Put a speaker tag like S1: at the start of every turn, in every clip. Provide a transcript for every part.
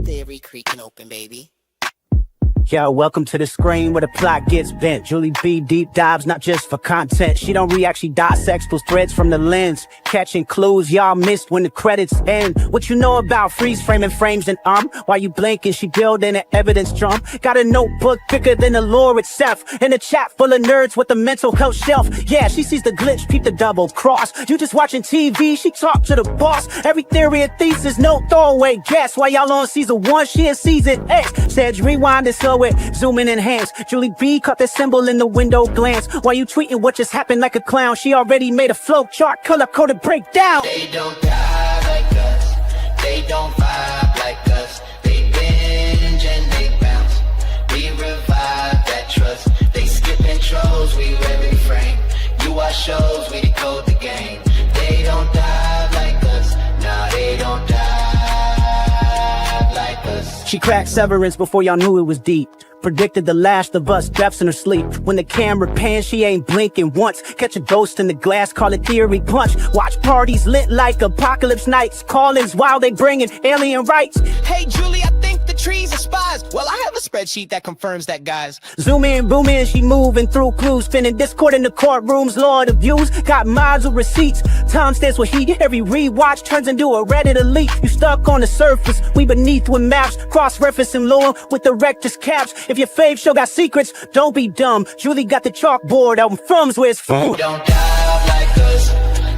S1: theory creaking open, baby.
S2: Yo, welcome to the screen where the plot gets bent. Julie B deep dives, not just for content. She don't react, she dissects those threads from the lens, catching clues y'all missed when the credits end. What you know about freeze framing frames and while you blinking, she building an evidence drum. Got a notebook thicker than the lore itself, and a chat full of nerds with a mental health shelf. Yeah, she sees the glitch, peep the double cross. You just watching TV, she talk to the boss. Every theory a thesis, no throwaway guess. While y'all on season 1, she in season X. Said rewind and slow it, zoom and enhance. Julie B caught the symbol in the window glance. While you tweeting what just happened like a clown, she already made a flow chart, color coded breakdown.
S1: They don't die like us, they don't vibe like us. They binge and they bounce, we revive that trust. They skip intros, we rev every frame. You watch shows, we decode the game. They don't die like us, nah, they don't die like us.
S2: She cracked Severance before y'all knew it was deep. Predicted the Last of Us deaths in her sleep. When the camera pans, she ain't blinking once. Catch a ghost in the glass, call it theory punch. Watch parties lit like apocalypse nights. Call-ins while they bringing alien rights.
S1: Hey Julie, I think the trees are spies. Well, I have a spreadsheet that confirms that, guys.
S2: Zoom in, boom in, she moving through clues. Spinning Discord in the courtrooms, Lord of views. Got mods with receipts. Timestamps with heat. Every rewatch turns into a Reddit elite. You stuck on the surface, we beneath with maps. Cross-referencing lore with the rector's caps. If your fave show got secrets, don't be dumb. Julie got the chalkboard out in From's where it's from.
S1: They don't dive like us,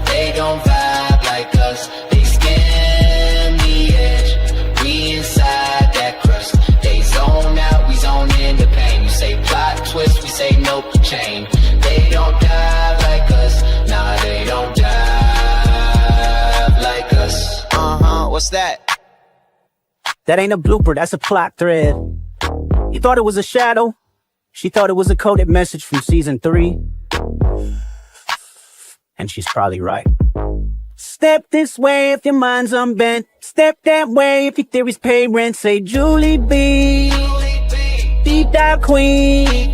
S1: they don't vibe like us. They skim the edge, we inside that crust. They zone out, we zone in the pain. You say plot twist, we say nope, chain. They don't dive like us, nah, they don't dive like us. What's that?
S2: That ain't a blooper, that's a plot thread. You thought it was a shadow? She thought it was a coded message from season 3. And she's probably right. Step this way if your mind's unbent. Step that way if your theories pay rent. Say Julie B, deep dive queen.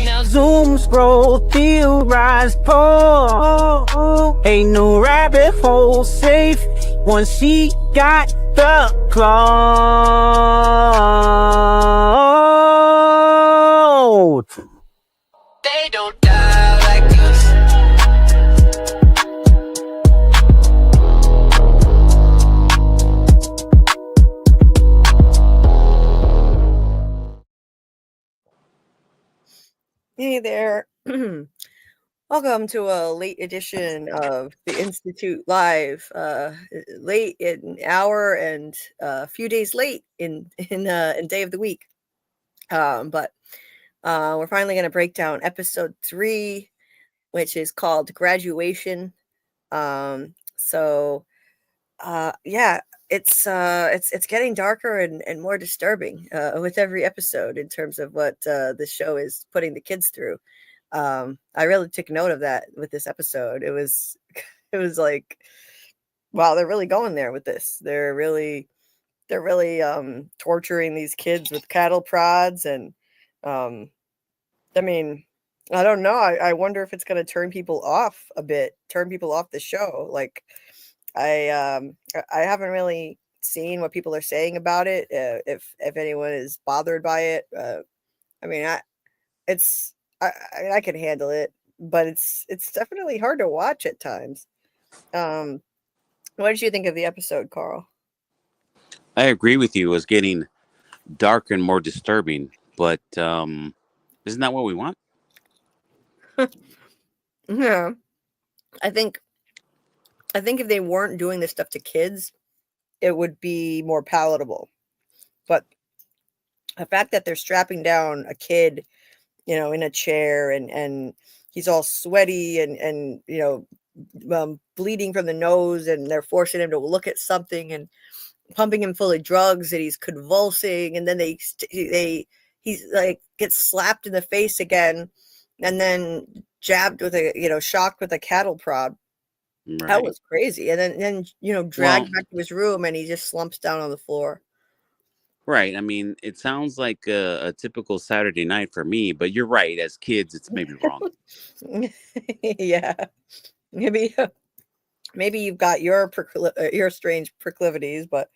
S2: Now zoom, scroll, theorize, pull. Ain't no rabbit hole safe once she got the cloud.
S1: They don't die like us.
S3: Hey there. Welcome to a late edition of the Institute Live. Late in an hour and a few days late in day of the week. But we're finally going to break down episode 3, which is called Graduation. Yeah, it's getting darker and more disturbing with every episode in terms of what the show is putting the kids through. I really took note of that with this episode. It was like, wow, they're really going there with this. They're really torturing these kids with cattle prods. And I mean, I don't know. I wonder if it's going to turn people off the show. Like, I haven't really seen what people are saying about it. If anyone is bothered by it, I mean, I can handle it, but it's definitely hard to watch at times. What did you think of the episode, Carl?
S4: I agree with you. It was getting dark and more disturbing, but isn't that what we want?
S3: Yeah, I think if they weren't doing this stuff to kids, it would be more palatable. But the fact that they're strapping down a kid, in a chair and he's all sweaty and bleeding from the nose, and they're forcing him to look at something and pumping him full of drugs, and he's convulsing, and then he's like gets slapped in the face again, and then jabbed with shocked with a cattle prod. Right. That was crazy. And then dragged back to his room, and he just slumps down on the floor.
S4: Right. I mean, it sounds like a typical Saturday night for me, but you're right. As kids, it's maybe wrong.
S3: Yeah. Maybe you've got your strange proclivities, but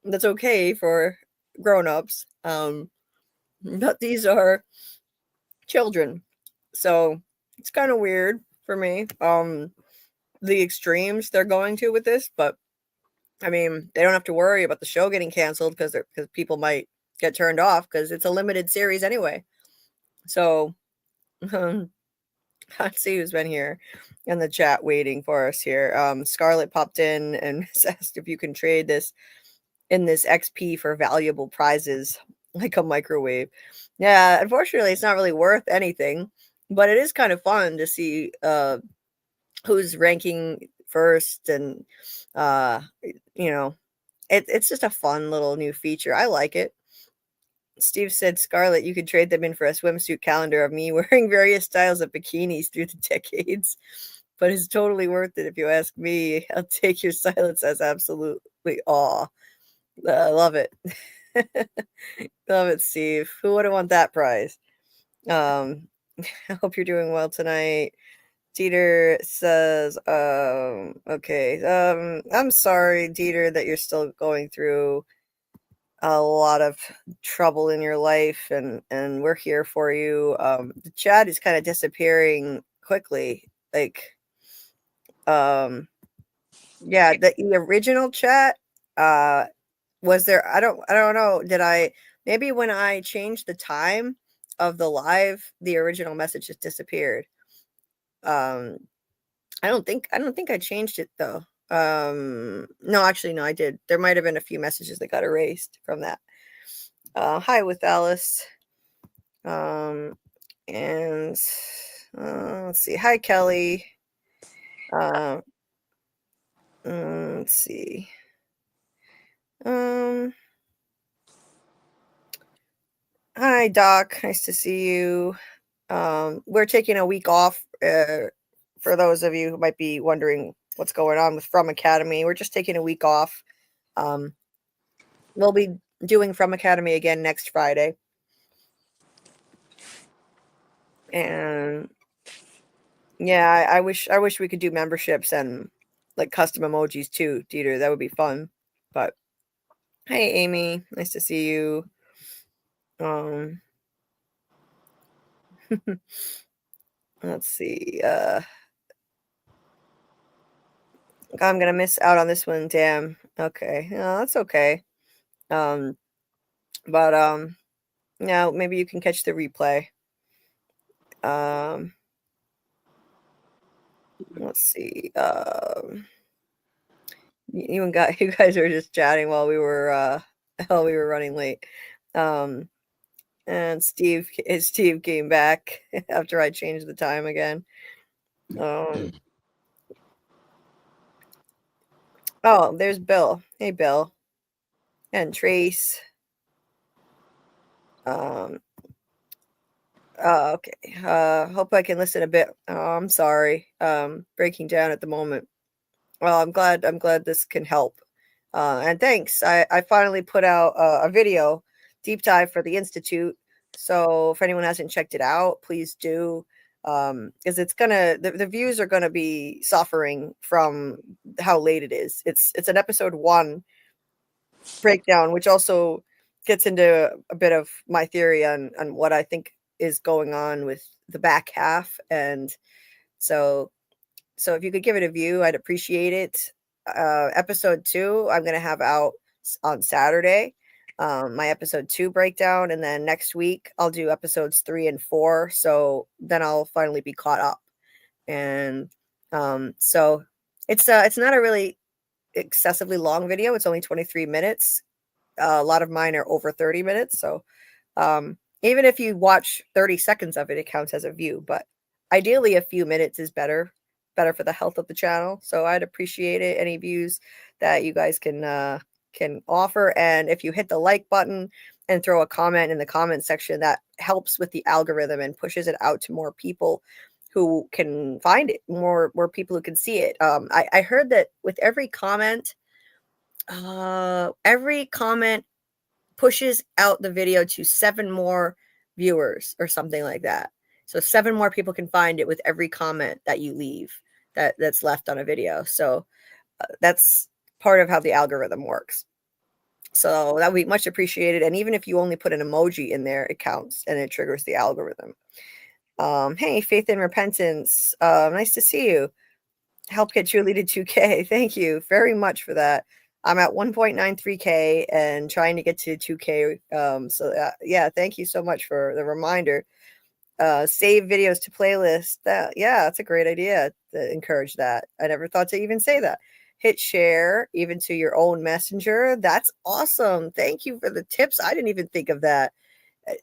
S3: that's okay for grown-ups. But these are children. So it's kind of weird for me. The extremes they're going to with this, but I mean, they don't have to worry about the show getting canceled because people might get turned off because it's a limited series anyway. So let's see who's been here in the chat waiting for us here. Scarlett popped in and asked if you can trade this XP for valuable prizes like a microwave. Yeah, unfortunately, it's not really worth anything, but it is kind of fun to see who's ranking first, and it's just a fun little new feature. I like it. Steve said, Scarlett, you could trade them in for a swimsuit calendar of me wearing various styles of bikinis through the decades, but it's totally worth it if you ask me. I'll take your silence as absolutely awe. I love it. Love it, Steve. Who wouldn't want that prize? I hope you're doing well tonight. Dieter says, okay. I'm sorry, Dieter, that you're still going through a lot of trouble in your life, and we're here for you. The chat is kind of disappearing quickly. Like, yeah, the original chat, was there, I don't know, maybe when I changed the time of the live, the original message just disappeared. I don't think I changed it though. No, actually, no, I did. There might have been a few messages that got erased from that. Hi with Alice. And let's see. Hi, Kelly. Let's see. Hi, Doc. Nice to see you. We're taking a week off. For those of you who might be wondering what's going on with FROMacademy, we're just taking a week off. We'll be doing FROMacademy again next Friday. And yeah, I wish we could do memberships and like custom emojis too, Dieter. That would be fun. But hey, Amy, nice to see you. Let's see. I'm gonna miss out on this one. Damn. Okay. No, that's okay. But now maybe you can catch the replay. Let's see. You guys were just chatting while we were running late. And Steve came back after I changed the time again. Oh, there's Bill. Hey, Bill. And Trace. Okay. Hope I can listen a bit. Oh, I'm sorry. Breaking down at the moment. Well, I'm glad this can help. And thanks. I finally put out a video deep dive for the Institute. So if anyone hasn't checked it out, please do. Because it's the views are gonna be suffering from how late it is. It's an episode 1 breakdown, which also gets into a bit of my theory on what I think is going on with the back half. And so if you could give it a view, I'd appreciate it. Episode 2, I'm going to have out on Saturday, my episode 2 breakdown. And then next week I'll do episodes 3 and 4. So then I'll finally be caught up. And so it's not a really excessively long video. It's only 23 minutes. A lot of mine are over 30 minutes. So even if you watch 30 seconds of it, it counts as a view. But ideally, a few minutes is better for the health of the channel. So I'd appreciate it. Any views that you guys can offer. And if you hit the like button and throw a comment in the comment section, that helps with the algorithm and pushes it out to more people who can find it, more people who can see it. I heard that with every comment pushes out the video to 7 more viewers or something like that. So 7 more people can find it with every comment that you leave that's left on a video. So that's part of how the algorithm works. So that would be much appreciated. And even if you only put an emoji in there, it counts and it triggers the algorithm. Hey, Faith and Repentance. Nice to see you. Help get Julie to 2K. Thank you very much for that. I'm at 1.93K and trying to get to 2K. Yeah, thank you so much for the reminder. Save videos to playlist. That's a great idea to encourage that. I never thought to even say that. Hit share even to your own messenger. That's awesome. Thank you for the tips. I didn't even think of that.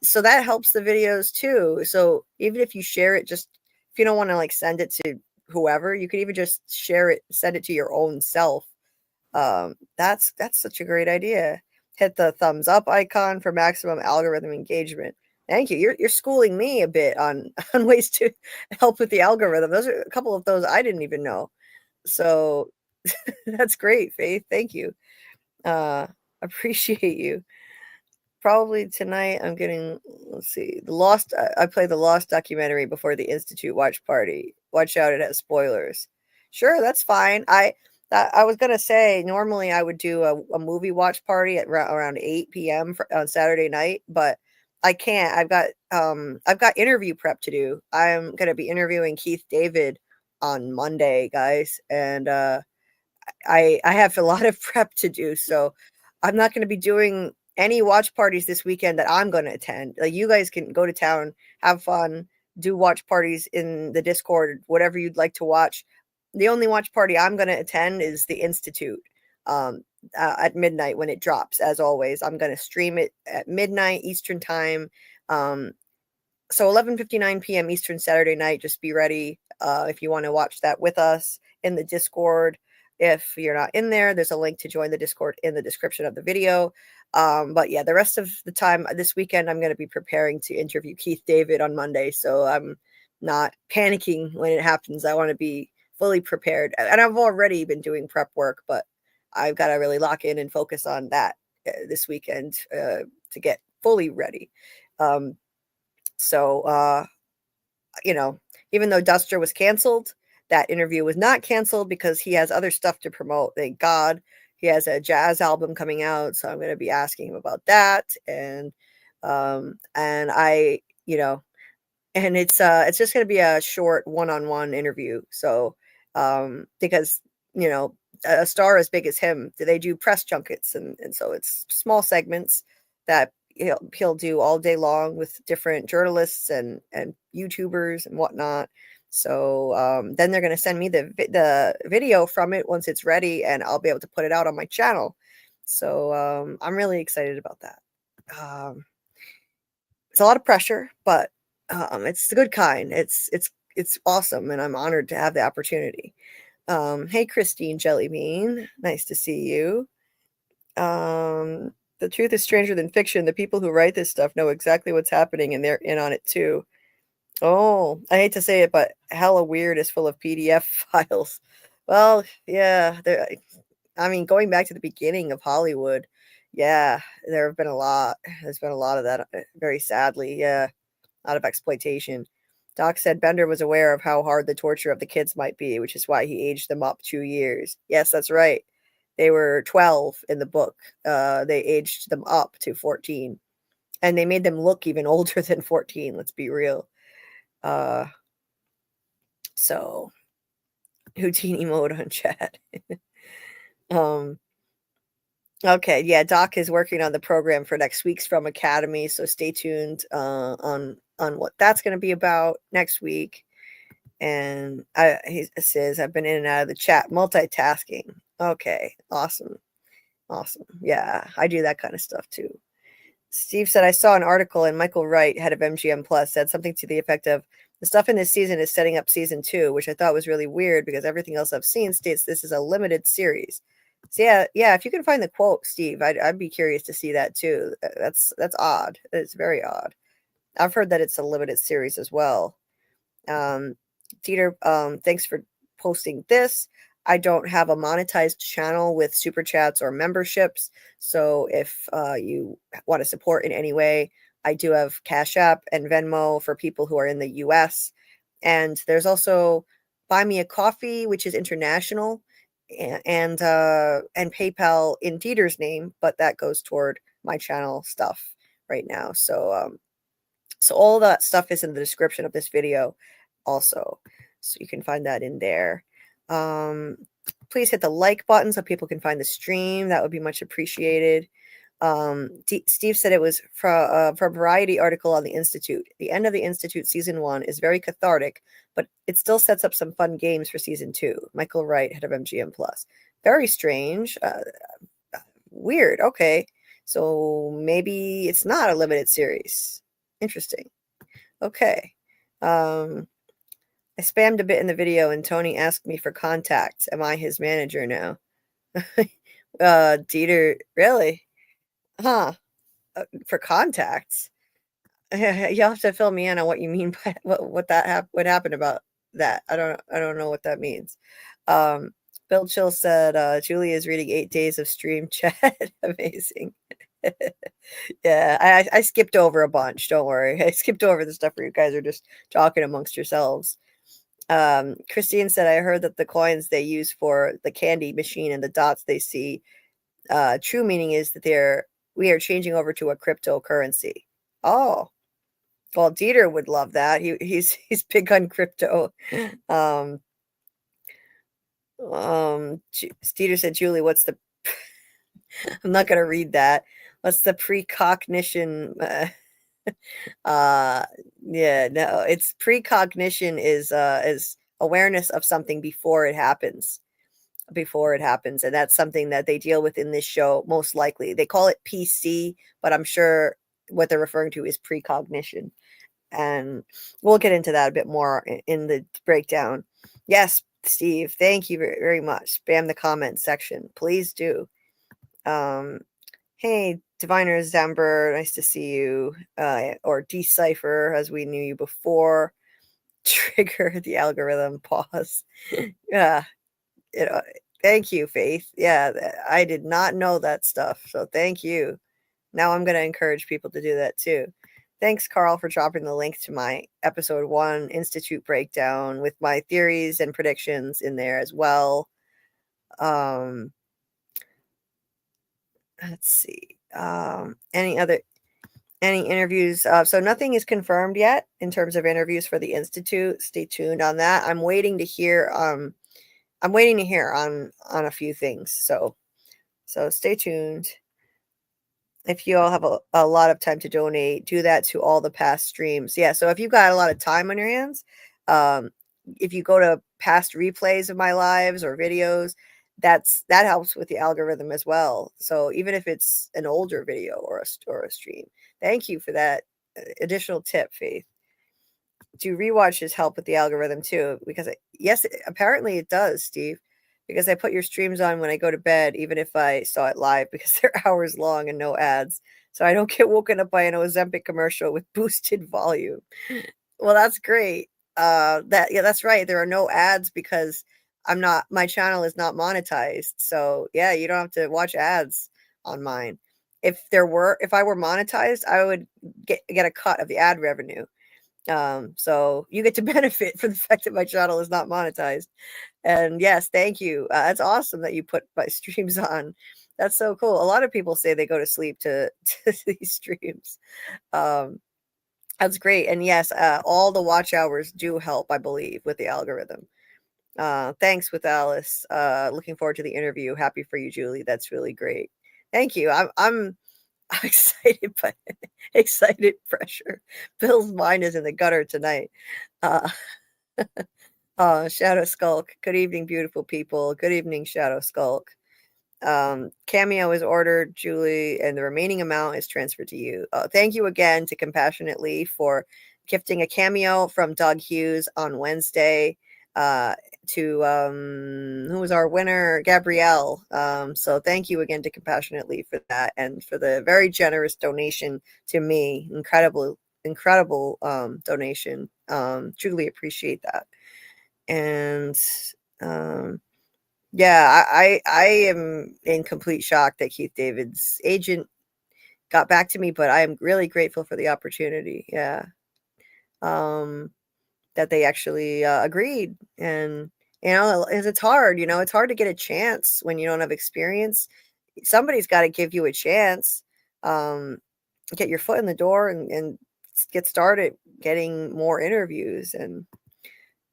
S3: So that helps the videos too. So even if you share it, just if you don't want to like send it to whoever, you could even just share it, send it to your own self. That's such a great idea. Hit the thumbs up icon for maximum algorithm engagement. Thank you. You're schooling me a bit on ways to help with the algorithm. Those are a couple of those I didn't even know. So that's great, Faith. Thank you. Appreciate you. Probably tonight I'm getting, let's see, the Lost. I play the Lost documentary before the Institute watch party. Watch out, it has spoilers. Sure, that's fine. I was gonna say normally I would do a movie watch party at around 8 p.m. On Saturday night, but I can't. I've got interview prep to do. I'm gonna be interviewing Keith David on Monday, guys, and I have a lot of prep to do, so I'm not going to be doing any watch parties this weekend that I'm going to attend. Like, you guys can go to town, have fun, do watch parties in the Discord, whatever you'd like to watch. The only watch party I'm going to attend is the Institute at midnight when it drops. As always, I'm going to stream it at midnight Eastern time. So 11:59 p.m. Eastern Saturday night. Just be ready if you want to watch that with us in the Discord. If you're not in there, there's a link to join the Discord in the description of the video. But yeah, the rest of the time this weekend, I'm going to be preparing to interview Keith David on Monday. So I'm not panicking when it happens. I want to be fully prepared. And I've already been doing prep work, but I've got to really lock in and focus on that this weekend to get fully ready. So, even though Duster was canceled, that interview was not canceled because he has other stuff to promote. Thank God. He has a jazz album coming out, so I'm going to be asking him about that. And I, and it's just going to be a short one-on-one interview. So, because, a star as big as him, they do press junkets. And so it's small segments that he'll do all day long with different journalists and YouTubers and whatnot. So then they're going to send me the video from it once it's ready, and I'll be able to put it out on my channel. So I'm really excited about that. It's a lot of pressure, but it's the good kind. It's awesome, and I'm honored to have the opportunity. Hey, Christine Jellybean, nice to see you. The truth is stranger than fiction. The people who write this stuff know exactly what's happening, and they're in on it too. Oh, I hate to say it, but Hella Weird is full of PDF files. Well, yeah, going back to the beginning of Hollywood, yeah, there have been a lot. There's been a lot of that, very sadly. Yeah, a lot of exploitation. Doc said Bender was aware of how hard the torture of the kids might be, which is why he aged them up 2 years. Yes, that's right. They were 12 in the book. They aged them up to 14. And they made them look even older than 14, let's be real. So Houdini mode on chat. Okay, yeah, Doc is working on the program for next week's FROMacademy, so stay tuned on what that's going to be about next week. And he says I've been in and out of the chat multitasking. Okay, awesome. Yeah, I do that kind of stuff too. Steve said, I saw an article, and Michael Wright, head of MGM Plus, said something to the effect of, the stuff in this season is setting up season 2, which I thought was really weird because everything else I've seen states this is a limited series. So yeah, if you can find the quote, Steve, I'd be curious to see that too. That's odd. It's very odd. I've heard that it's a limited series as well. Dieter, thanks for posting this. I don't have a monetized channel with super chats or memberships. So if you want to support in any way, I do have Cashapp and Venmo for people who are in the US. And there's also Buy Me a Coffee, which is international. and PayPal in Dieter's name, but that goes toward my channel stuff right now. So so all that stuff is in the description of this video also, so you can find that in there. Please hit the like button so people can find the stream. That would be much appreciated. Steve said it was from a Variety article on the Institute. The end of the Institute season 1 is very cathartic, but it still sets up some fun games for season 2. Michael Wright, head of MGM Plus. Very strange. Weird. Okay, so maybe it's not a limited series. Interesting. Okay. I spammed a bit in the video and Tony asked me for contacts. Am I his manager now? Dieter, really? Huh. For contacts? You have to fill me in on what you mean by what happened about that. I don't know what that means. Bill Chill said Julie is reading 8 days of stream chat. Amazing. Yeah, I skipped over a bunch. Don't worry. I skipped over the stuff where you guys are just talking amongst yourselves. Christine said, I heard that the coins they use for the candy machine and the dots they see, true meaning is that we are changing over to a cryptocurrency. Oh, well, Dieter would love that. He's big on crypto. Dieter said, Julie, what's the I'm not gonna read that. What's the precognition? Yeah, no, it's precognition is awareness of something before it happens. And that's something that they deal with in this show, most likely. They call it PC, but I'm sure what they're referring to is precognition. And we'll get into that a bit more in the breakdown. Yes, Steve, thank you very, very much. Spam the comment section. Please do. Hey, Diviner Zamber, nice to see you. Or Decipher, as we knew you before. Trigger the algorithm. Pause. Yeah. Thank you, Faith. Yeah, I did not know that stuff. So thank you. Now I'm going to encourage people to do that too. Thanks, Carl, for dropping the link to my episode 1 Institute breakdown with my theories and predictions in there as well. Let's see. Any interviews? So nothing is confirmed yet in terms of interviews for the Institute. Stay tuned on that. I'm waiting to hear. I'm waiting to hear on a few things. So stay tuned. If you all have a lot of time to donate, do that to all the past streams. Yeah. So if you've got a lot of time on your hands, if you go to past replays of my lives or videos, that helps with the algorithm as well. So even if it's an older video or a stream, thank you for that additional tip, Faith. Do rewatches help with the algorithm too? Because yes, apparently it does, Steve. Because I put your streams on when I go to bed, even if I saw it live, because they're hours long and no ads. So I don't get woken up by an Ozempic commercial with boosted volume. Well, that's great. That's right. There are no ads because my channel is not monetized. So yeah, you don't have to watch ads on mine. If I were monetized, I would get a cut of the ad revenue. So you get to benefit from the fact that my channel is not monetized. And yes, thank you. That's awesome that you put my streams on. That's so cool. A lot of people say they go to sleep to these streams. That's great. And yes, all the watch hours do help, I believe, with the algorithm. Thanks with Alice. Looking forward to the interview. Happy for you, Julie. That's really great. Thank you. I'm excited, but excited pressure. Bill's mind is in the gutter tonight. Shadow Skulk. Good evening, beautiful people. Good evening, Shadow Skulk. Cameo is ordered, Julie, and the remaining amount is transferred to you. Thank you again to Compassionately for gifting a cameo from Doug Hughes on Wednesday. To who was our winner, Gabrielle. So thank you again to Compassionately for that and for the very generous donation to me. Incredible donation. Truly appreciate that. And yeah, I am in complete shock that Keith David's agent got back to me, but I am really grateful for the opportunity. Yeah. That they actually agreed. And You know, it's hard. You know, it's hard to get a chance when you don't have experience. Somebody's got to give you a chance. Get your foot in the door and get started getting more interviews. And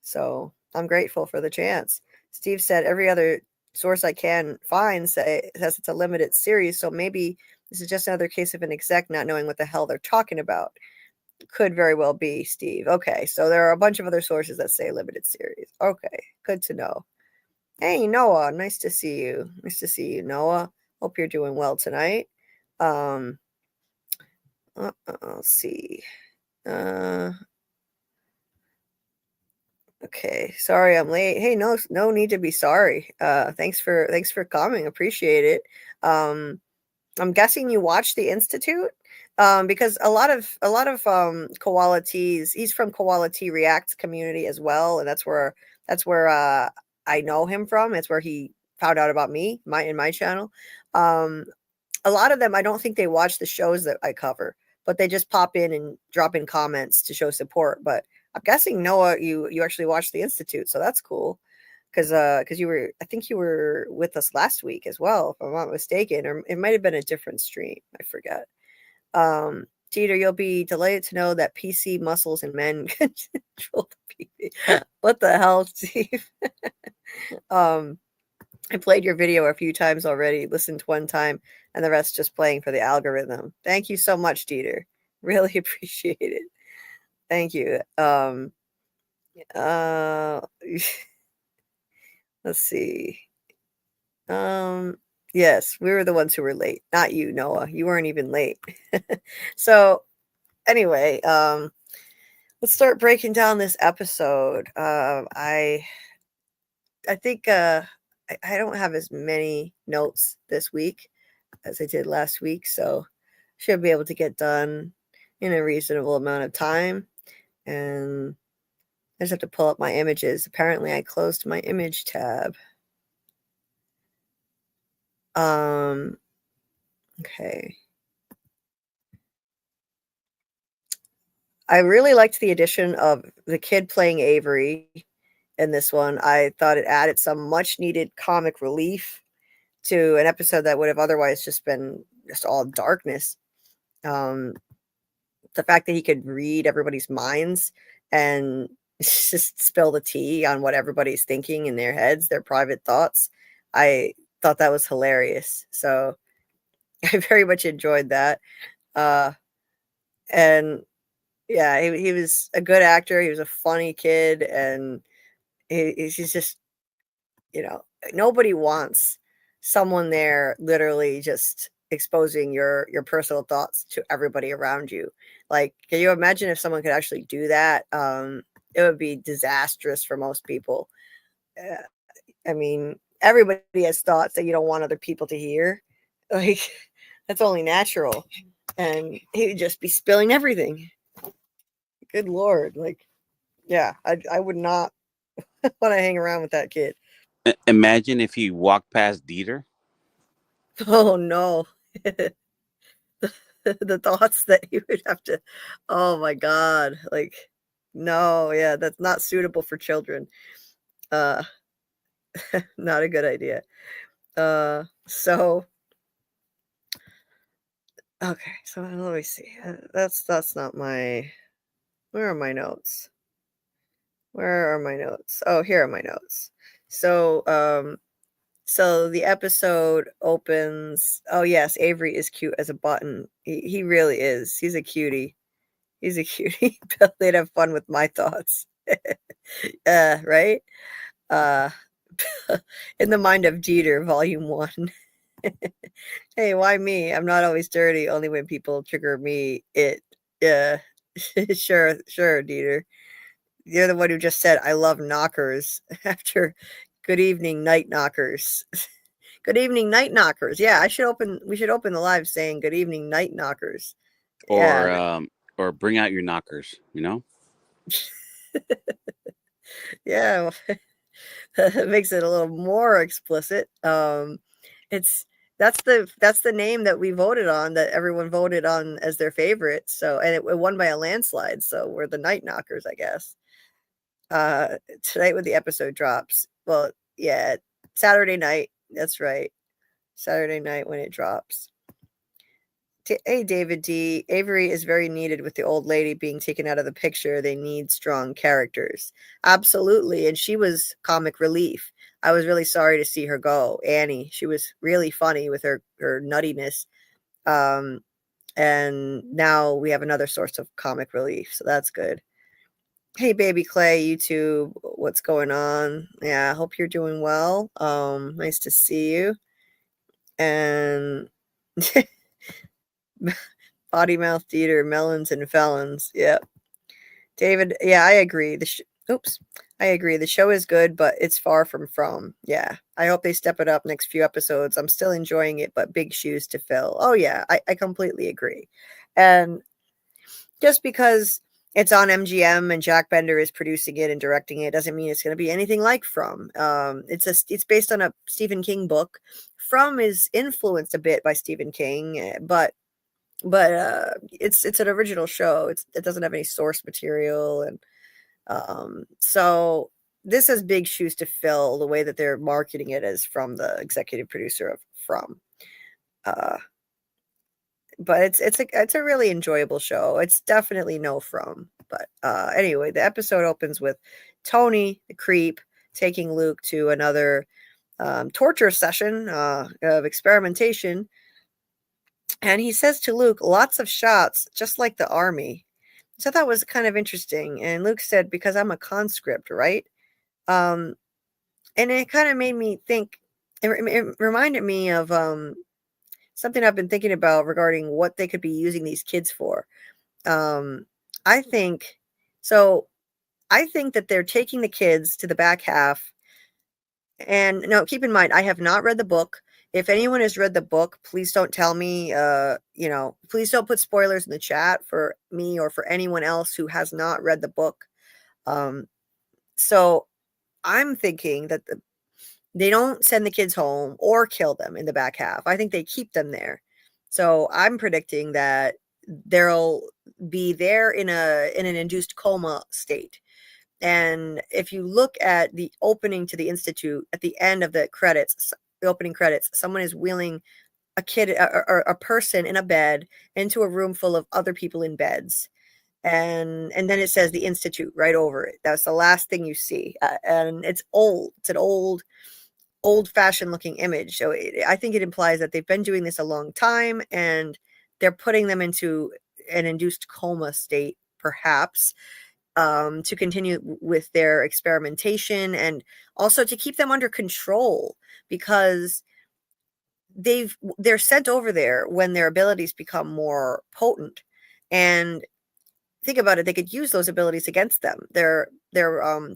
S3: so I'm grateful for the chance. Steve said every other source I can find says it's a limited series. So maybe this is just another case of an exec not knowing what the hell they're talking about. Could very well be, Steve. Okay, so there are a bunch of other sources that say limited series. Okay, good to know. Hey, Noah, nice to see you. Nice to see you, Noah. Hope you're doing well tonight. Let's see. Okay, sorry I'm late. Hey, no need to be sorry. Thanks for coming. Appreciate it. I'm guessing you watched the Institute, because a lot of Koala T's. He's from Koala T Reacts community as well, and that's where I know him from. It's where he found out about me, in my channel. A lot of them, I don't think they watch the shows that I cover, but they just pop in and drop in comments to show support. But I'm guessing, Noah, you actually watched the Institute, so that's cool. Because I think you were with us last week as well, if I'm not mistaken, or it might have been a different stream. I forget. Teeter, you'll be delighted to know that PC muscles and men control the PC. What the hell, Steve? I played your video a few times already, listened one time, and the rest just playing for the algorithm. Thank you so much, Dieter. Really appreciate it. Thank you. Let's see. Yes, we were the ones who were late, not you, Noah. You weren't even late. So anyway, let's start breaking down this episode. I think I don't have as many notes this week as I did last week, so should be able to get done in a reasonable amount of time. And I just have to pull up my images. Apparently, I closed my image tab. Okay. I really liked the addition of the kid playing Avery in this one. I thought it added some much needed comic relief to an episode that would have otherwise just been just all darkness. The fact that he could read everybody's minds and just spill the tea on what everybody's thinking in their heads, their private thoughts. I thought that was hilarious. So I very much enjoyed that. And yeah, he was a good actor. He was a funny kid, and he's just, nobody wants someone there literally just exposing your personal thoughts to everybody around you. Like, can you imagine if someone could actually do that? It would be disastrous for most people. I mean, everybody has thoughts that you don't want other people to hear. Like, that's only natural. And he would just be spilling everything. Good Lord. Like, yeah, I would not want to hang around with that kid.
S4: Imagine if he walked past Dieter.
S3: Oh, no. The thoughts that he would have to, oh my God. Like, no, yeah, that's not suitable for children. Not a good idea. So, okay, so let me see. That's not my, where are my notes? Where are my notes? Oh, here are my notes. So, so the episode opens. Oh yes, Avery is cute as a button. He really is. He's a cutie. He's a cutie. They'd have fun with my thoughts. Right? In the Mind of Jeter, Volume 1. Hey, why me? I'm not always dirty. Only when people trigger me. Yeah. Sure, Dieter. You're the one who just said I love knockers after good evening, night knockers. Good evening, night knockers. Yeah, we should open the live saying good evening, night knockers.
S4: Or bring out your knockers,
S3: Yeah, it makes it a little more explicit. That's the name that we voted on, that everyone voted on as their favorite. So, and it won by a landslide. So we're the night knockers, I guess. Tonight when the episode drops, Well, yeah, Saturday night. That's right. Saturday night when it drops. Hey, David D. Avery is very needed with the old lady being taken out of the picture. They need strong characters. Absolutely. And she was comic relief. I was really sorry to see her go. Annie, she was really funny with her nuttiness. And now we have another source of comic relief. So that's good. Hey, baby Clay, YouTube, what's going on? Yeah, I hope you're doing well. Nice to see you. And Potty Mouth Theater, Melons and Felons. Yep. David, yeah, I agree. I agree. The show is good, but it's far from. Yeah. I hope they step it up next few episodes. I'm still enjoying it, but big shoes to fill. Oh, yeah, I completely agree. And just because it's on MGM and Jack Bender is producing it and directing it doesn't mean it's going to be anything like From. It's based on a Stephen King book. From is influenced a bit by Stephen King, but it's an original show. It doesn't have any source material, and so this has big shoes to fill. The way that they're marketing it is from the executive producer of From. But it's a really enjoyable show. It's definitely no From. But anyway, the episode opens with Tony the creep taking Luke to another torture session of experimentation. And he says to Luke, lots of shots, just like the army. So that was kind of interesting. And Luke said, because I'm a conscript, right? And it kind of made me think, it reminded me of something I've been thinking about regarding what they could be using these kids for. I think that they're taking the kids to the back half. And no, keep in mind, I have not read the book. If anyone has read the book, please don't tell me, please don't put spoilers in the chat for me or for anyone else who has not read the book. So I'm thinking that they don't send the kids home or kill them in the back half. I think they keep them there. So I'm predicting that they'll be there in an induced coma state. And if you look at the opening to the Institute at the end of the opening credits, someone is wheeling a kid or a person in a bed into a room full of other people in beds. And then it says the Institute right over it. That's the last thing you see. And it's old. It's an old-fashioned looking image. So I think it implies that they've been doing this a long time and they're putting them into an induced coma state, perhaps, to continue with their experimentation and also to keep them under control, because they're sent over there when their abilities become more potent. And think about it, they could use those abilities against them. Their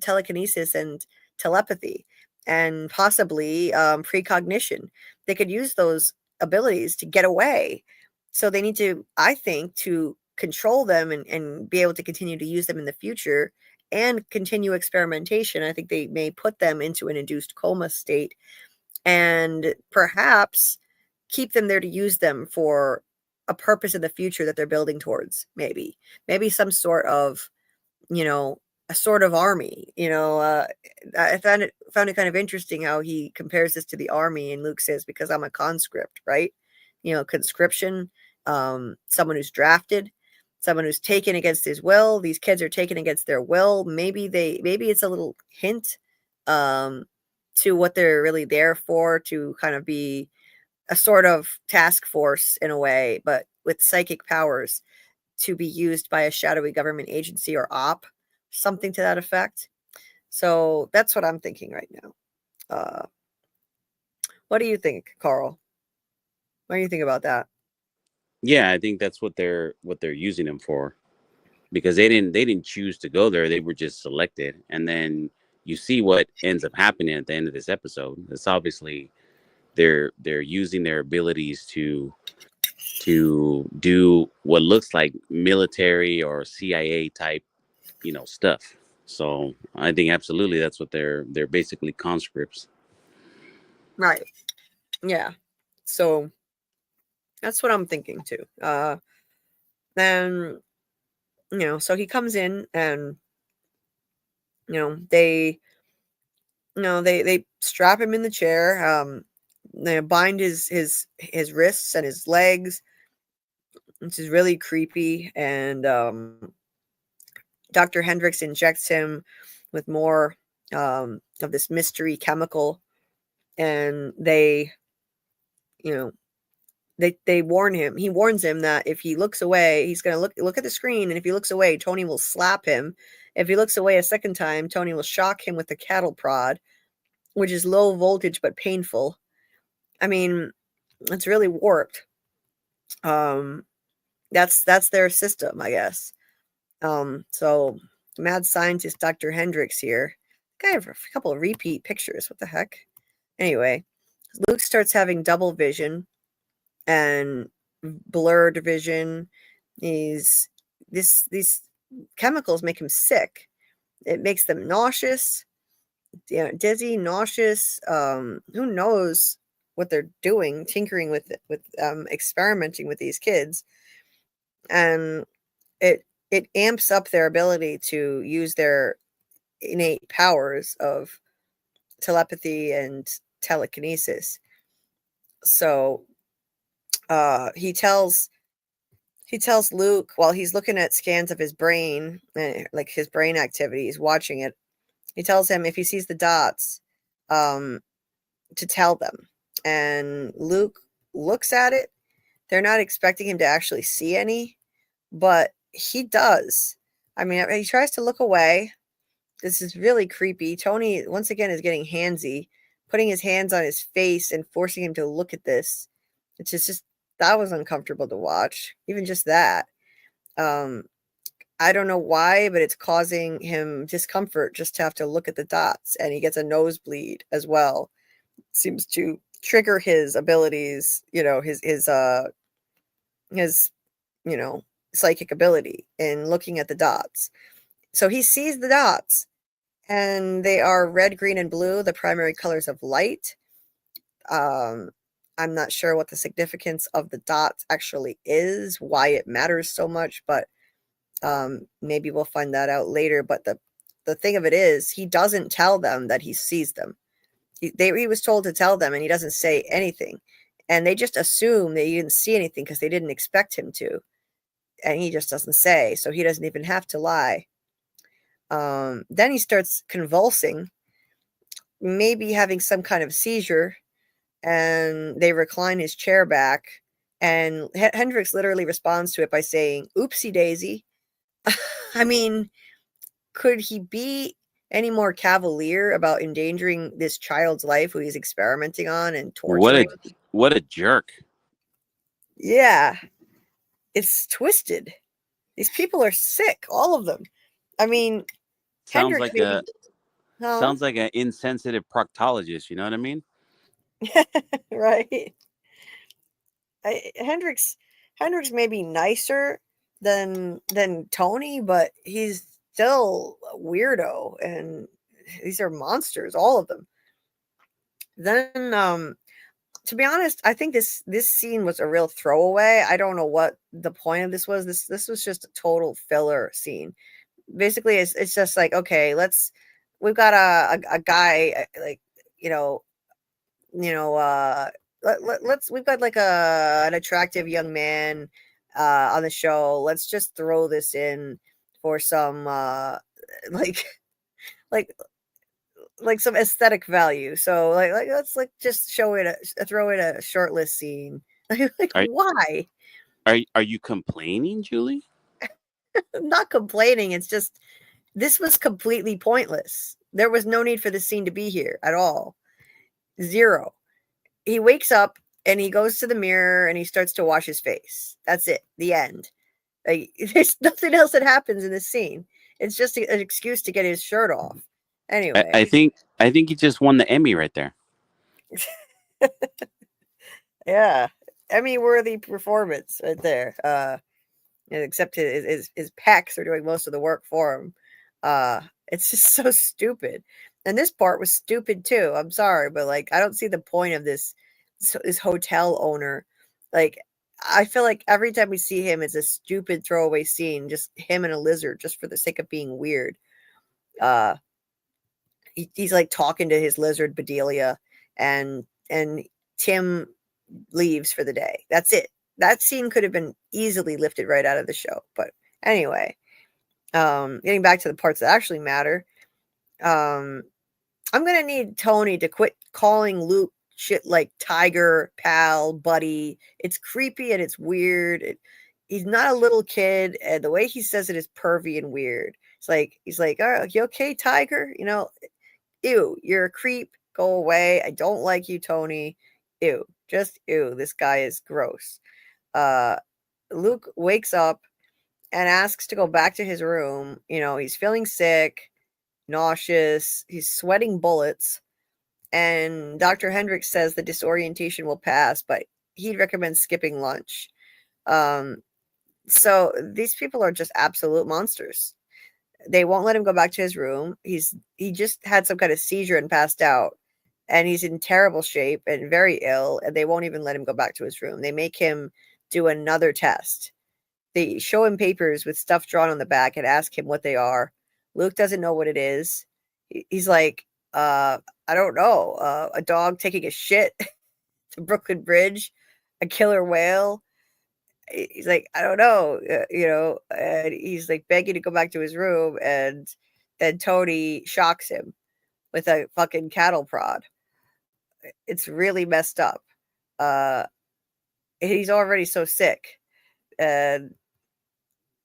S3: telekinesis and telepathy and possibly precognition. They could use those abilities to get away. So they need to, I think, to control them and be able to continue to use them in the future and continue experimentation. I think they may put them into an induced coma state and perhaps keep them there to use them for a purpose in the future that they're building towards. Maybe some sort of, a sort of army. I found it kind of interesting how he compares this to the army, and Luke says, because I'm a conscript, right? Conscription, someone who's drafted, someone who's taken against his will. These kids are taken against their will. Maybe it's a little hint to what they're really there for, to kind of be a sort of task force in a way, but with psychic powers, to be used by a shadowy government agency or op, something to that effect. So that's what I'm thinking right now. What do you think, Carl? What do you think about that?
S4: Yeah, I think that's what they're using them for, because they didn't choose to go there. They were just selected. And then you see what ends up happening at the end of this episode. It's obviously they're using their abilities to do what looks like military or CIA type, stuff. So I think absolutely that's what they're basically conscripts.
S3: Right. Yeah. So that's what I'm thinking too. Then, so he comes in and, they they strap him in the chair. They bind his wrists and his legs, which is really creepy. And Dr. Hendricks injects him with more of this mystery chemical, and they warn him. He warns him that if he looks away, he's going to look at the screen, and if he looks away, Tony will slap him. If he looks away a second time, Tony will shock him with a cattle prod, which is low voltage but painful. I mean, it's really warped. That's their system, I guess. So mad scientist Dr. Hendricks here. I have a couple of repeat pictures. What the heck? Anyway, Luke starts having double vision and blurred vision. These chemicals make him sick. It makes them nauseous, dizzy, nauseous. Who knows what they're doing, tinkering with experimenting with these kids, and it amps up their ability to use their innate powers of telepathy and telekinesis. So he tells Luke, while he's looking at scans of his brain, like his brain activity, he's watching it. He tells him if he sees the dots, to tell them. And Luke looks at it. They're not expecting him to actually see any, but he does. I mean, he tries to look away. This is really creepy. Tony, once again, is getting handsy, putting his hands on his face and forcing him to look at this. It's just that was uncomfortable to watch. Even just that. I don't know why, but it's causing him discomfort just to have to look at the dots, and he gets a nosebleed as well. Seems to trigger his abilities, his psychic ability in looking at the dots. So he sees the dots, and they are red, green, and blue, the primary colors of light. I'm not sure what the significance of the dots actually is, why it matters so much, but maybe we'll find that out later. But the thing of it is, he doesn't tell them that he sees them. He was told to tell them, and he doesn't say anything. And they just assume that he didn't see anything because they didn't expect him to. And he just doesn't say, so he doesn't even have to lie. Then he starts convulsing, maybe having some kind of seizure, and they recline his chair back. And Hendricks literally responds to it by saying, "Oopsie daisy." I mean, could he be any more cavalier about endangering this child's life who he's experimenting on and torturing?
S4: What a jerk.
S3: Yeah, it's twisted. These people are sick, all of them. I mean,
S4: sounds
S3: Hendricks
S4: like an insensitive proctologist. You know what I mean?
S3: Right. Hendricks may be nicer than Tony, but he's still a weirdo, and these are monsters, all of them. Then to be honest, I think this scene was a real throwaway. I don't know what the point of this was. This was just a total filler scene. Basically, it's just like, okay, we've got a guy, like, we've got like an attractive young man on the show. Let's just throw this in for some like some aesthetic value. So like let's just throw in a shirtless scene. Why?
S4: Are you complaining, Julie?
S3: I'm not complaining. It's just this was completely pointless. There was no need for the scene to be here at all. Zero. He wakes up and he goes to the mirror and he starts to wash his face. That's it. The end. There's nothing else that happens in this scene. It's just an excuse to get his shirt off. Anyway,
S4: I think he just won the Emmy right there.
S3: Yeah, Emmy-worthy performance right there. Except his pecs are doing most of the work for him. It's just so stupid. And this part was stupid too. I'm sorry, but like, I don't see the point of this hotel owner. Like, I feel like every time we see him, it's a stupid throwaway scene, just him and a lizard, just for the sake of being weird. he's like talking to his lizard Bedelia, and Tim leaves for the day. That's it. That scene could have been easily lifted right out of the show. But anyway, getting back to the parts that actually matter, I'm gonna need Tony to quit calling Luke shit like tiger, pal, buddy. It's creepy and it's weird. He's not a little kid, and the way he says it is pervy and weird. It's like he's like, "Oh, you okay, tiger? You know, ew, you're a creep. Go away. I don't like you, Tony. Ew, just ew. This guy is gross." Luke wakes up and asks to go back to his room. You know, he's feeling sick, nauseous, he's sweating bullets. And Dr. Hendricks says the disorientation will pass, but he'd recommend skipping lunch. So these people are just absolute monsters. They won't let him go back to his room. He just had some kind of seizure and passed out. And he's in terrible shape and very ill, and they won't even let him go back to his room. They make him do another test. They show him papers with stuff drawn on the back and ask him what they are. Luke doesn't know what it is. He's like, I don't know, a dog taking a shit to Brooklyn Bridge, a killer whale. He's like, I don't know, you know, and he's like begging to go back to his room, and then Tony shocks him with a fucking cattle prod. It's really messed up. He's already so sick, and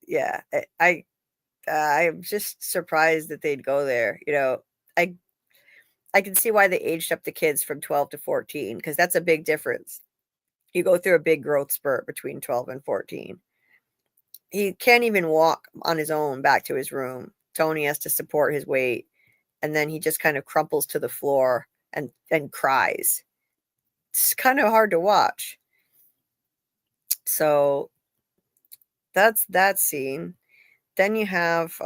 S3: yeah, I'm just surprised that they'd go there. You know, I can see why they aged up the kids from 12 to 14, because that's a big difference. You go through a big growth spurt between 12 and 14. He can't even walk on his own back to his room. Tony has to support his weight, and then he just kind of crumples to the floor and cries. It's kind of hard to watch. So that's that scene. Then you have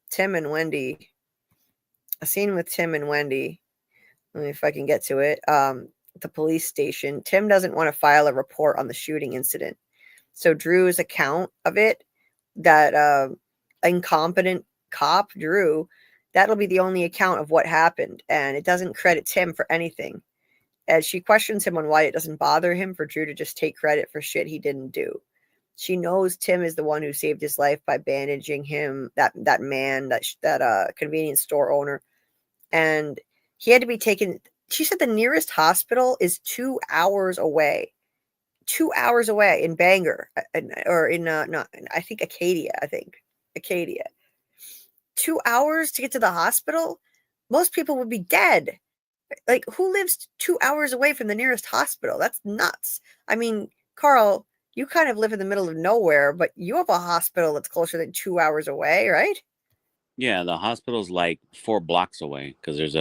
S3: Tim and Wendy. A scene with Tim and Wendy. Let me, if I can get to it. The police station. Tim doesn't want to file a report on the shooting incident. So Drew's account of it, that incompetent cop, Drew, that'll be the only account of what happened. And it doesn't credit Tim for anything. As she questions him on why it doesn't bother him for Drew to just take credit for shit he didn't do. She knows Tim is the one who saved his life by bandaging him, that man, that convenience store owner. And he had to be taken. She said the nearest hospital is 2 hours away. 2 hours away in Bangor, or in I think Acadia. Acadia. 2 hours to get to the hospital. Most people would be dead. Like, who lives 2 hours away from the nearest hospital? That's nuts. I mean, Carl, you kind of live in the middle of nowhere, but you have a hospital that's closer than 2 hours away, right?
S4: Yeah, the hospital's like 4 blocks away, because there's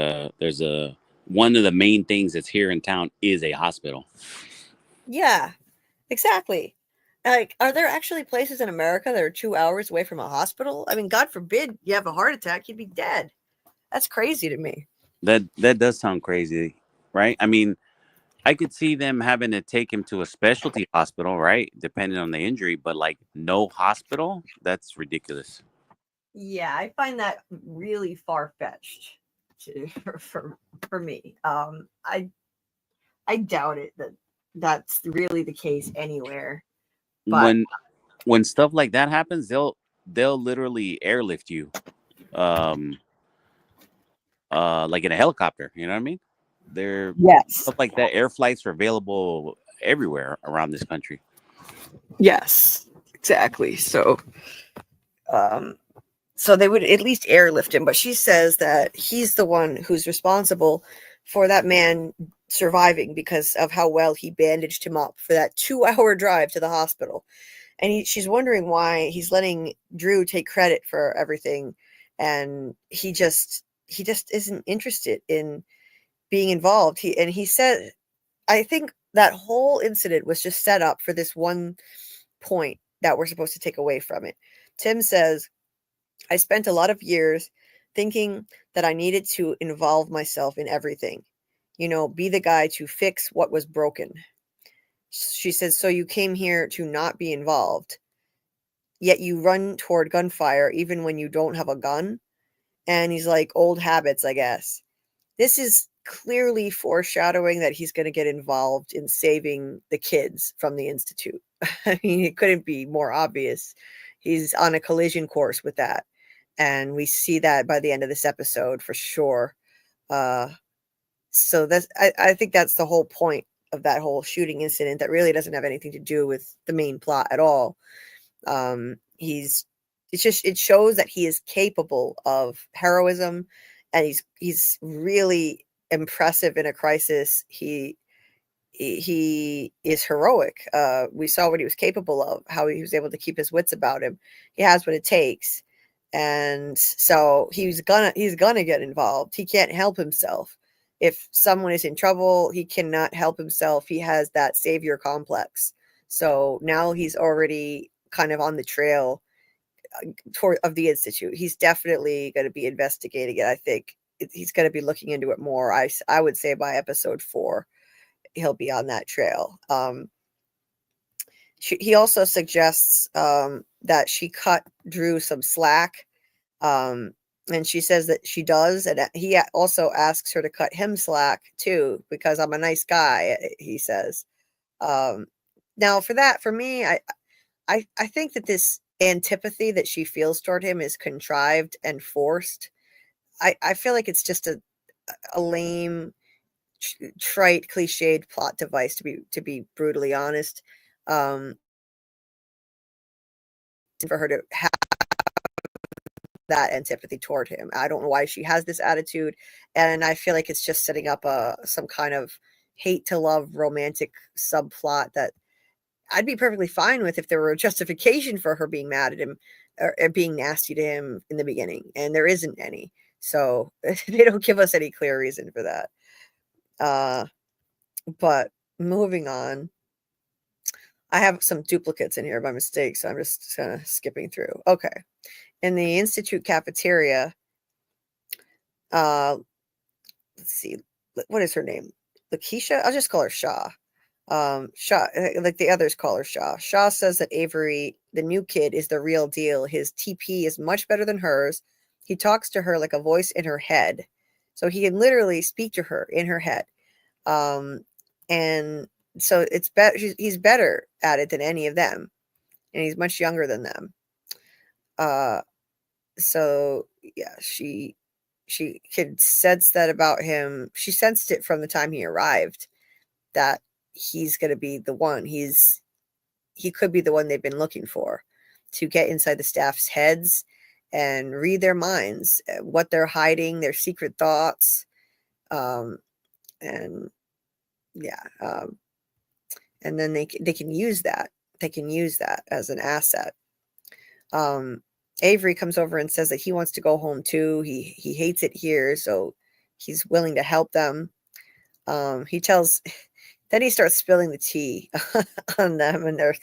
S4: a one of the main things that's here in town is a hospital.
S3: Yeah, exactly. Like, are there actually places in America that are 2 hours away from a hospital? I mean, God forbid you have a heart attack, you'd be dead. That's crazy to me.
S4: That does sound crazy, right? I mean, I could see them having to take him to a specialty hospital, right? Depending on the injury, but like no hospital, that's ridiculous.
S3: Yeah, I find that really far-fetched for me. I doubt it that that's really the case anywhere. But
S4: When stuff like that happens, they'll literally airlift you, like in a helicopter. You know what I mean?
S3: yes.
S4: Stuff like that. Air flights are available everywhere around this country.
S3: Yes, exactly. So they would at least airlift him, but she says that he's the one who's responsible for that man surviving because of how well he bandaged him up for that 2-hour drive to the hospital. And she's wondering why he's letting Drew take credit for everything, and he just isn't interested in being involved. He said, I think that whole incident was just set up for this one point that we're supposed to take away from it. Tim says, I spent a lot of years thinking that I needed to involve myself in everything. You know, be the guy to fix what was broken. She says, so you came here to not be involved, yet you run toward gunfire even when you don't have a gun. And he's like, old habits, I guess. This is clearly foreshadowing that he's going to get involved in saving the kids from the Institute. I mean, it couldn't be more obvious. He's on a collision course with that. And we see that by the end of this episode for sure. So I think that's the whole point of that whole shooting incident that really doesn't have anything to do with the main plot at all. It shows that he is capable of heroism, and he's really impressive in a crisis. He is heroic. We saw what he was capable of, how he was able to keep his wits about him. He has what it takes. And so he's gonna get involved. He can't help himself. If someone is in trouble, he cannot help himself. He has that savior complex. So now he's already kind of on the trail of the Institute. He's definitely going to be investigating it. I think he's going to be looking into it more. I would say by episode 4, he'll be on that trail. He also suggests that she cut Drew some slack. And she says that she does. And he also asks her to cut him slack too, because I'm a nice guy, he says. Now for me, I think that this antipathy that she feels toward him is contrived and forced. I feel like it's just a lame, trite, cliched plot device, to be brutally honest. For her to have that antipathy toward him. I don't know why she has this attitude, and I feel like it's just setting up some kind of hate to love romantic subplot that I'd be perfectly fine with if there were a justification for her being mad at him or being nasty to him in the beginning, and there isn't any. So they don't give us any clear reason for that. But moving on, I have some duplicates in here by mistake, so I'm just kind of skipping through. Okay. In the Institute cafeteria, let's see, what is her name? Lakeisha? I'll just call her Shaw. Shaw, like the others call her Shaw. Shaw says that Avery, the new kid, is the real deal. His TP is much better than hers. He talks to her like a voice in her head. So he can literally speak to her in her head. And so it's better. He's better at it than any of them. And he's much younger than them. So yeah, she could sense that about him. She sensed it from the time he arrived, that he's going to be the one. He could be the one they've been looking for, to get inside the staff's heads and read their minds, what they're hiding, their secret thoughts. And yeah. And then they can use that. They can use that as an asset. Avery comes over and says that he wants to go home too. He hates it here, so he's willing to help them. Then he starts spilling the tea on them and their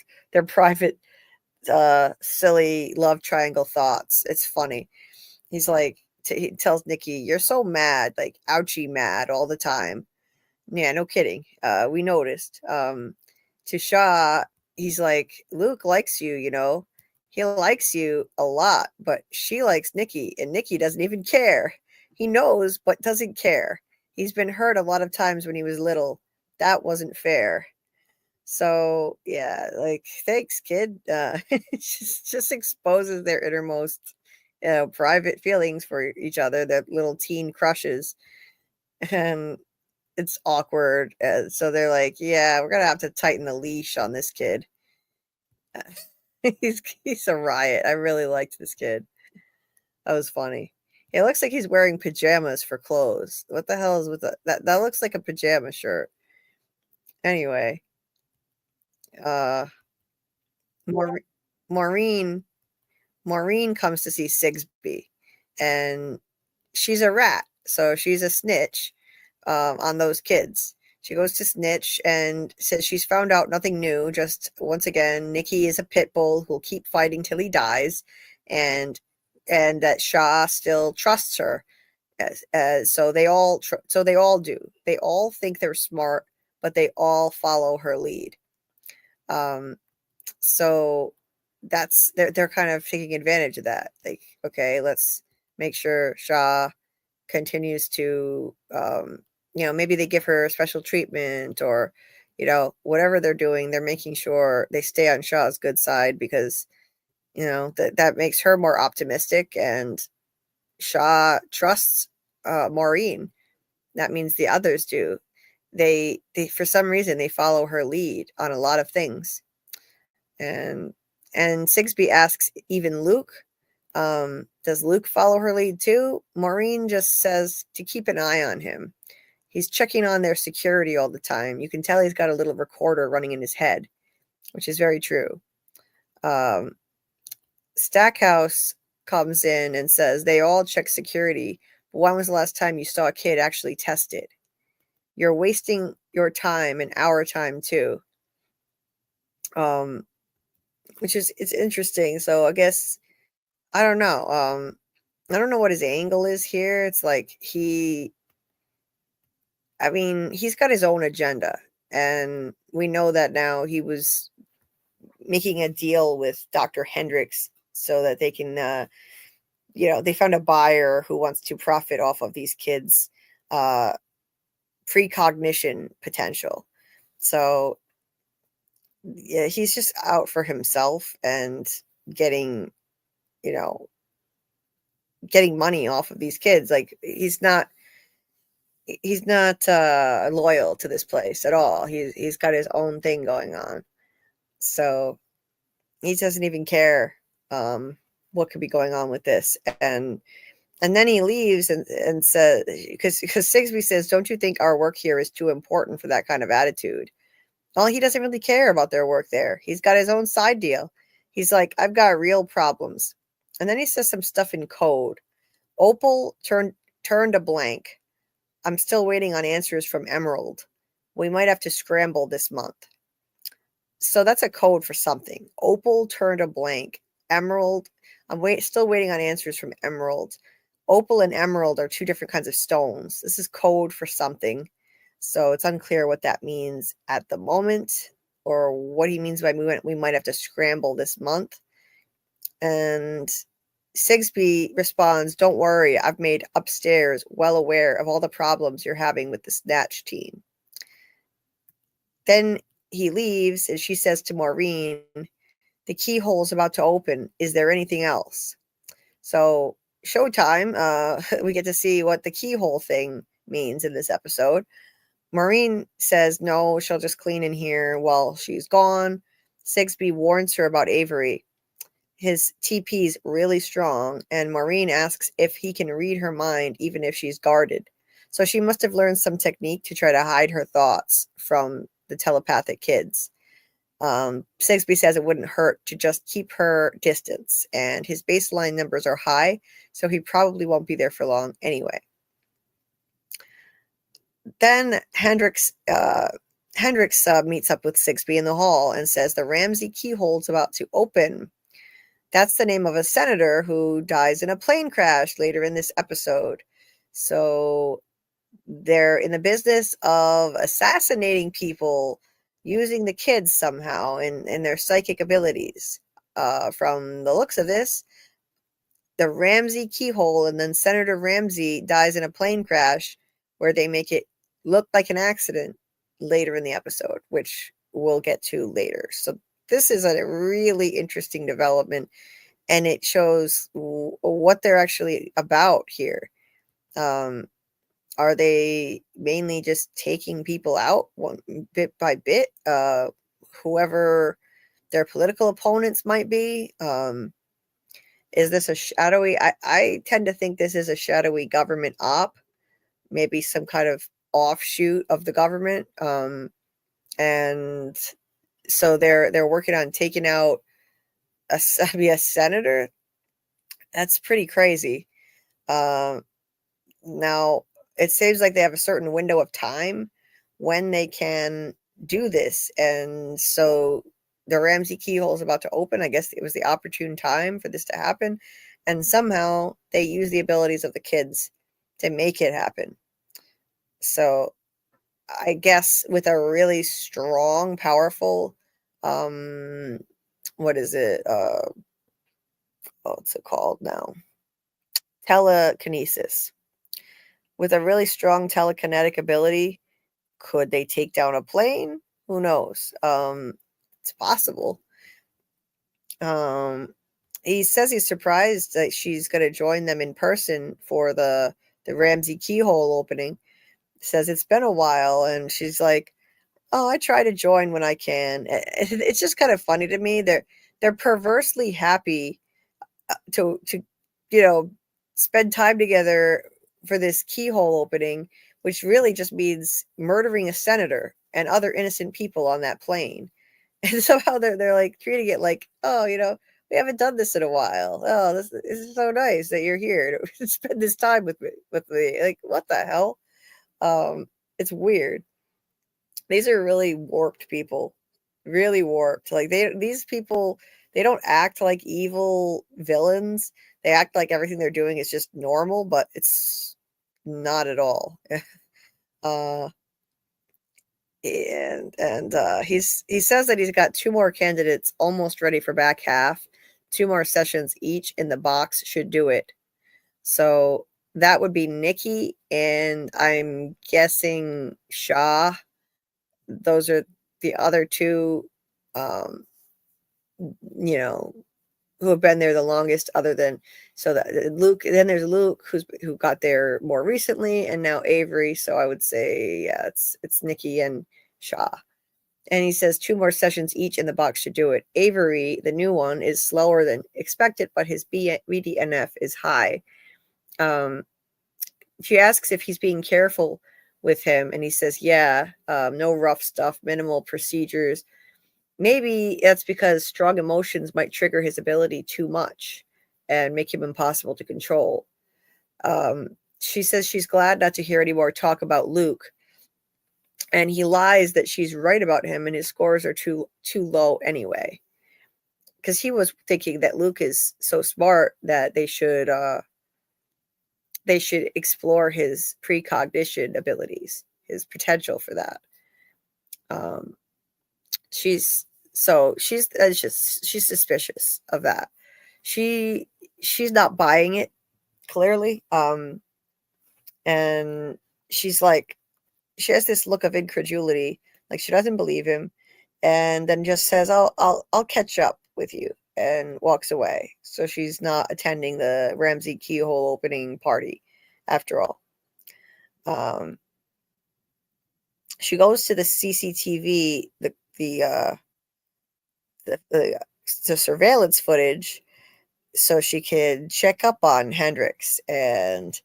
S3: private, silly love triangle thoughts. It's funny. He's like, he tells Nikki, "You're so mad, like ouchie mad all the time." Yeah, no kidding. We noticed. To Shaw, he's like, "Luke likes you, you know. He likes you a lot, but she likes Nikki, and Nikki doesn't even care. He knows, but doesn't care. He's been hurt a lot of times when he was little. That wasn't fair." So yeah, like, thanks, kid. It just exposes their innermost, private feelings for each other, their little teen crushes, and it's awkward. So they're like, "Yeah, we're gonna have to tighten the leash on this kid." He's a riot. I really liked this kid. That was funny. It looks like he's wearing pajamas for clothes. What the hell is with that? That looks like a pajama shirt. Anyway, Maureen comes to see Sigsby, and she's a rat, so she's a snitch on those kids. She goes to snitch and says she's found out nothing new. Just once again, Nikki is a pit bull who'll keep fighting till he dies, and that Shaw still trusts her. So they all do. They all think they're smart, but they all follow her lead. So they're kind of taking advantage of that. Like, okay, let's make sure Shaw continues to, maybe they give her special treatment, or, whatever they're doing, they're making sure they stay on Shaw's good side, because, that makes her more optimistic, and Shaw trusts Maureen. That means the others do. They for some reason they follow her lead on a lot of things. And Sigsbee asks even Luke, does Luke follow her lead too? Maureen just says to keep an eye on him. He's checking on their security all the time. You can tell he's got a little recorder running in his head, which is very true. Stackhouse comes in and says they all check security, but when was the last time you saw a kid actually tested? You're wasting your time and our time too. Which is, it's interesting. So I guess, I don't know. I don't know what his angle is here. It's like he's got his own agenda, and we know that now. He was making a deal with Dr. Hendricks so that they can, they found a buyer who wants to profit off of these kids' precognition potential. So yeah, he's just out for himself and getting money off of these kids. Like, he's not loyal to this place at all. He's got his own thing going on. So he doesn't even care what could be going on with this. And then he leaves and says, because Sigsbee says, don't you think our work here is too important for that kind of attitude? Well, he doesn't really care about their work there. He's got his own side deal. He's like, I've got real problems. And then he says some stuff in code. Opal turned a blank. I'm still waiting on answers from Emerald. We might have to scramble this month. So that's a code for something. Opal turned a blank. Emerald, still waiting on answers from Emerald. Opal and Emerald are two different kinds of stones. This is code for something. So it's unclear what that means at the moment, or what he means by we might have to scramble this month. And Sigsbee responds, don't worry, I've made upstairs well aware of all the problems you're having with the Snatch team. Then he leaves, and she says to Maureen, the keyhole's about to open. Is there anything else? So showtime, we get to see what the keyhole thing means in this episode. Maureen says no, she'll just clean in here while she's gone. Sigsbee warns her about Avery. His TP's really strong, and Maureen asks if he can read her mind even if she's guarded. So she must have learned some technique to try to hide her thoughts from the telepathic kids. Sigsbee says it wouldn't hurt to just keep her distance, and his baseline numbers are high, so he probably won't be there for long anyway. Then Hendricks meets up with Sigsbee in the hall and says the Ramsey keyhole's about to open. That's the name of a senator who dies in a plane crash later in this episode. So they're in the business of assassinating people using the kids somehow in their psychic abilities. From the looks of this, the Ramsey keyhole, and then Senator Ramsey dies in a plane crash where they make it look like an accident later in the episode, which we'll get to later. So this is a really interesting development, and it shows what they're actually about here. Are they mainly just taking people out bit by bit? Whoever their political opponents might be? Is this a shadowy? I tend to think this is a shadowy government op, maybe some kind of offshoot of the government. And so they're working on taking out a senator. That's pretty crazy. Now it seems like they have a certain window of time when they can do this, and so the Ramsey keyhole is about to open. I guess it was the opportune time for this to happen, and somehow they use the abilities of the kids to make it happen. So I guess with a really strong, powerful, what is it? What's it called now? telekinesis. With a really strong telekinetic ability, could they take down a plane? Who knows? It's possible. He says he's surprised that she's going to join them in person for the Ramsey keyhole opening. Says it's been a while, and she's like, "Oh, I try to join when I can." It's just kind of funny to me. They're perversely happy to spend time together for this keyhole opening, which really just means murdering a senator and other innocent people on that plane. And somehow they're like treating it like, oh, we haven't done this in a while. Oh, this is so nice that you're here to spend this time with me. Like, what the hell? It's weird. These are really warped people, really warped. Like these people, they don't act like evil villains. They act like everything they're doing is just normal, but it's not at all. He says that he's got 2 more candidates almost ready for back half. 2 more sessions each in the box should do it. So that would be Nikki, and I'm guessing Shaw. Those are the other 2, who have been there the longest, other than Luke. Then there's Luke, who got there more recently, and now Avery. So I would say, yeah, it's Nikki and Shaw. And he says 2 more sessions each in the box should do it. Avery, the new one, is slower than expected, but his BDNF is high. She asks if he's being careful with him, and he says, yeah, no rough stuff, minimal procedures. Maybe that's because strong emotions might trigger his ability too much and make him impossible to control. She says she's glad not to hear any more talk about Luke. And he lies that she's right about him and his scores are too low anyway. Because he was thinking that Luke is so smart that they should explore his precognition abilities, his potential for that. She's suspicious of that. She's not buying it, clearly. And she's like, she has this look of incredulity, like she doesn't believe him, and then just says, I'll catch up with you, and walks away. So she's not attending the Ramsey keyhole opening party after all. She goes to the CCTV, the surveillance footage, so she can check up on Hendricks. And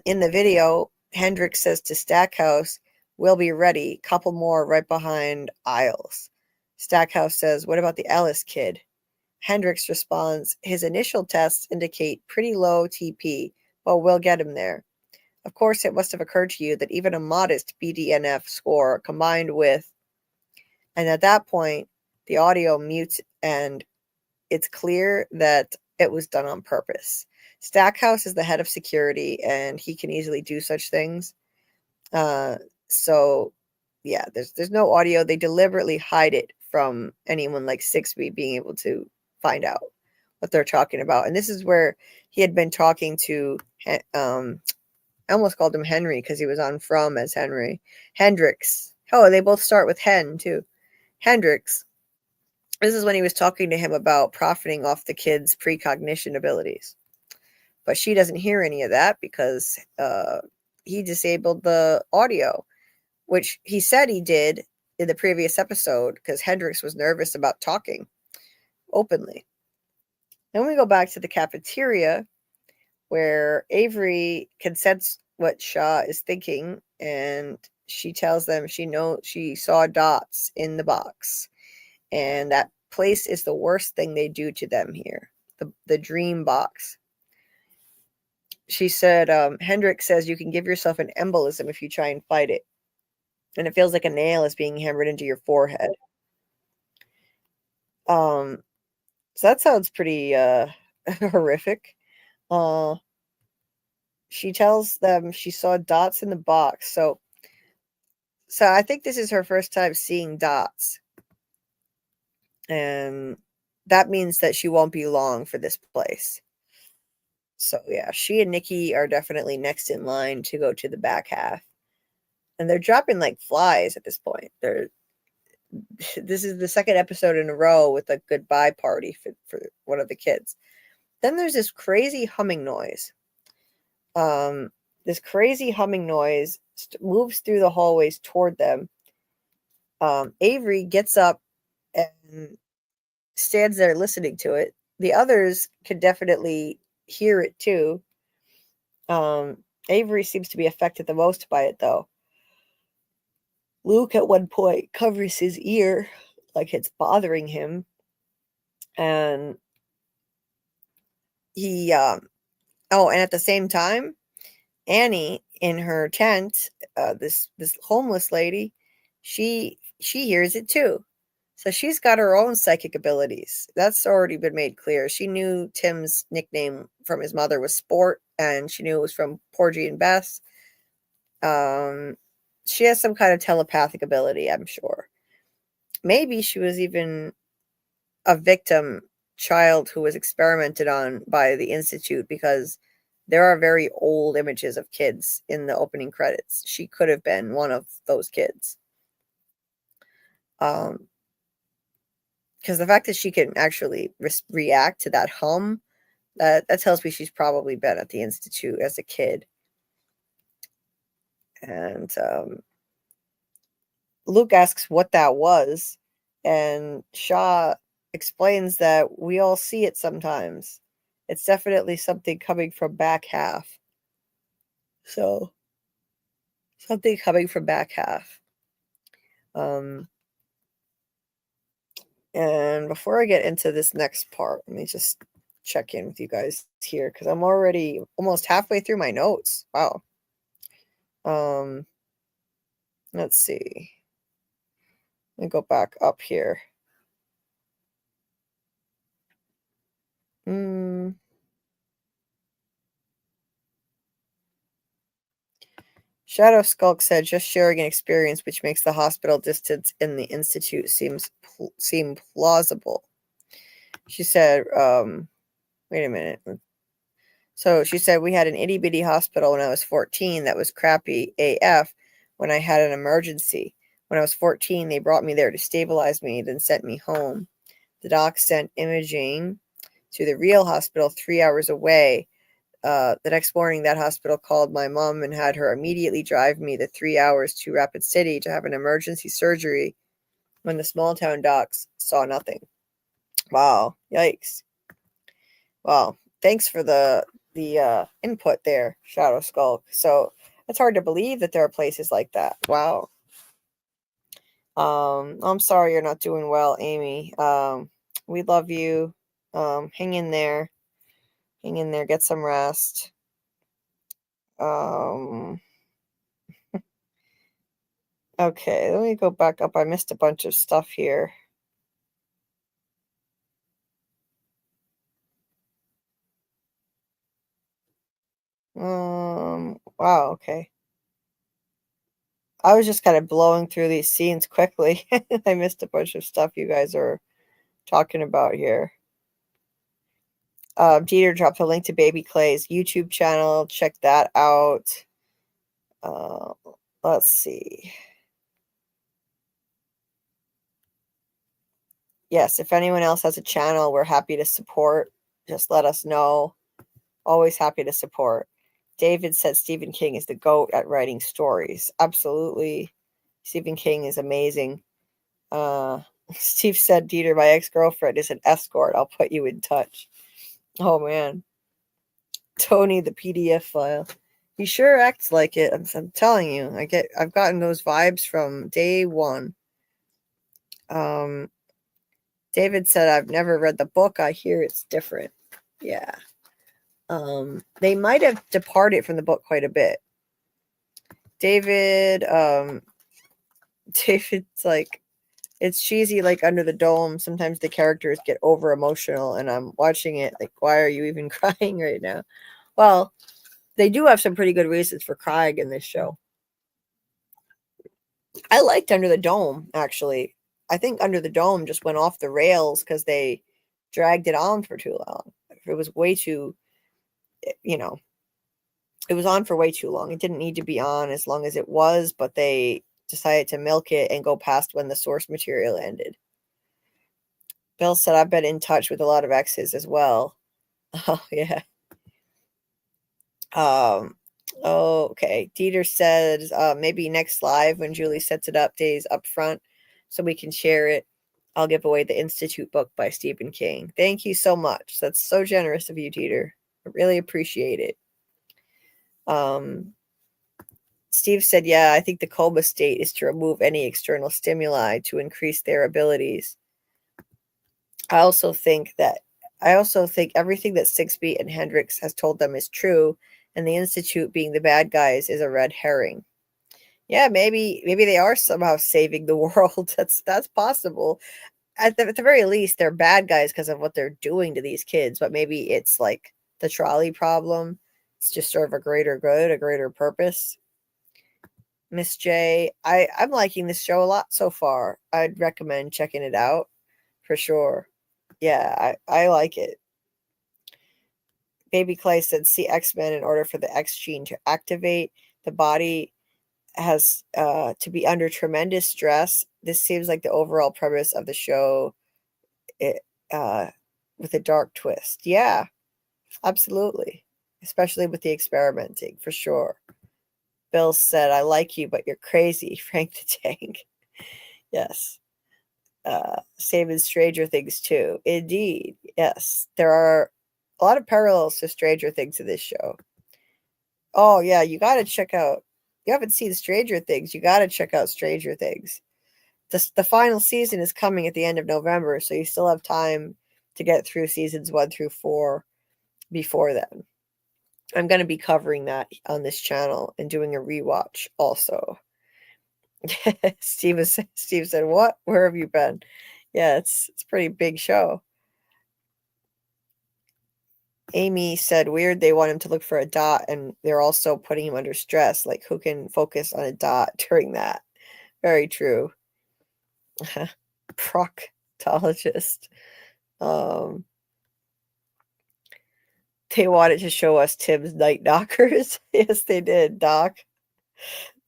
S3: in the video, Hendricks says to Stackhouse, "We'll be ready. Couple more right behind Isles." Stackhouse says, "What about the Ellis kid?" Hendricks responds, "His initial tests indicate pretty low TP, but we'll get him there. Of course, it must have occurred to you that even a modest BDNF score combined with..." And at that point, the audio mutes, and it's clear that it was done on purpose. Stackhouse is the head of security, and he can easily do such things. So, yeah, there's no audio. They deliberately hide it from anyone like Sixby being able to find out what they're talking about. And this is where he had been talking to, I almost called him Henry because he was on From as Henry. Hendricks. Oh, they both start with Hen, too. Hendricks. This is when he was talking to him about profiting off the kid's precognition abilities. But she doesn't hear any of that because he disabled the audio, which he said he did in the previous episode because Hendricks was nervous about talking openly. Then we go back to the cafeteria where Avery can sense what Shaw is thinking, and she tells them she saw dots in the box, and that place is the worst thing they do to them here, the dream box. She said, Hendricks says you can give yourself an embolism if you try and fight it, and it feels like a nail is being hammered into your forehead. So that sounds pretty horrific. She tells them she saw dots in the box. So I think this is her first time seeing dots. And that means that she won't be long for this place. So yeah, she and Nikki are definitely next in line to go to the back half. And they're dropping like flies at this point. This is the second episode in a row with a goodbye party for one of the kids. Then there's this crazy humming noise. This crazy humming noise moves through the hallways toward them. Avery gets up and stands there listening to it. The others could definitely hear it too. Avery seems to be affected the most by it, though. Luke at one point covers his ear like it's bothering him. And he, and at the same time, Annie in her tent, this homeless lady, she hears it too. So she's got her own psychic abilities. That's already been made clear. She knew Tim's nickname from his mother was Sport, and she knew it was from Porgy and Bess. She has some kind of telepathic ability, I'm sure. Maybe she was even a victim child who was experimented on by the Institute, because there are very old images of kids in the opening credits. She could have been one of those kids. Because the fact that she can actually react to that hum, that tells me she's probably been at the Institute as a kid. And Luke asks what that was, and Shaw explains that we all see it sometimes. It's definitely something coming from back half. So, something coming from back half. And before I get into this next part, let me just check in with you guys here, because I'm already almost halfway through my notes. Wow. Let's see. Let me go back up here. Shadow Skulk said, just sharing an experience which makes the hospital distance in the Institute seem plausible. She said, wait a minute. So she said, we had an itty bitty hospital when I was 14 that was crappy AF when I had an emergency. When I was 14, they brought me there to stabilize me, then sent me home. The doc sent imaging to the real hospital 3 hours away. The next morning, that hospital called my mom and had her immediately drive me the 3 hours to Rapid City to have an emergency surgery when the small town docs saw nothing. Wow. Yikes. Well, thanks for the input there, Shadow Skulk. So it's hard to believe that there are places like that. Wow. I'm sorry you're not doing well, Amy. We love you. Hang in there. Hang in there. Get some rest. Okay, let me go back up. I missed a bunch of stuff here. Wow, okay. I was just kind of blowing through these scenes quickly. I missed a bunch of stuff you guys are talking about here. Dieter dropped a link to Baby Clay's YouTube channel. Check that out. Let's see. Yes, if anyone else has a channel we're happy to support, just let us know. Always happy to support. David said Stephen King is the GOAT at writing stories. Absolutely. Stephen King is amazing. Steve said, Dieter, my ex-girlfriend is an escort. I'll put you in touch. Oh, man. Tony, the PDF file. He sure acts like it. I'm telling you. I've gotten those vibes from day one. David said, I've never read the book. I hear it's different. Yeah. They might have departed from the book quite a bit. David's like, it's cheesy, like Under the Dome. Sometimes the characters get over emotional, and I'm watching it like, why are you even crying right now? Well, they do have some pretty good reasons for crying in this show. I liked Under the Dome, actually. I think Under the Dome just went off the rails because they dragged it on for too long. It was way too you know, it was on for way too long. It didn't need to be on as long as it was, but they decided to milk it and go past when the source material ended. Bill said, I've been in touch with a lot of exes as well. Oh, yeah. Okay. Dieter says, maybe next live when Julie sets it up days up front so we can share it. I'll give away the Institute book by Stephen King. Thank you so much. That's so generous of you, Dieter. I really appreciate it. Steve said, yeah, I think the coma state is to remove any external stimuli to increase their abilities. I also think everything that Sixby and Hendricks has told them is true, and the Institute being the bad guys is a red herring. Yeah, maybe they are somehow saving the world. That's possible. At the very least, they're bad guys because of what they're doing to these kids, but maybe it's like the trolley problem. It's just sort of a greater good, a greater purpose. Miss J, I'm liking this show a lot so far. I'd recommend checking it out for sure. Yeah, I like it. Baby Clay said, see X-Men in order for the X gene to activate. The body has to be under tremendous stress. This seems like the overall premise of the show with a dark twist. Yeah, absolutely. Especially with the experimenting, for sure. Bill said, I like you, but you're crazy, Frank the Tank. Yes. Same as Stranger Things too. Indeed. Yes. There are a lot of parallels to Stranger Things in this show. Oh, yeah. You got to check out. You haven't seen Stranger Things. You got to check out Stranger Things. The final season is coming at the end of November, so you still have time to get through seasons 1 through 4 before then. I'm going to be covering that on this channel and doing a rewatch also. Steve said, what? Where have you been? Yeah, it's a pretty big show. Amy said, weird, they want him to look for a dot, and they're also putting him under stress. Like, who can focus on a dot during that? Very true. Proctologist. They wanted to show us Tim's night knockers. Yes, they did, Doc.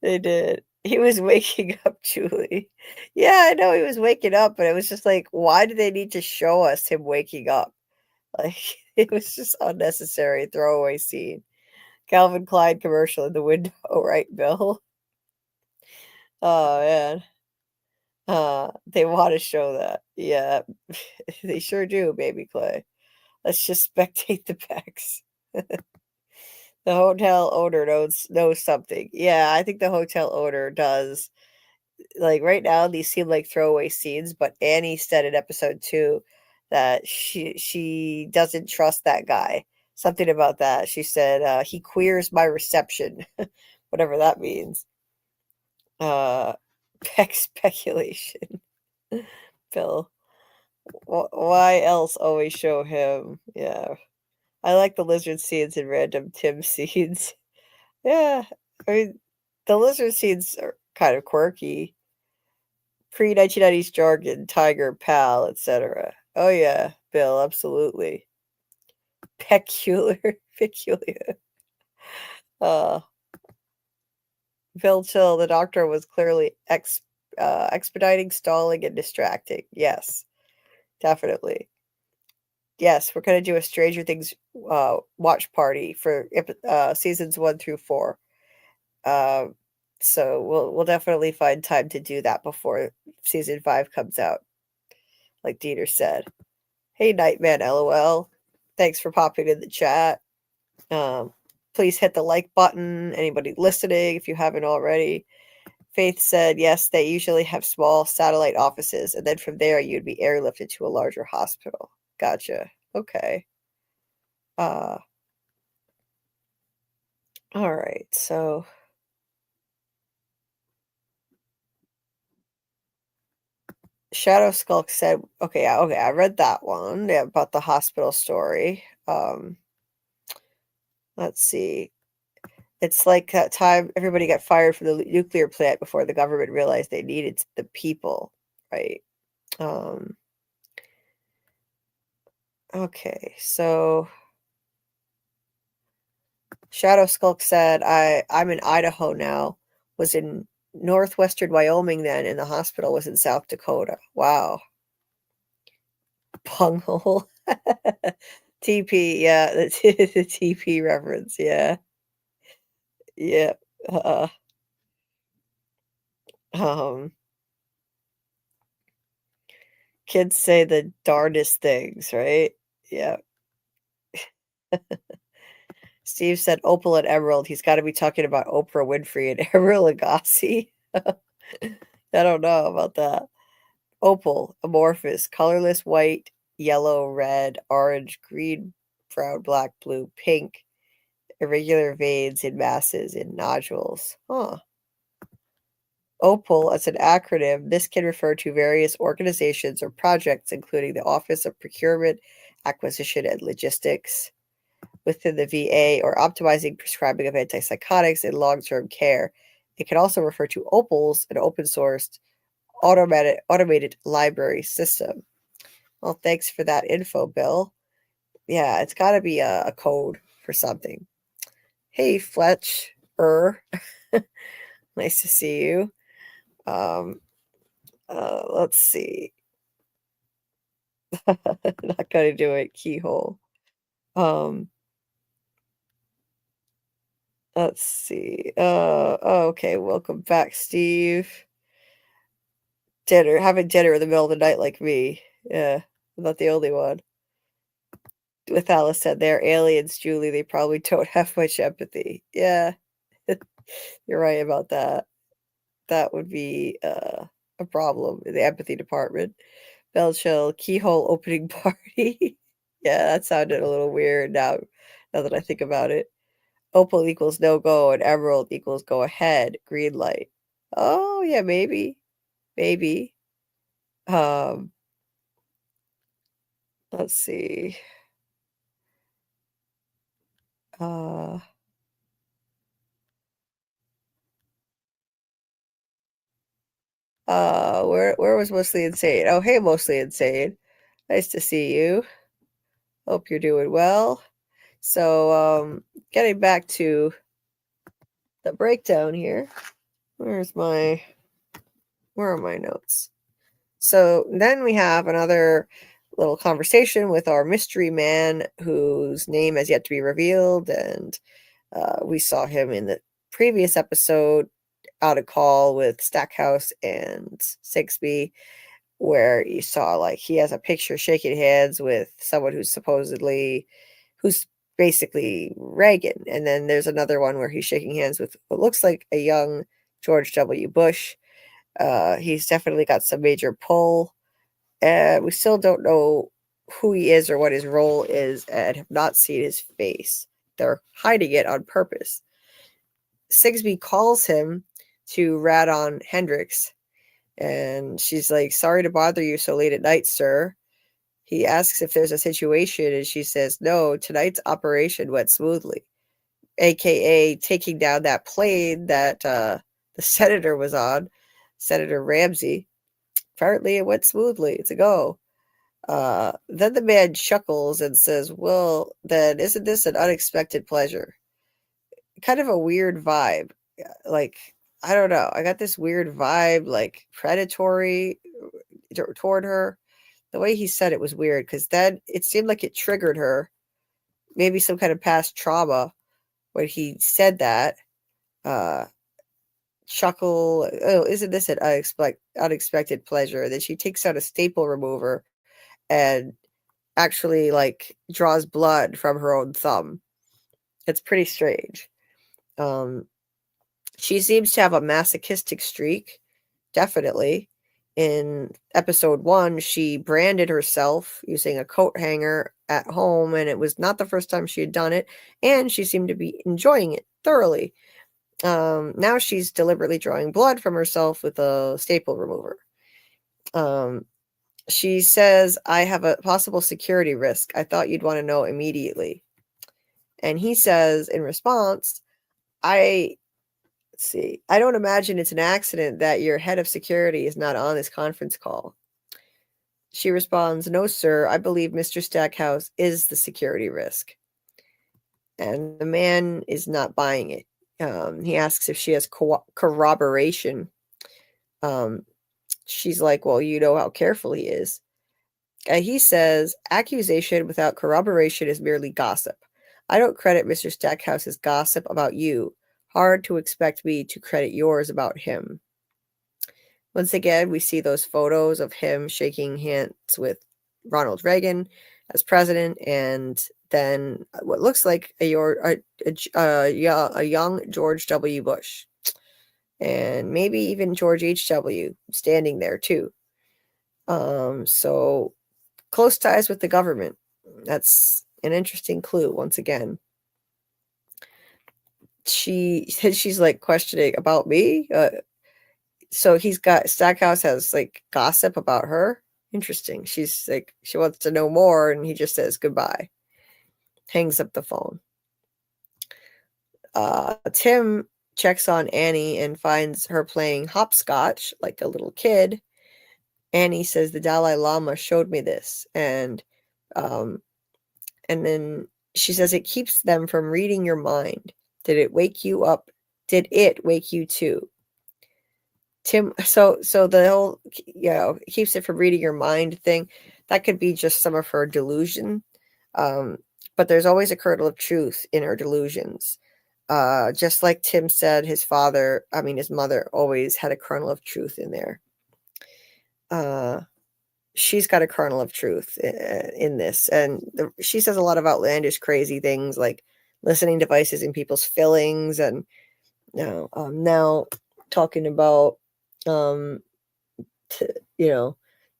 S3: They did. He was waking up, Julie. Yeah, I know he was waking up, but it was just like, why do they need to show us him waking up? Like, it was just unnecessary throwaway scene. Calvin Klein commercial in the window, right, Bill? Oh, man. They want to show that. Yeah, they sure do, baby Clay. Let's just spectate the pecs. The hotel owner knows something. Yeah, I think the hotel owner does. Like right now, these seem like throwaway scenes, but Annie said in episode 2 that she doesn't trust that guy. Something about that. She said he queers my reception, whatever that means. Peck speculation. Bill, why else always show him? Yeah. I like the lizard scenes and random Tim scenes. Yeah, I mean, the lizard scenes are kind of quirky. Pre-1990s jargon, tiger, pal, etc. Oh yeah, Bill, absolutely. Peculiar, peculiar. Uh, Bill Chill, the doctor was clearly expediting, stalling, and distracting. Yes, definitely. Yes, we're going to do a Stranger Things watch party for seasons 1 through 4. So we'll definitely find time to do that before season 5 comes out, like Dieter said. Hey, Nightman, LOL. Thanks for popping in the chat. Please hit the like button. Anybody listening, if you haven't already. Faith said, yes, they usually have small satellite offices, and then from there you'd be airlifted to a larger hospital. Gotcha. Okay. All right. So Shadow Skulk said, okay, I read that one. Yeah, about the hospital story. Let's see. It's like that time everybody got fired from the nuclear plant before the government realized they needed the people, right? Okay, so Shadow Skulk said, I'm in Idaho now. Was in northwestern Wyoming then, and the hospital was in South Dakota. Wow. Bunghole. TP, yeah, the TP reference, yeah. Yeah. Um, kids say the darndest things, right? Yeah. Steve said Opal and Emerald. He's got to be talking about Oprah Winfrey and Emerald Lagasse. I don't know about that. Opal, amorphous, colorless, white, yellow, red, orange, green, brown, black, blue, pink, irregular veins in masses and nodules. Huh. OPAL, as an acronym, this can refer to various organizations or projects, including the Office of Procurement, Acquisition, and Logistics within the VA, or optimizing prescribing of antipsychotics in long-term care. It can also refer to OPALs, an open-sourced automated library system. Well, thanks for that info, Bill. Yeah, it's got to be a code for something. Hey, Fletch. Nice to see you. Let's see. Not gonna do it. Keyhole. Um, let's see. Oh, okay. Welcome back, Steve. Having dinner in the middle of the night like me. Yeah, I'm not the only one. With Alice said they're aliens, Julie. They probably don't have much empathy. Yeah, you're right about that. That would be a problem in the empathy department. Bellchill keyhole opening party. Yeah, that sounded a little weird now that I think about it. Opal equals no go and emerald equals go ahead. Green light. Oh yeah, maybe. Maybe. Um let's see. Uh where was Mostly Insane? Oh, hey, Mostly Insane. Nice to see you. Hope you're doing well. So getting back to the breakdown here. Where are my notes? So then we have another little conversation with our mystery man whose name has yet to be revealed. And we saw him in the previous episode out of call with Stackhouse and Sigsbee, where you saw like he has a picture shaking hands with someone who's basically Reagan. And then there's another one where he's shaking hands with what looks like a young George W. Bush. He's definitely got some major pull. We still don't know who he is or what his role is and have not seen his face. They're hiding it on purpose. Sigsbee calls him to rat on Hendricks, and she's like, sorry to bother you so late at night, sir. He asks if there's a situation, and she says, no, tonight's operation went smoothly, aka taking down that plane that the senator was on, Senator Ramsey. Apparently it went smoothly. It's a go. Then the man chuckles and says, well, then isn't this an unexpected pleasure? Kind of a weird vibe. Like, I don't know. I got this weird vibe, like predatory toward her. The way he said it was weird because then it seemed like it triggered her. Maybe some kind of past trauma when he said that. Chuckle. Oh, isn't this an unexpected pleasure? Then she takes out a staple remover and actually like draws blood from her own thumb. It's pretty strange. She seems to have a masochistic streak, definitely. In episode 1, she branded herself using a coat hanger at home, and it was not the first time she had done it, and she seemed to be enjoying it thoroughly. Now she's deliberately drawing blood from herself with a staple remover. She says, I have a possible security risk. I thought you'd want to know immediately. And he says in response, let's see, I don't imagine it's an accident that your head of security is not on this conference call. She responds, no, sir, I believe Mr. Stackhouse is the security risk. and the man is not buying it. He asks if she has corroboration. She's like, well, you know how careful he is. He says, accusation without corroboration is merely gossip. I don't credit Mr. Stackhouse's gossip about you. Hard to expect me to credit yours about him. Once again, we see those photos of him shaking hands with Ronald Reagan as president, and then what looks like a young George W. Bush, and maybe even George H.W. standing there too. So close ties with the government. That's an interesting clue. Once again, she's like questioning about me. So Stackhouse has like gossip about her. Interesting. She's like, she wants to know more, and he just says goodbye. Hangs up the phone. Tim checks on Annie and finds her playing hopscotch like a little kid. Annie says the Dalai Lama showed me this, and then she says it keeps them from reading your mind. Did it wake you up? Did it wake you too? Tim, so the whole, keeps it from reading your mind thing, that could be just some of her delusion. But there's always a kernel of truth in her delusions. Just like Tim said, his mother always had a kernel of truth in there. She's got a kernel of truth in this. And she says a lot of outlandish, crazy things like listening devices in people's fillings. And now talking about, the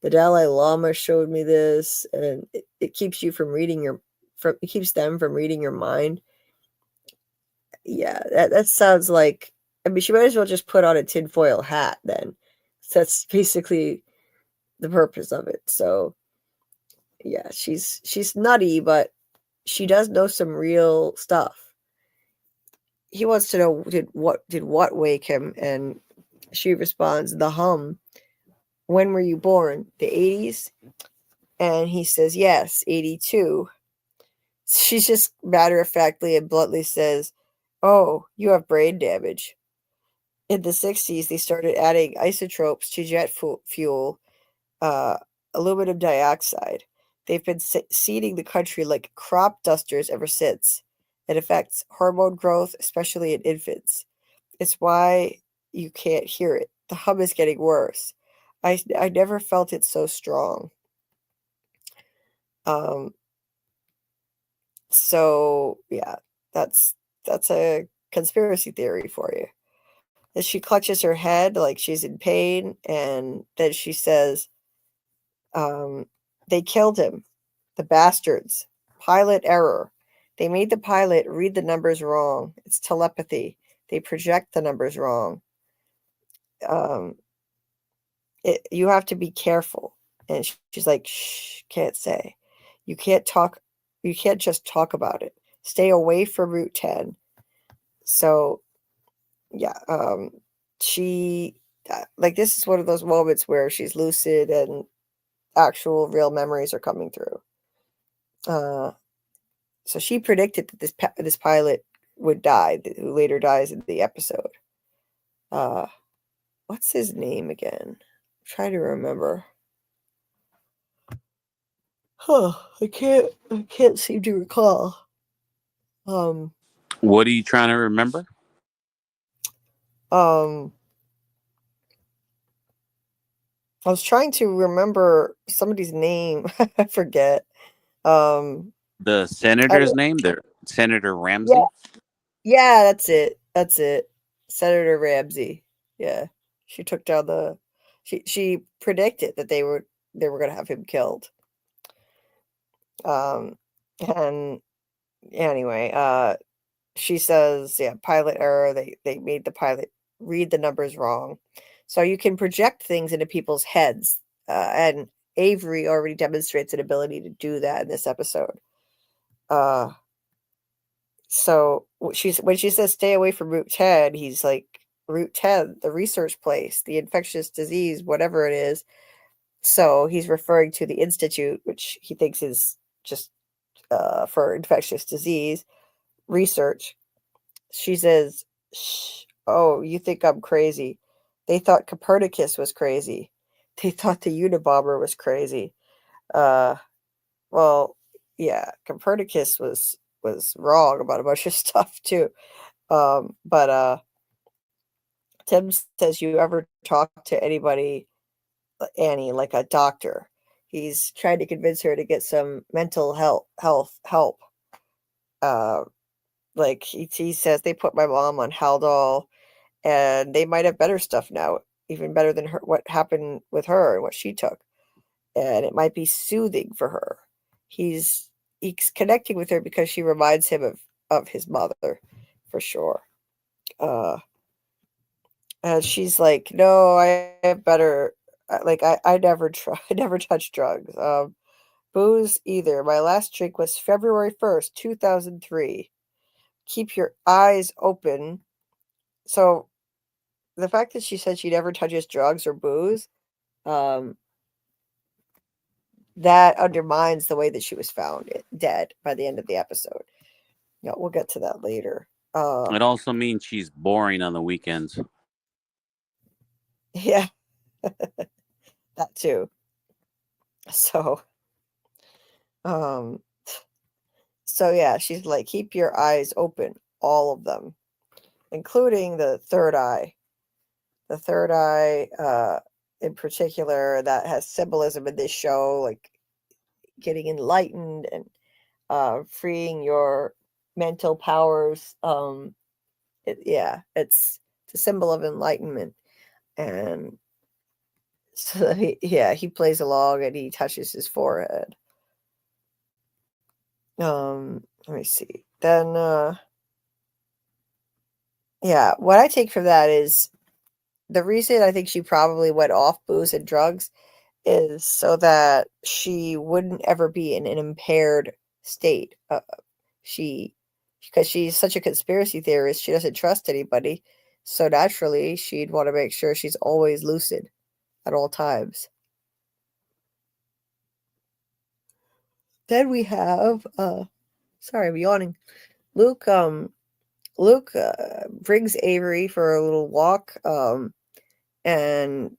S3: Dalai Lama showed me this, and it keeps you from it keeps them from reading your mind. Yeah, that sounds like, she might as well just put on a tinfoil hat then. So that's basically the purpose of it. So yeah, she's nutty, but she does know some real stuff. He wants to know, did what wake him? And she responds, the hum. When were you born? The 80s? And he says, yes, 82. She's just matter-of-factly and bluntly says, oh, you have brain damage. In the 60s, they started adding isotopes to jet fuel, aluminum dioxide. They've been seeding the country like crop dusters ever since. It affects hormone growth, especially in infants. It's why you can't hear it. The hum is getting worse. I never felt it so strong. So yeah, that's a conspiracy theory for you. As she clutches her head like she's in pain, and then she says, they killed him, the bastards. Pilot error. They made the pilot read the numbers wrong. It's telepathy. They project the numbers wrong. You have to be careful. And she's like, shh, can't say. You can't talk. You can't just talk about it. Stay away from Route 10. So, yeah, she, this is one of those moments where she's lucid and actual real memories are coming through. So she predicted that this pilot would die, who later dies in the episode. What's his name again? Try to remember. I can't seem to recall.
S4: What are you trying to remember?
S3: I was trying to remember somebody's name. I forget.
S4: The senator's name? Senator Ramsey?
S3: Yeah, that's it. Senator Ramsey. Yeah. She took down she predicted that they were going to have him killed. And anyway, she says, yeah, pilot error. They made the pilot read the numbers wrong. So you can project things into people's heads. And Avery already demonstrates an ability to do that in this episode. So when she says stay away from Route 10, he's like, Route 10, the research place, the infectious disease, whatever it is. So he's referring to the institute, which he thinks is just for infectious disease. research. She says, "Shh, oh, you think I'm crazy. They thought Copernicus was crazy. They thought the Unabomber was crazy. Well, yeah, Copernicus was wrong about a bunch of stuff too. But Tim says, you ever talk to anybody, Annie, like a doctor? He's trying to convince her to get some mental health help. Like he says, they put my mom on Haldol, and they might have better stuff now, even better than what happened with her and what she took. And it might be soothing for her. He's connecting with her because she reminds him of his mother, for sure. And she's like, no, I have better. Like I never try, I never touch drugs. Booze either. My last drink was February 1st, 2003. Keep your eyes open. So the fact that she said she never touches drugs or booze, that undermines the way that she was found dead by the end of the episode. Yeah, we'll get to that later.
S4: It also means she's boring on the weekends.
S3: Yeah, that too. So yeah, she's like, keep your eyes open, all of them, including the third eye. The third eye, in particular, that has symbolism in this show, like getting enlightened and freeing your mental powers. It's a symbol of enlightenment. And so he plays along and he touches his forehead. Let me see. Then what I take from that is the reason I think she probably went off booze and drugs is so that she wouldn't ever be in an impaired state. Because she's such a conspiracy theorist, she doesn't trust anybody. So naturally, she'd want to make sure she's always lucid at all times. Then we have, sorry, I'm yawning. Luke brings Avery for a little walk, and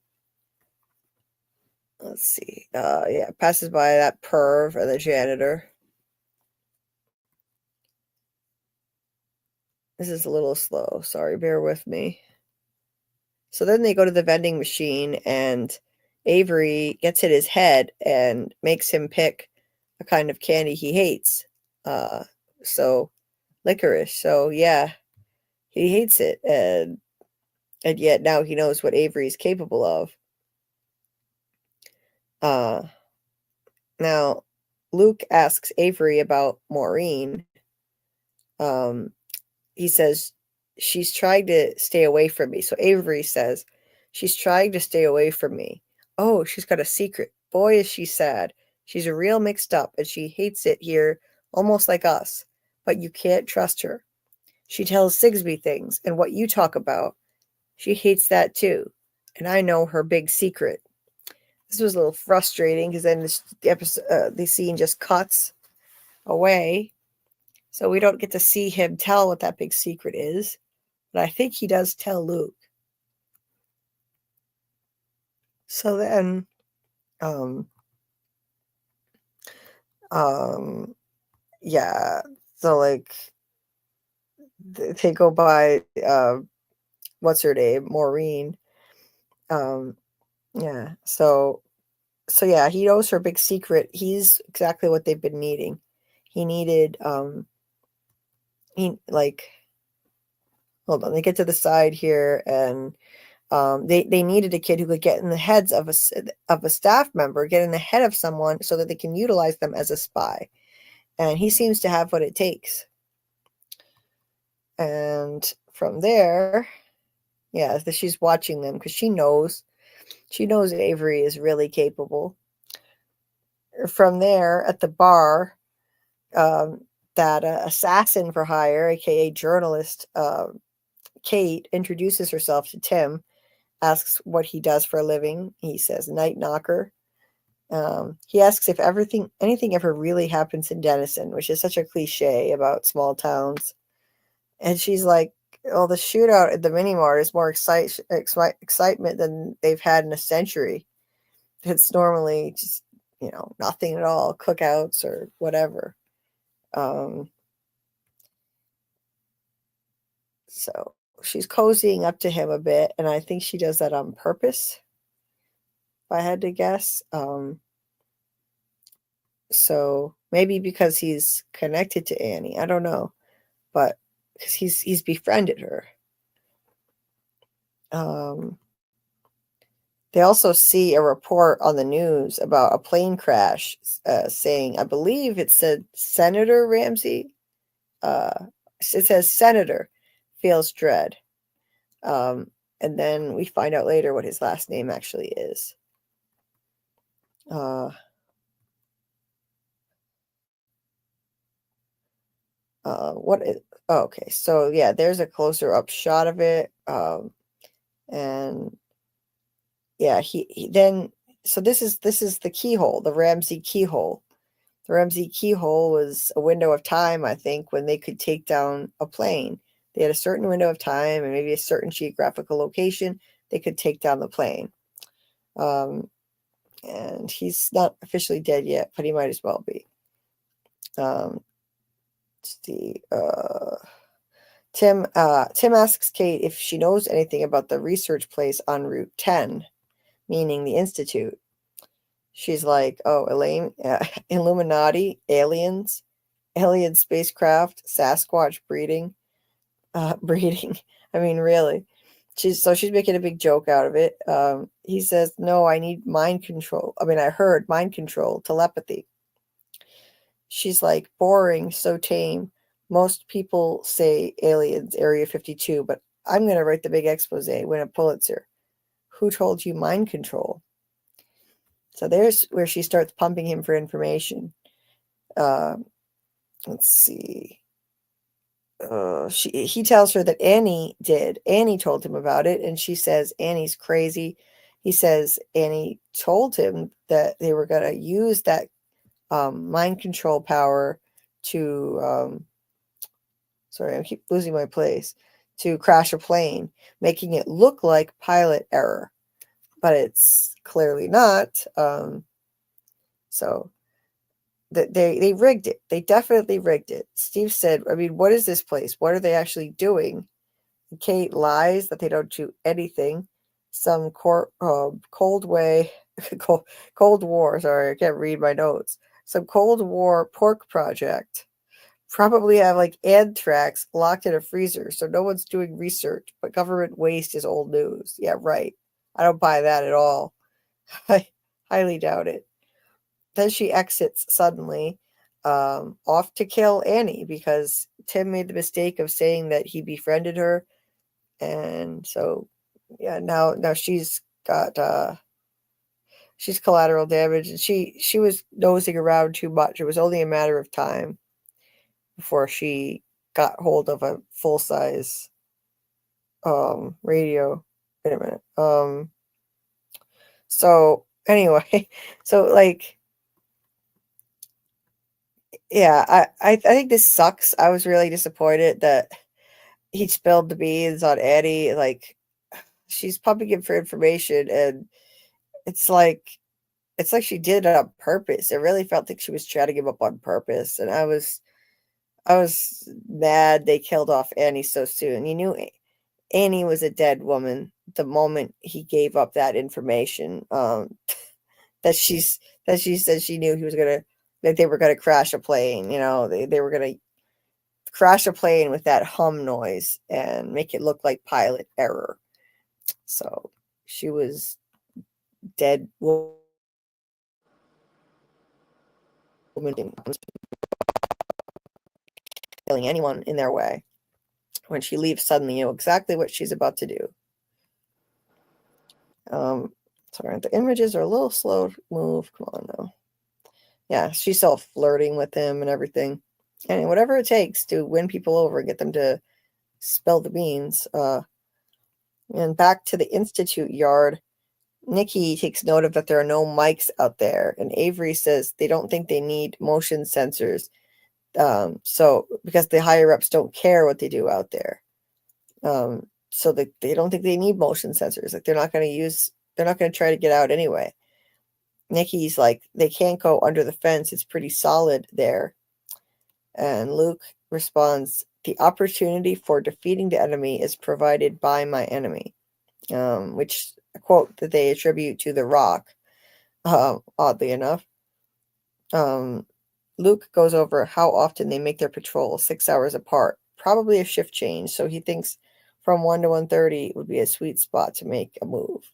S3: let's see, passes by that perv and the janitor. This is a little slow. Sorry, bear with me. So then they go to the vending machine, and Avery gets in his head and makes him pick a kind of candy he hates. So licorice. So yeah, he hates it, and yet now he knows what Avery's capable of. Now Luke asks Avery about Maureen. He says, she's trying to stay away from me. So Avery says, she's trying to stay away from me. Oh, she's got a secret. Boy, is she sad. She's a real mixed up, and she hates it here, almost like us. But you can't trust her. She tells Sigsbee things, and what you talk about, she hates that too. And I know her big secret. This was a little frustrating because then the scene just cuts away. So we don't get to see him tell what that big secret is. But I think he does tell Luke. So then, so like, they go by, what's her name? Maureen. So yeah, he knows her big secret. He's exactly what they've been needing. He needed, hold on, they get to the side here, and they needed a kid who could get in the heads of a staff member, get in the head of someone so that they can utilize them as a spy. And he seems to have what it takes. And from there, she's watching them because she knows Avery is really capable. From there, at the bar, that assassin for hire, aka journalist, Kate, introduces herself to Tim, asks what he does for a living. He says night knocker, He asks if anything ever really happens in Denison, which is such a cliche about small towns. And she's like, "Oh, the shootout at the mini mart is more excitement than they've had in a century. It's normally just, nothing at all, cookouts or whatever." So she's cozying up to him a bit, and I think she does that on purpose, if I had to guess. So maybe because he's connected to Annie, I don't know, but because he's befriended her. They also see a report on the news about a plane crash, saying, I believe it said Senator Ramsey. It says Senator feels dread. And then we find out later what his last name actually is. Okay, so yeah, there's a closer up shot of it. And yeah, he then, so this is the keyhole, the Ramsey keyhole. The Ramsey keyhole was a window of time, I think, when they could take down a plane. They had a certain window of time and maybe a certain geographical location. They could take down the plane. And he's not officially dead yet, but he might as well be. Tim asks Kate if she knows anything about the research place on Route 10, meaning the Institute. She's like, "Oh, Elaine, Illuminati, aliens, alien spacecraft, Sasquatch breeding. Breeding. I mean, really." She's making a big joke out of it. He says, "No, I need mind control. I mean, I heard mind control, telepathy." She's like, "Boring, so tame. Most people say aliens, Area 52, but I'm going to write the big expose, win a Pulitzer. Who told you mind control?" So there's where she starts pumping him for information. Let's see. He tells her that Annie did. Annie told him about it, and she says Annie's crazy. He says Annie told him that they were going to use that mind control power to sorry, I keep losing my place, to crash a plane, making it look like pilot error, but it's clearly not. So they rigged it. They definitely rigged it. Steve said, "I mean, what is this place? What are they actually doing?" Kate lies that they don't do anything. Some Cold War. Sorry, I can't read my notes. Some Cold War pork project. Probably have like anthrax locked in a freezer, so no one's doing research, but government waste is old news. Yeah, right. I don't buy that at all. I highly doubt it. Then she exits suddenly, off to kill Annie because Tim made the mistake of saying that he befriended her. And so, yeah, now she's got she's collateral damage, and she was nosing around too much. It was only a matter of time before she got hold of a full-size radio. Wait a minute. So anyway, so like, yeah, I think this sucks. I was really disappointed that he spilled the beans on Annie. Like, she's pumping him for information, and it's like she did it on purpose. It really felt like she was chatting him up on purpose, and I was mad they killed off Annie so soon. You knew Annie was a dead woman the moment he gave up that information. That she said she knew that they were gonna crash a plane. They were gonna crash a plane with that hum noise and make it look like pilot error. So she was dead woman killing anyone in their way. When she leaves suddenly, you know exactly what she's about to do. Sorry, the images are a little slow to move. Come on now. Yeah, she's still flirting with him and everything. And whatever it takes to win people over and get them to spill the beans. And back to the Institute yard. Nikki takes note of that there are no mics out there, and Avery says they don't think they need motion sensors. So because the higher ups don't care what they do out there. So they don't think they need motion sensors. Like they're not going to try to get out anyway. Nikki's like, they can't go under the fence. It's pretty solid there. And Luke responds, the opportunity for defeating the enemy is provided by my enemy. Which a quote that they attribute to The Rock, oddly enough. Luke goes over how often they make their patrol 6 hours apart, probably a shift change, so he thinks from 1 to 1:30 would be a sweet spot to make a move.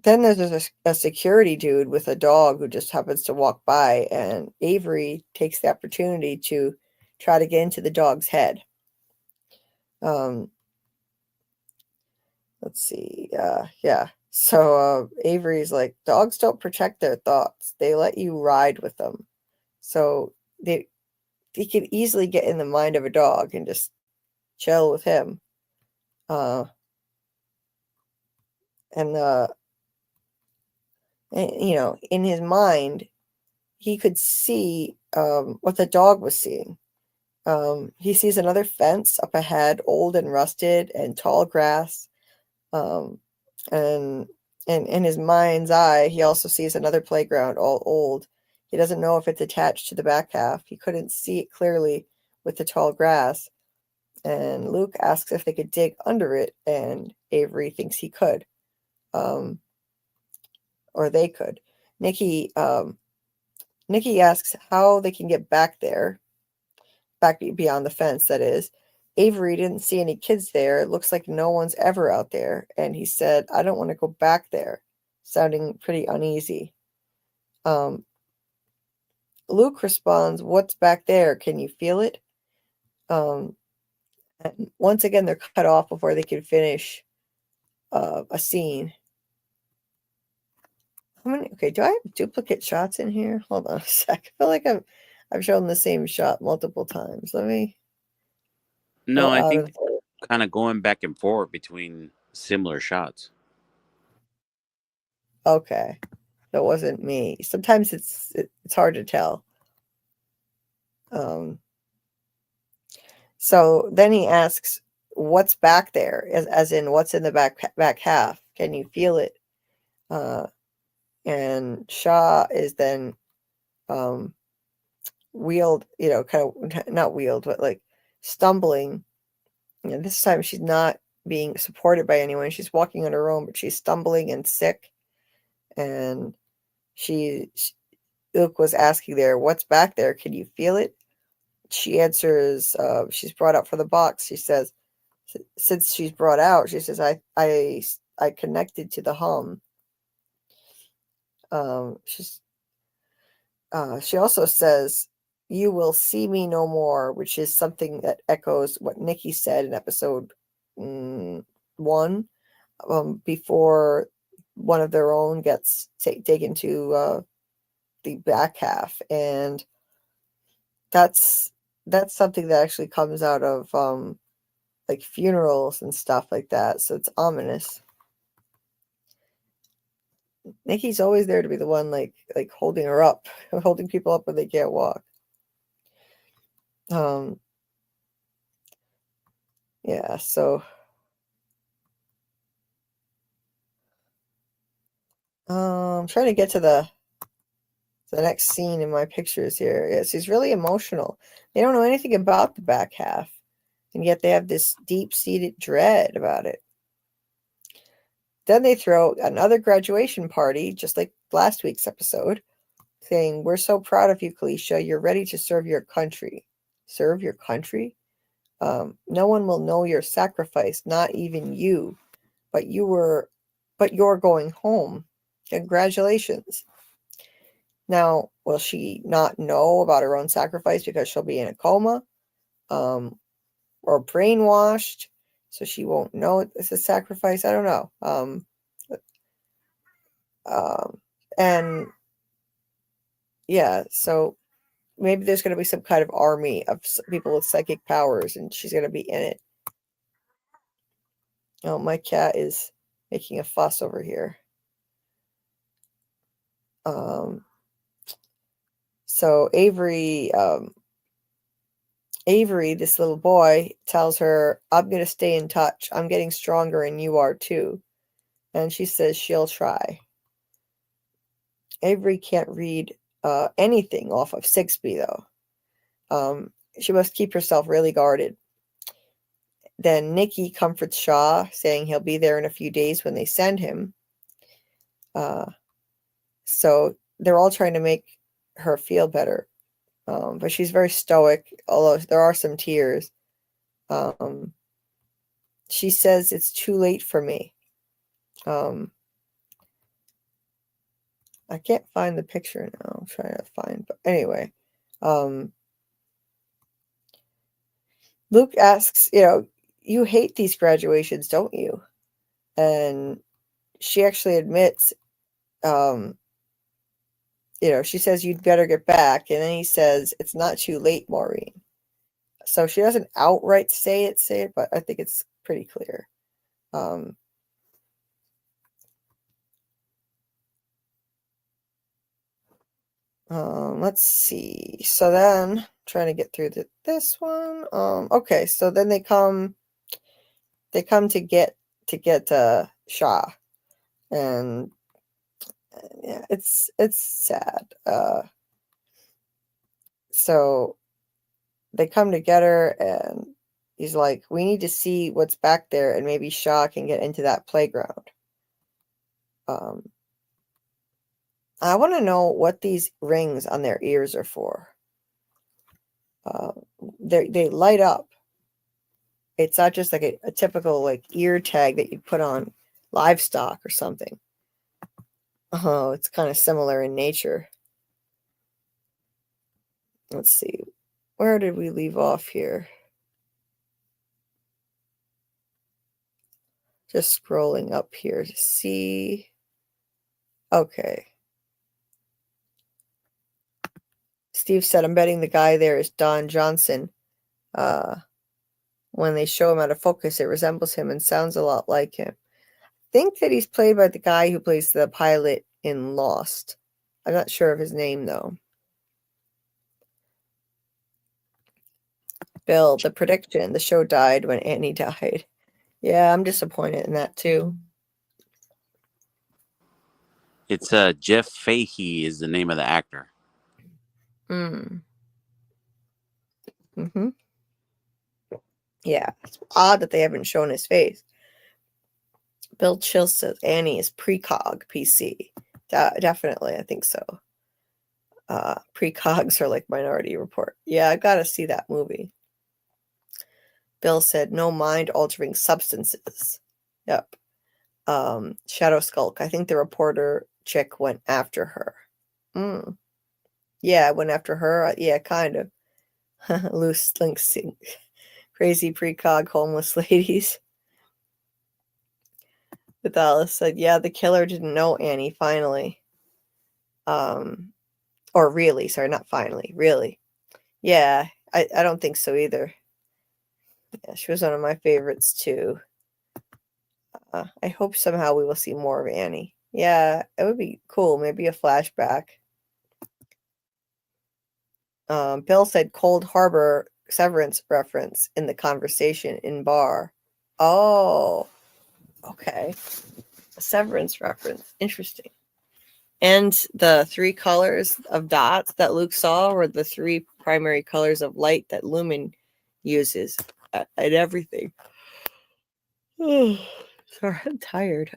S3: Then there's a security dude with a dog who just happens to walk by, and Avery takes the opportunity to try to get into the dog's head. Let's see. Yeah. So Avery's like, dogs don't protect their thoughts. They let you ride with them. So they could easily get in the mind of a dog and just chill with him. And you know, in his mind, he could see what the dog was seeing. He sees another fence up ahead, old and rusted, and tall grass. And in his mind's eye, he also sees another playground, all old. He doesn't know if it's attached to the back half. He couldn't see it clearly with the tall grass. And Luke asks if they could dig under it, and Avery thinks he could. Or they could. Nikki asks how they can get back there, back beyond the fence, that is. Avery didn't see any kids there. It looks like no one's ever out there. And he said, I don't want to go back there, sounding pretty uneasy. Luke responds, what's back there? Can you feel it? And once again, they're cut off before they can finish a scene. How many? Okay, do I have duplicate shots in here? Hold on a sec. I feel like I've shown the same shot multiple times. Let me.
S4: No, I think kind of going back and forth between similar shots.
S3: Okay, that wasn't me. Sometimes it's hard to tell. So then he asks, "What's back there?" As in, what's in the back half? Can you feel it? And Shaw is then wheeled, you know, kind of not wheeled, but like stumbling. And this time she's not being supported by anyone. She's walking on her own, but she's stumbling and sick. And Luke was asking there, what's back there? Can you feel it? She answers, she's brought out for the box. She says, since she's brought out, she says, I connected to the hum. She also says, you will see me no more, which is something that echoes what Nikki said in episode 1, before one of their own gets taken to the back half. And that's something that actually comes out of like funerals and stuff like that. So it's ominous. Nikki's always there to be the one like holding her up, holding people up when they can't walk. Yeah, so I'm trying to get to the next scene in my pictures here. Yeah, she's really emotional. They don't know anything about the back half, and yet they have this deep-seated dread about it. Then they throw another graduation party, just like last week's episode, saying, we're so proud of you, Kalisha. You're ready to serve your country. Serve your country? No one will know your sacrifice, not even you. But you're going home. Congratulations. Now, will she not know about her own sacrifice because she'll be in a coma? Or brainwashed, so she won't know it's a sacrifice? I don't know. And yeah, so maybe there's going to be some kind of army of people with psychic powers, and she's going to be in it. Oh, my cat is making a fuss over here. So Avery, this little boy, tells her, I'm going to stay in touch. I'm getting stronger and you are too. And she says she'll try. Avery can't read anything off of 6B, though. She must keep herself really guarded. Then Nikki comforts Shaw, saying he'll be there in a few days when they send him. So they're all trying to make her feel better. But she's very stoic, although there are some tears. She says it's too late for me. I can't find the picture now. I'm trying to find, but anyway. Luke asks, you hate these graduations, don't you? And she actually admits, she says you'd better get back. And then he says, it's not too late, Maureen. So she doesn't outright say it, but I think it's pretty clear. Let's see. So then, trying to get through this one. Okay, so then they come to get Shaw, and yeah, it's sad. So they come to get her, and he's like, we need to see what's back there, and maybe Shaw can get into that playground. I want to know what these rings on their ears are for. They light up. It's not just like a typical ear tag that you'd put on livestock or something. Oh, it's kind of similar in nature. Let's see. Where did we leave off here? Just scrolling up here to see. Okay. Steve said, I'm betting the guy there is Don Johnson. When they show him out of focus, it resembles him and sounds a lot like him. I think that he's played by the guy who plays the pilot in Lost. I'm not sure of his name, though. Bill, the prediction, the show died when Annie died. Yeah, I'm disappointed in that, too.
S4: It's Jeff Fahey is the name of the actor. Yeah, it's odd that they haven't shown his face. Bill Chill says Annie is precog PC. Definitely, I think so. Precogs are like Minority Report. Yeah, I gotta see that movie. Bill said no mind-altering substances. Yep. Shadow Skulk. I think the reporter chick went after her. Yeah, went after her. Yeah, kind of. Loose links. Crazy precog homeless ladies. But Alice said, yeah, the killer didn't know Annie, finally. Or really, sorry, not finally, really. Yeah, I don't think so either. Yeah, she was one of my favorites too. I hope somehow we will see more of Annie. Yeah, it would be cool. Maybe a flashback. Bill said Cold Harbor Severance reference in the conversation in bar. Oh, okay. A Severance reference. Interesting. And the 3 colors of dots that Luke saw were the 3 primary colors of light that Lumen uses at everything. Sorry, I'm tired.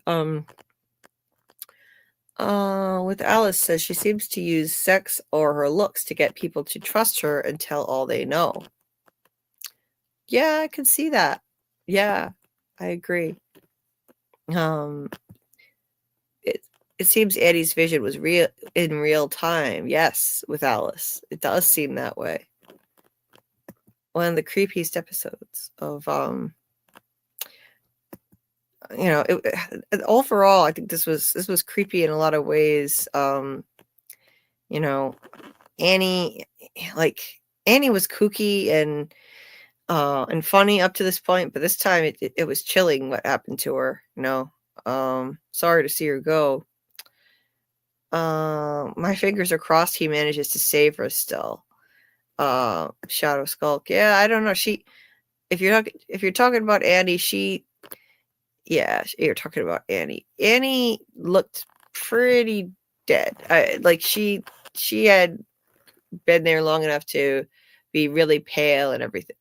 S4: With Alice says she seems to use sex or her looks to get people to trust her and tell all they know. Yeah, I can see that. Yeah, I agree. It seems Annie's vision was real in real time. Yes, with Alice. It does seem that way. One of the creepiest episodes of overall, I think this was creepy in a lot of ways. Annie
S3: like Annie was kooky and funny up to this point, but this time it was chilling what happened to her. Sorry to see her go. My fingers are crossed he manages to save her still. Shadow Skulk. Yeah, I don't know. If you're talking about Annie, you're talking about Annie. Annie looked pretty dead. She had been there long enough to be really pale and everything.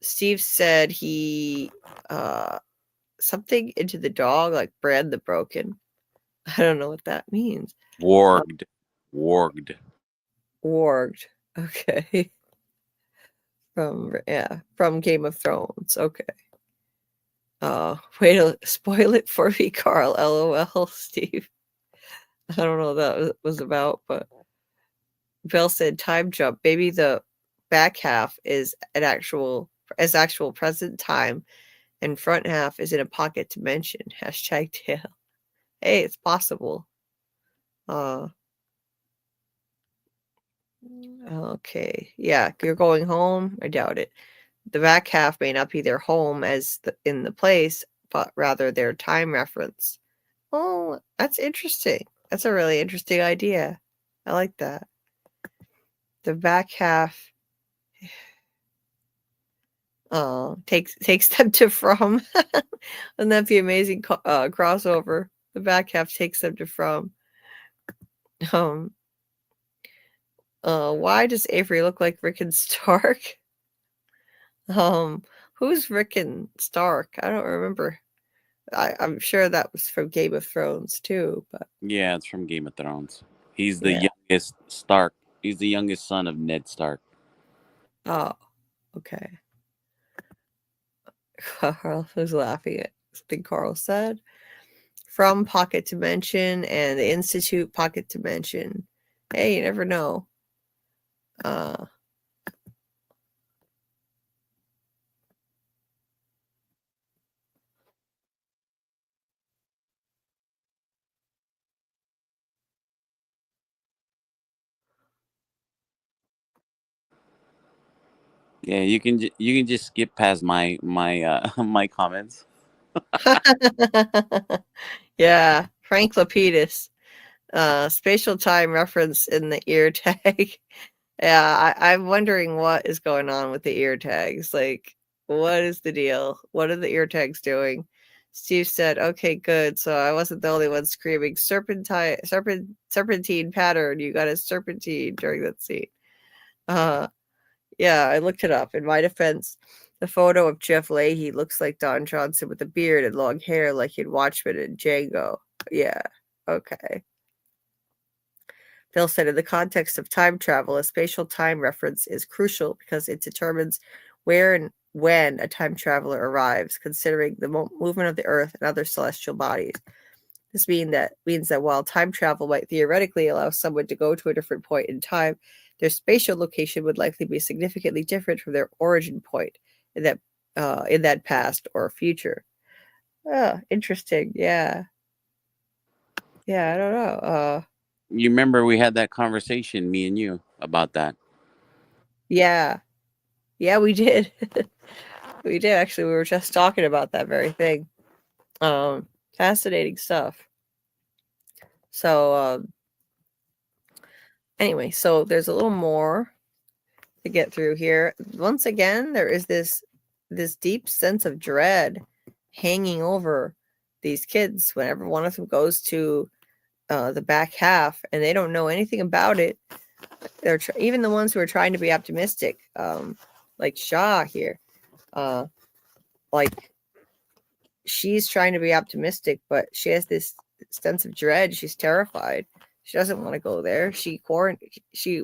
S3: Steve said he something into the dog, like Brand the Broken. I don't know what that means.
S4: Warged.
S3: Okay. From Game of Thrones. Okay. Way to spoil it for me, Carl. LOL, Steve. I don't know what that was about, but Bill said time jump. Maybe the back half is actual present time, and front half is in a pocket dimension. #Tail. Hey, it's possible. Okay. Yeah, you're going home. I doubt it. The back half may not be their home as in the place, but rather their time reference. Oh, that's interesting. That's a really interesting idea. I like that. The back half takes them to From. Wouldn't that be amazing crossover? The back half takes them to From. Why does Avery look like Rick and Stark? Who's Rick and Stark? I don't remember. I'm sure that was from Game of Thrones too, but
S4: yeah, it's from Game of Thrones. He's the youngest Stark. He's the youngest son of Ned Stark.
S3: Oh, okay. Carl was laughing at something Carl said. From Pocket Dimension and the Institute Pocket Dimension. Hey, you never know.
S4: Yeah, you can just skip past my my comments.
S3: Yeah, Frank Lapidus. Spatial time reference in the ear tag. Yeah, I'm wondering what is going on with the ear tags. Like, what is the deal? What are the ear tags doing? Steve said, okay, good. So I wasn't the only one screaming serpentine pattern. You got a serpentine during that scene. Yeah, I looked it up. In my defense, the photo of Jeff Leahy looks like Don Johnson with a beard and long hair like in Watchmen and Django. Yeah, okay. Phil said, in the context of time travel, a spatial time reference is crucial because it determines where and when a time traveler arrives, considering the movement of the Earth and other celestial bodies. This means that while time travel might theoretically allow someone to go to a different point in time, their spatial location would likely be significantly different from their origin point in that past or future. Oh, interesting. Yeah. Yeah, I don't know.
S4: You remember we had that conversation, me and you, about that.
S3: Yeah. Yeah, we did. We did actually. We were just talking about that very thing. Fascinating stuff. So, anyway, so there's a little more to get through here. Once again, there is this deep sense of dread hanging over these kids whenever one of them goes to the back half, and they don't know anything about it. They're even the ones who are trying to be optimistic, like Shaw here, like she's trying to be optimistic, but she has this sense of dread. She's terrified. She doesn't want to go there. She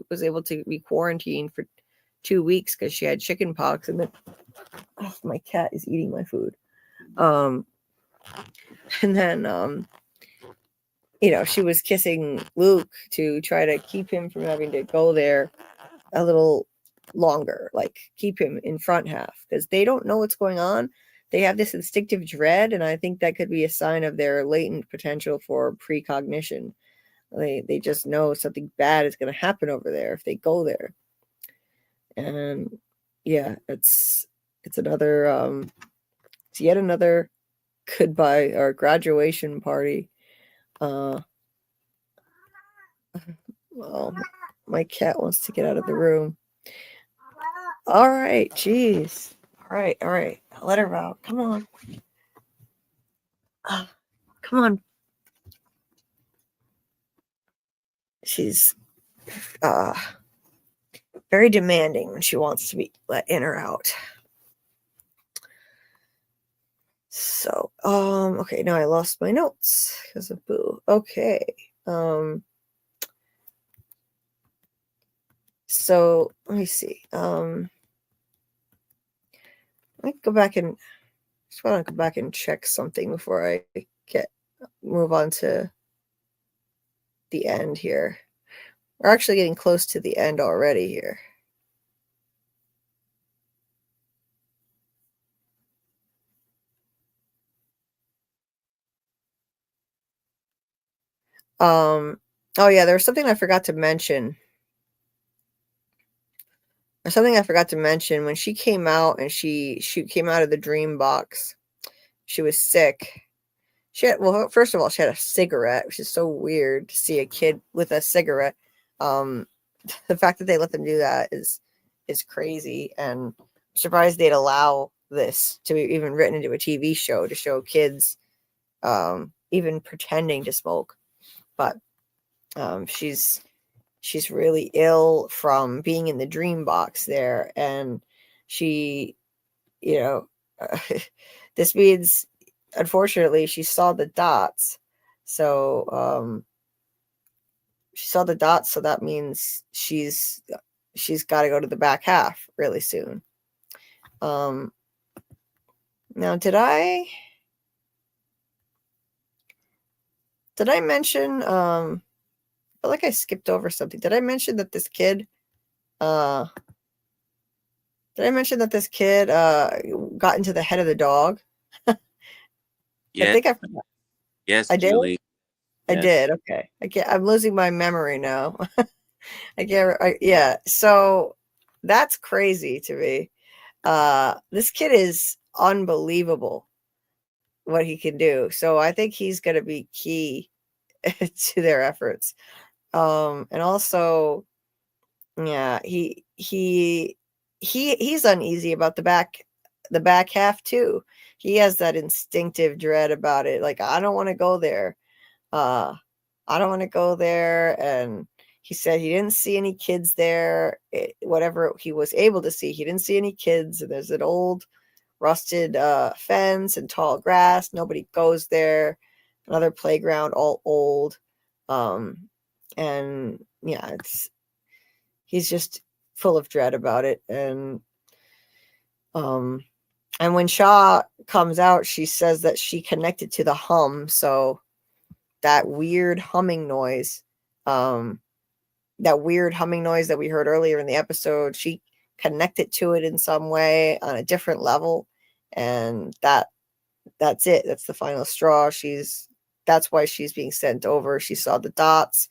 S3: was able to be quarantined for 2 weeks because she had chicken pox, and then my cat is eating my food. And then she was kissing Luke to try to keep him from having to go there a little longer, like keep him in front half, because they don't know what's going on. They have this instinctive dread, and I think that could be a sign of their latent potential for precognition. They just know something bad is going to happen over there if they go there. And yeah, it's another it's yet another goodbye or graduation party. Well, my cat wants to get out of the room. All right, jeez. All right. Let her out. Come on. Come on. She's very demanding when she wants to be let in or out. So, okay, now I lost my notes because of Boo. Okay. So let me see. Let me go back and just want to go back and check something before I move on to the end here. We're actually getting close to the end already here. Oh yeah, there was something I forgot to mention. There's something I forgot to mention when she came out and she came out of the dream box. She was sick. Well, first of all, she had a cigarette, which is so weird to see a kid with a cigarette. The fact that they let them do that is crazy, and I'm surprised they'd allow this to be even written into a TV show to show kids even pretending to smoke. But she's really ill from being in the dream box there, and she, this means, unfortunately, she saw the dots. So she saw the dots, so that means she's got to go to the back half really soon. Now, did I mention? I feel like I skipped over something. Did I mention that this kid? Got into the head of the dog?
S4: Yeah.
S3: I think I forgot.
S4: Yes,
S3: I did.
S4: Julie.
S3: I
S4: Yes.
S3: did. Okay. I'm losing my memory now. Yeah. So that's crazy to me. This kid is unbelievable what he can do. So I think he's going to be key to their efforts. And also, yeah, he's uneasy about the back half too. He has that instinctive dread about it. Like, I don't want to go there. I don't want to go there. And he said he didn't see any kids there. Whatever he was able to see, he didn't see any kids. And there's an old rusted fence and tall grass. Nobody goes there. Another playground, all old. And yeah, he's just full of dread about it. And when Shaw comes out, she says that she connected to the hum. So that weird humming noise, that we heard earlier in the episode, she connected to it in some way on a different level. And that's it. That's the final straw. That's why she's being sent over. She saw the dots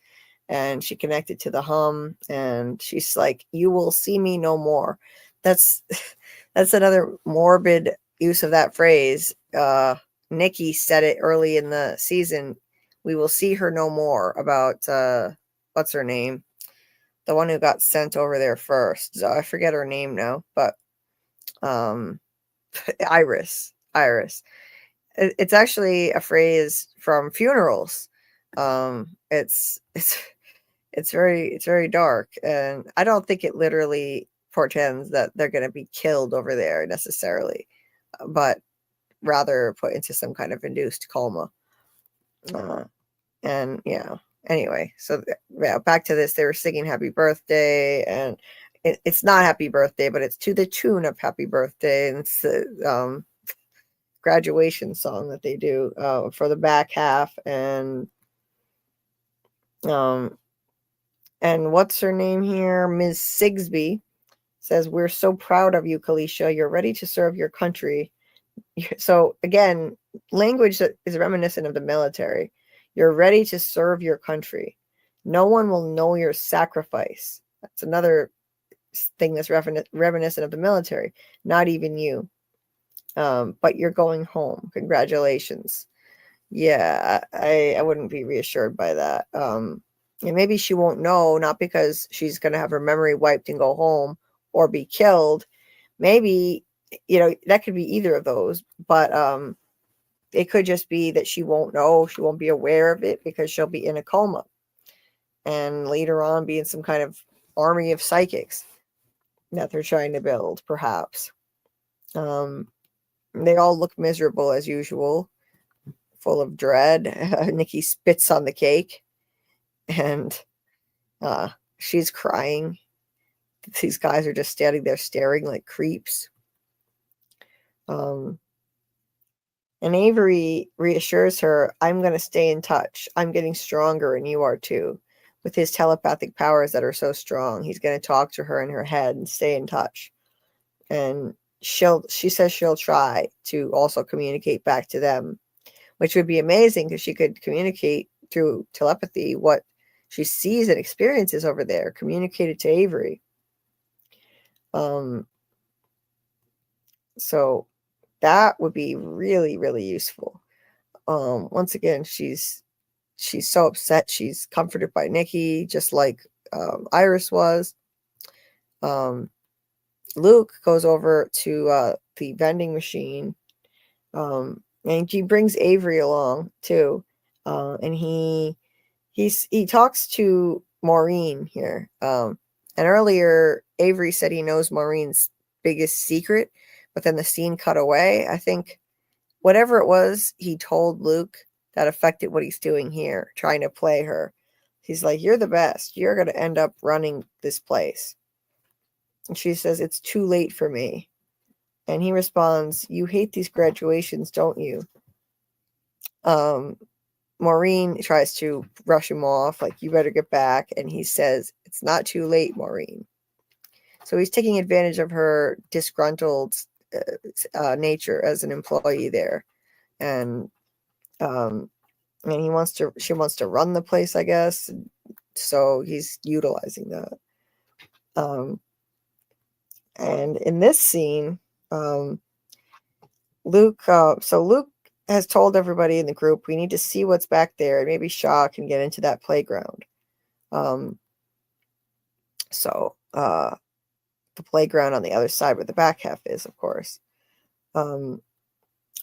S3: and she connected to the hum, and she's like, "You will see me no more." That's another morbid use of that phrase. Nikki said it early in the season. We will see her no more, about what's her name? The one who got sent over there first. So I forget her name now, but Iris. It's actually a phrase from funerals. It's very dark, and I don't think it literally portends that they're going to be killed over there necessarily, but rather put into some kind of induced coma. And yeah, anyway, so yeah, back to this. They were singing Happy Birthday, and it's not Happy Birthday, but it's to the tune of Happy Birthday, and it's the graduation song that they do for the back half. And what's her name here? Ms. Sigsby says, "We're so proud of you, Kalisha. You're ready to serve your country." So again, language that is reminiscent of the military. You're ready to serve your country. No one will know your sacrifice. That's another thing that's reminiscent of the military. Not even you. But you're going home. Congratulations. Yeah, I wouldn't be reassured by that. And maybe she won't know, not because she's going to have her memory wiped and go home or be killed. Maybe, that could be either of those. But it could just be that she won't know. She won't be aware of it because she'll be in a coma. And later on be in some kind of army of psychics that they're trying to build, perhaps. They all look miserable as usual, full of dread. Nikki spits on the cake, and she's crying. These guys are just standing there staring like creeps. And Avery reassures her, I'm going to stay in touch. I'm getting stronger, and you are too. With his telepathic powers that are so strong, he's going to talk to her in her head and stay in touch. And she says she'll try to also communicate back to them, which would be amazing because she could communicate through telepathy what she sees and experiences over there, communicate it to Avery. So that would be really, really useful. Once again, she's so upset. She's comforted by Nikki, just like Iris was. Luke goes over to the vending machine, and he brings Avery along too. And he talks to Maureen here. And earlier, Avery said he knows Maureen's biggest secret, but then the scene cut away. I think whatever it was he told Luke that affected what he's doing here, trying to play her. He's like, you're the best. You're going to end up running this place. And she says, it's too late for me. And he responds, you hate these graduations, don't you? Maureen tries to rush him off, like, you better get back. And he says, it's not too late, Maureen. So he's taking advantage of her disgruntled nature as an employee there. And she wants to run the place, I guess. So he's utilizing that. And in this scene, Luke has told everybody in the group, we need to see what's back there. Maybe Shaw can get into that playground. So the playground on the other side where the back half is, of course.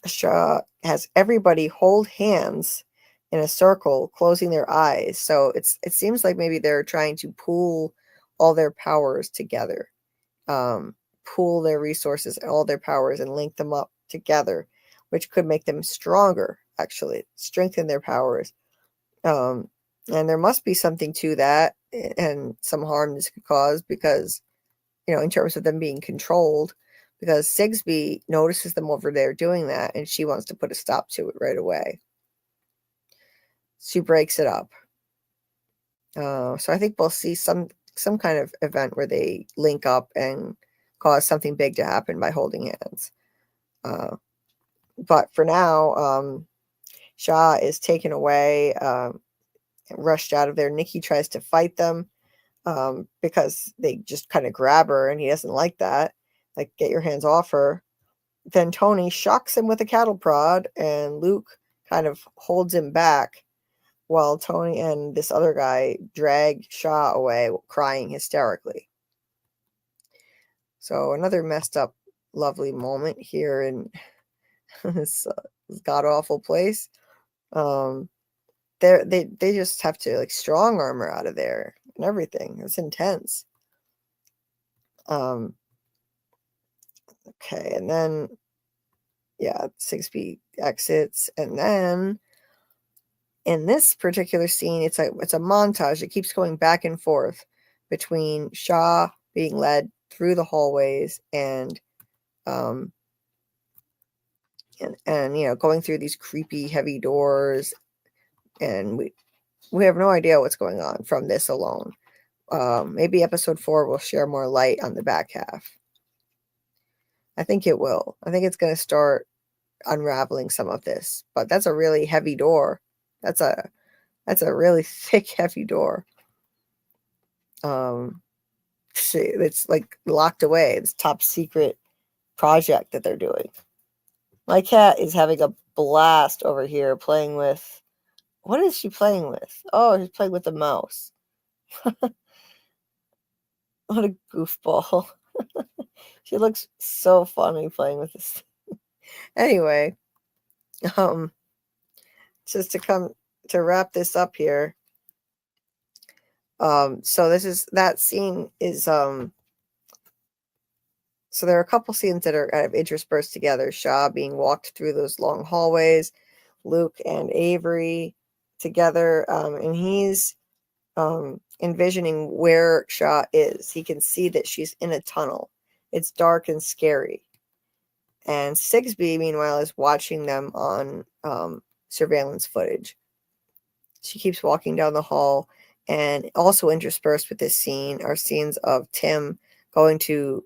S3: Shaw has everybody hold hands in a circle, closing their eyes. So it seems like maybe they're trying to pool all their powers together, pool their resources, all their powers, and link them up together, which could make them stronger, actually, strengthen their powers. And there must be something to that, and some harm this could cause because, in terms of them being controlled, because Sigsbee notices them over there doing that, and she wants to put a stop to it right away. She breaks it up. So I think we'll see some kind of event where they link up and cause something big to happen by holding hands. But for now, Shaw is taken away, rushed out of there. Nikki tries to fight them because they just kind of grab her, and he doesn't like that. Like, get your hands off her. Then Tony shocks him with a cattle prod, and Luke kind of holds him back while Tony and this other guy drag Shaw away, crying hysterically. So another messed up, lovely moment here in this god-awful place. They just have to, like, strong armor out of there and everything. It's intense. Okay, and then, yeah, Sigsbee exits, and then in this particular scene, it's a montage. It keeps going back and forth between Shaw being led through the hallways and going through these creepy, heavy doors, and we have no idea what's going on from this alone. Maybe episode 4 will share more light on the back half. I think it will. I think it's going to start unraveling some of this, but that's a really heavy door. That's a That's a really thick, heavy door. See, it's like locked away. It's top secret project that they're doing. My cat is having a blast over here playing with. What is she playing with? Oh, she's playing with the mouse. What a goofball. She looks so funny playing with this. Anyway, just to wrap this up here. So that scene is so there are a couple scenes that are kind of interspersed together. Shaw being walked through those long hallways, Luke and Avery together, and he's envisioning where Shaw is. He can see that she's in a tunnel. It's dark and scary. And Sigsbee, meanwhile, is watching them on surveillance footage. She keeps walking down the hall, and also interspersed with this scene are scenes of Tim going to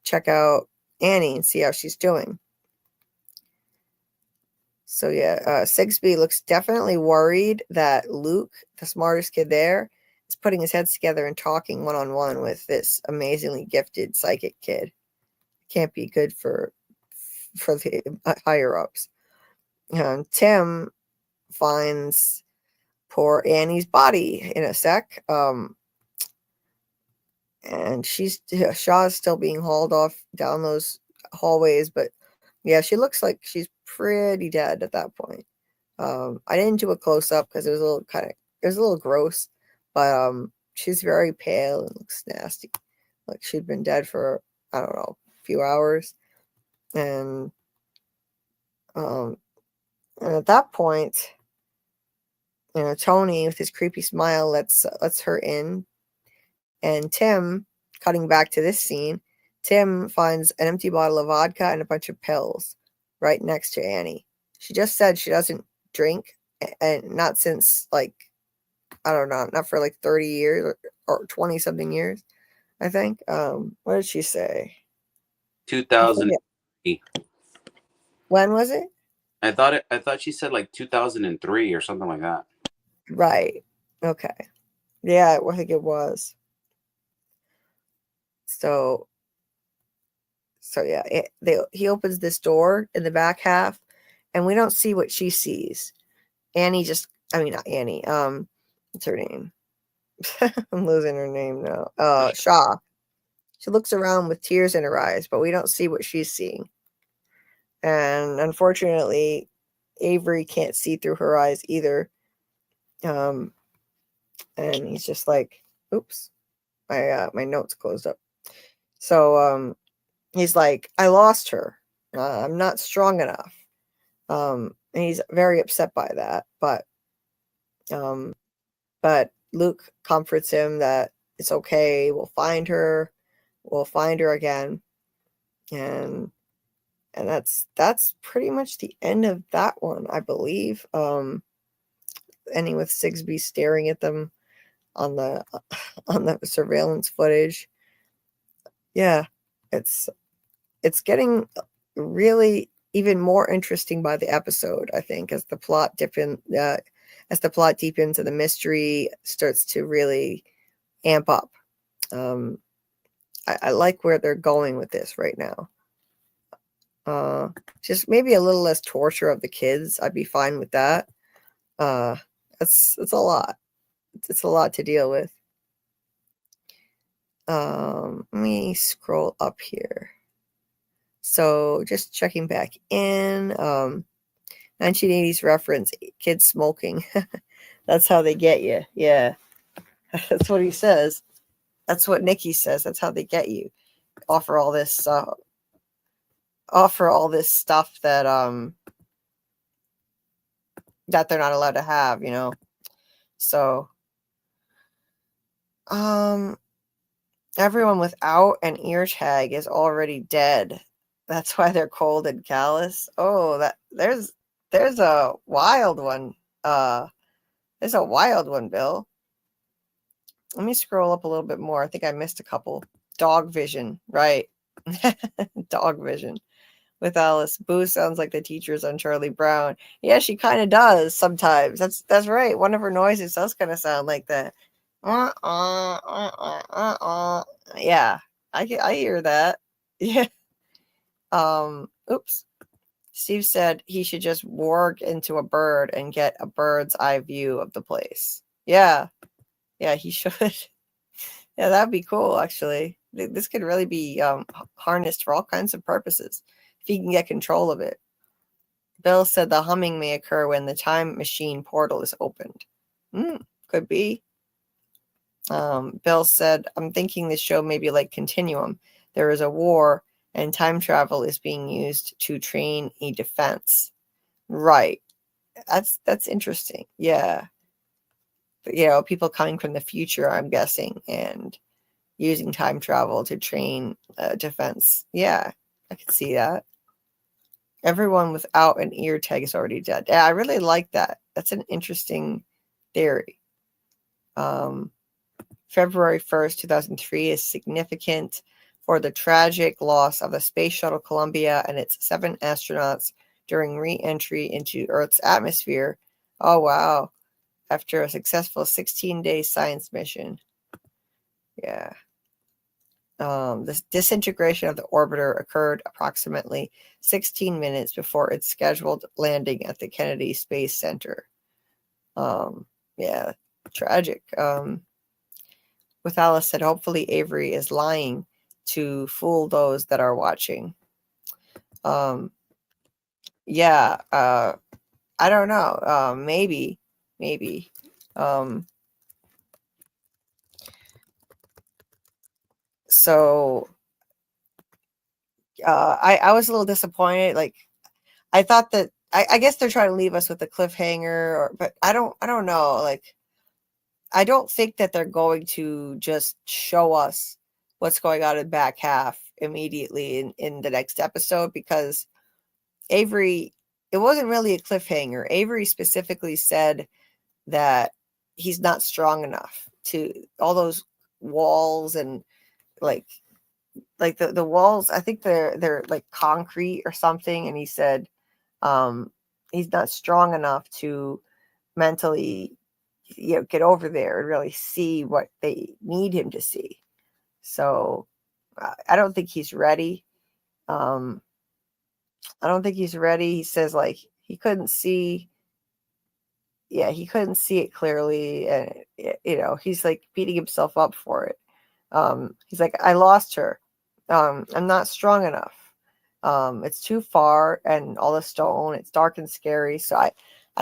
S3: check out Annie and see how she's doing. So yeah, Sigsbee looks definitely worried that Luke, the smartest kid there, is putting his heads together and talking one-on-one with this amazingly gifted psychic kid. Can't be good for the higher-ups. Tim finds poor Annie's body in a sec. And Shaw is still being hauled off down those hallways, but yeah, she looks like she's pretty dead at that point. I didn't do a close up because it was a little gross, but she's very pale and looks nasty, like she'd been dead for, I don't know, a few hours. And at that point, Tony with his creepy smile lets her in. And Tim, cutting back to this scene, Tim finds an empty bottle of vodka and a bunch of pills right next to Annie. She just said she doesn't drink, and not since, like, I don't know, not for like 30 years or 20 something years, I think. What did she say?
S4: 2000.
S3: When was it?
S4: I thought she said like 2003 or something like that.
S3: Right. Okay. Yeah, I think it was. So yeah, he opens this door in the back half, and we don't see what she sees. Annie not Annie. What's her name? I'm losing her name now. Shaw. She looks around with tears in her eyes, but we don't see what she's seeing. And unfortunately, Avery can't see through her eyes either. And he's just like, oops, my notes closed up. So he's like, I lost her. I'm not strong enough. And he's very upset by that. But Luke comforts him that it's okay. We'll find her. We'll find her again. And that's pretty much the end of that one, I believe. Ending with Sigsbee staring at them on the surveillance footage. Yeah, it's getting really even more interesting by the episode, I think, as the plot deepens and the mystery starts to really amp up. I like where they're going with this right now. Just maybe a little less torture of the kids. I'd be fine with that. It's a lot. It's a lot to deal with. Let me scroll up here. So just checking back in. 1980s reference, kids smoking. That's how they get you. Yeah. That's what he says. That's what Nikki says. That's how they get you. Offer all this stuff that that they're not allowed to have, So everyone without an ear tag is already dead. That's why they're cold and callous. Oh, there's a wild one. There's a wild one, Bill. Let me scroll up a little bit more. I think I missed a couple. Dog vision, right? Dog vision. with Alice. Boo sounds like the teachers on Charlie Brown. Yeah, she kind of does sometimes. That's right. One of her noises does kind of sound like that. Yeah, I hear that. Yeah. Oops. Steve said he should just warg into a bird and get a bird's eye view of the place. Yeah. Yeah, he should. Yeah, that'd be cool, actually. This could really be harnessed for all kinds of purposes if he can get control of it. Bill said the humming may occur when the time machine portal is opened. Could be. Bill said, I'm thinking this show may be like Continuum. There is a war, and time travel is being used to train a defense. Right. That's interesting. Yeah. But, people coming from the future, I'm guessing, and using time travel to train defense. Yeah, I could see that. Everyone without an ear tag is already dead. Yeah, I really like that. That's an interesting theory. February 1st, 2003 is significant for the tragic loss of the Space Shuttle Columbia and its 7 astronauts during re-entry into Earth's atmosphere. Oh, wow. After a successful 16-day science mission. Yeah. The disintegration of the orbiter occurred approximately 16 minutes before its scheduled landing at the Kennedy Space Center. Yeah, tragic. With Alice said, hopefully Avery is lying to fool those that are watching. Yeah, I don't know. Maybe. So I was a little disappointed. Like, I thought that I guess they're trying to leave us with a cliffhanger, but I don't know. Like, I don't think that they're going to just show us what's going on in the back half immediately in the next episode, because Avery, it wasn't really a cliffhanger. Avery specifically said that he's not strong enough to all those walls, and like the walls, I think they're like concrete or something, and he said he's not strong enough to mentally get over there and really see what they need him to see. So I don't think he's ready. I don't think he's ready. He says like he couldn't see. Yeah, he couldn't see it clearly, and he's like beating himself up for it. He's like, I lost her. I'm not strong enough. It's too far, and all the stone. It's dark and scary. So I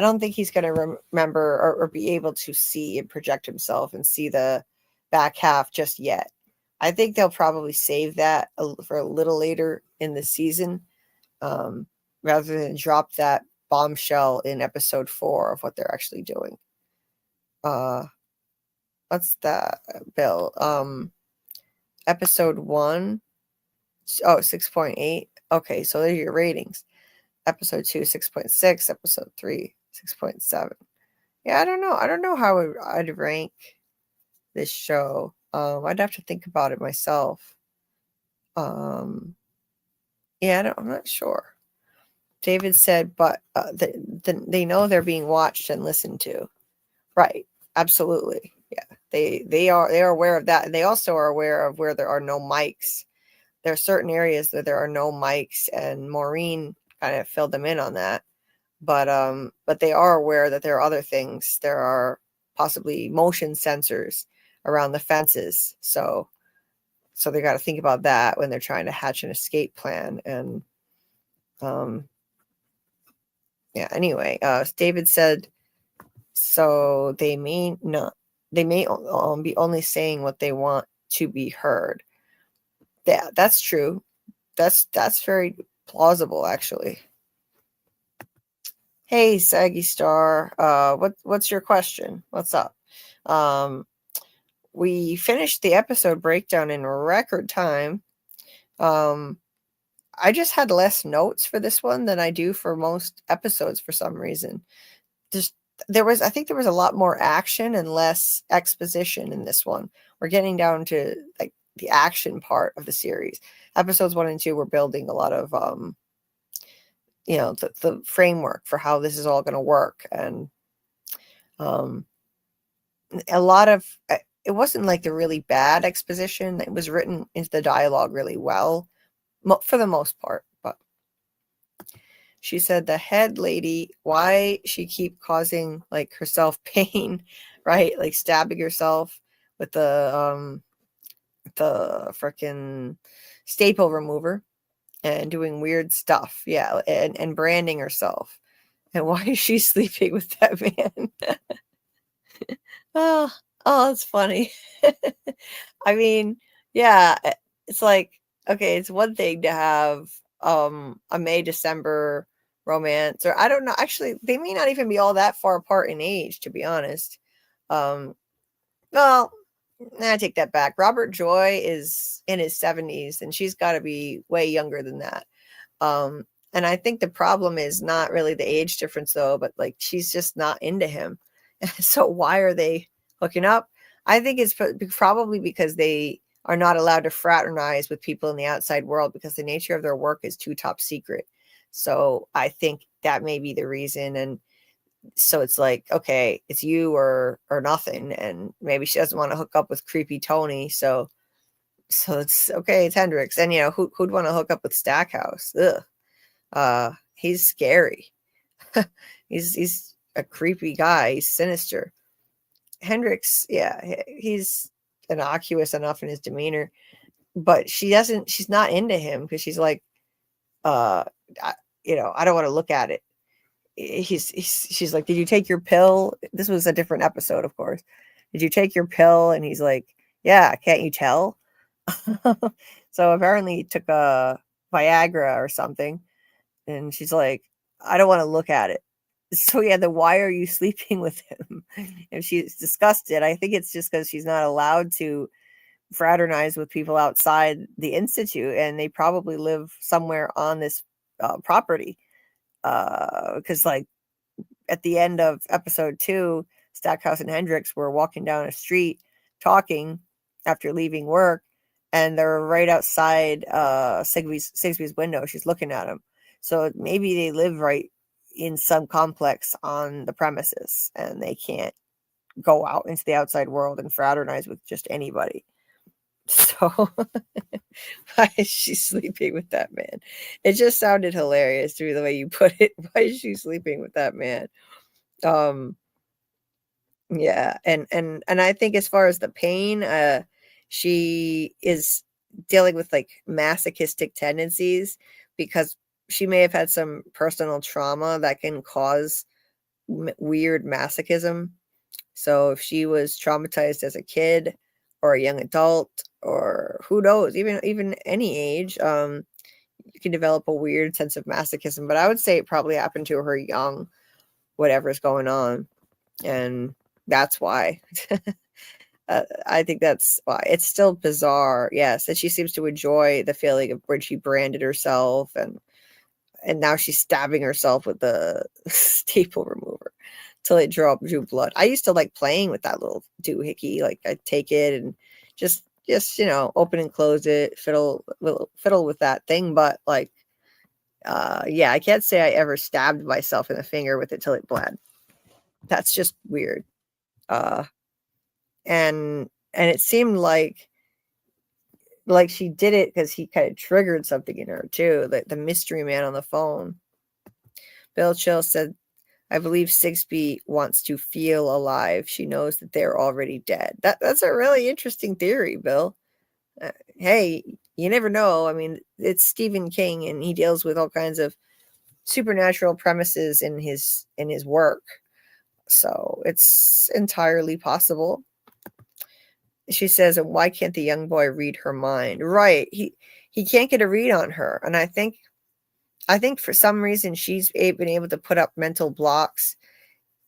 S3: don't think he's going to remember or be able to see and project himself and see the back half just yet. I think they'll probably save that for a little later in the season, rather than drop that bombshell in episode 4 of what they're actually doing. What's that, Bill? Episode 1. Oh, 6.8. Okay, so there's your ratings. Episode 2, 6.6. Episode 3, 6.7. Yeah, I don't know how I'd rank this show. I'd have to think about it myself. Yeah, I'm not sure. David said, but they know they're being watched and listened to. Right. Absolutely. Yeah. They are aware of that. And they also are aware of where there are no mics. There are certain areas that there are no mics, and Maureen kind of filled them in on that. But they are aware that there are other things. There are possibly motion sensors around the fences. So they got to think about that when they're trying to hatch an escape plan. And yeah, anyway, David said, so they may be only saying what they want to be heard. Yeah, that's true. That's very plausible, actually. Hey, Saggy Star, what's your question? What's up? We finished the episode breakdown in record time. I just had less notes for this one than I do for most episodes for some reason. I think there was a lot more action and less exposition in this one. We're getting down to like the action part of the series. Episodes 1 and 2 were building a lot of you know, the framework for how this is all going to work. And a lot of it wasn't like the really bad exposition. It was written into the dialogue really well for the most part. But she said the head lady, why she keep causing like herself pain, right? Like stabbing herself with the freaking staple remover and doing weird stuff. Yeah, and branding herself. And why is she sleeping with that man? Oh, that's funny. I mean, yeah, it's like, okay, it's one thing to have a May December romance, or I don't know, actually they may not even be all that far apart in age, to be honest. Well, I take that back. Robert Joy is in his 70s and she's got to be way younger than that. And I think the problem is not really the age difference though, but like she's just not into him. So why are they hooking up? I think it's probably because they are not allowed to fraternize with people in the outside world because the nature of their work is too top secret. So I think that may be the reason. And so it's like, okay, it's you or nothing. And maybe she doesn't want to hook up with creepy Tony. So it's okay. It's Hendrix. And you know, who'd want to hook up with Stackhouse? Ugh. He's scary. he's a creepy guy. He's sinister. Hendrix, yeah, he's innocuous enough in his demeanor, but she's not into him because she's like, I don't want to look at it. She's like, did you take your pill? This was a different episode, of course. Did you take your pill? And he's like, yeah, can't you tell? So apparently he took a Viagra or something. And she's like, I don't want to look at it. So yeah, then why are you sleeping with him? If she's disgusted, I think it's just because she's not allowed to fraternize with people outside the institute, and they probably live somewhere on this property. Because like at the end of episode 2, Stackhouse and Hendrix were walking down a street talking after leaving work, and they're right outside Sigsbee's window. She's looking at him. So maybe they live right in some complex on the premises and they can't go out into the outside world and fraternize with just anybody. So why is she sleeping with that man? It just sounded hilarious through the way you put it. Why is she sleeping with that man? Yeah, and I think as far as the pain, she is dealing with like masochistic tendencies because she may have had some personal trauma that can cause weird masochism. So if she was traumatized as a kid or a young adult, or who knows, even any age, you can develop a weird sense of masochism. But I would say it probably happened to her young, whatever's going on, and that's why. I think that's why. It's still bizarre, yes, that she seems to enjoy the feeling of when she branded herself, and now she's stabbing herself with the staple remover till it drew blood. I used to like playing with that little doohickey. Like I'd take it and just open and close it, fiddle with that thing. But like, yeah, I can't say I ever stabbed myself in the finger with it till it bled. That's just weird. And it seemed like she did it because he kind of triggered something in her too. The mystery man on the phone. Bill Chill said, I believe Sigsbee wants to feel alive. She knows that they're already dead. That's a really interesting theory, Bill. Hey, you never know. I mean, it's Stephen King, and he deals with all kinds of supernatural premises in his work. So it's entirely possible. She says, and why can't the young boy read her mind? Right. He can't get a read on her. And I think for some reason she's been able to put up mental blocks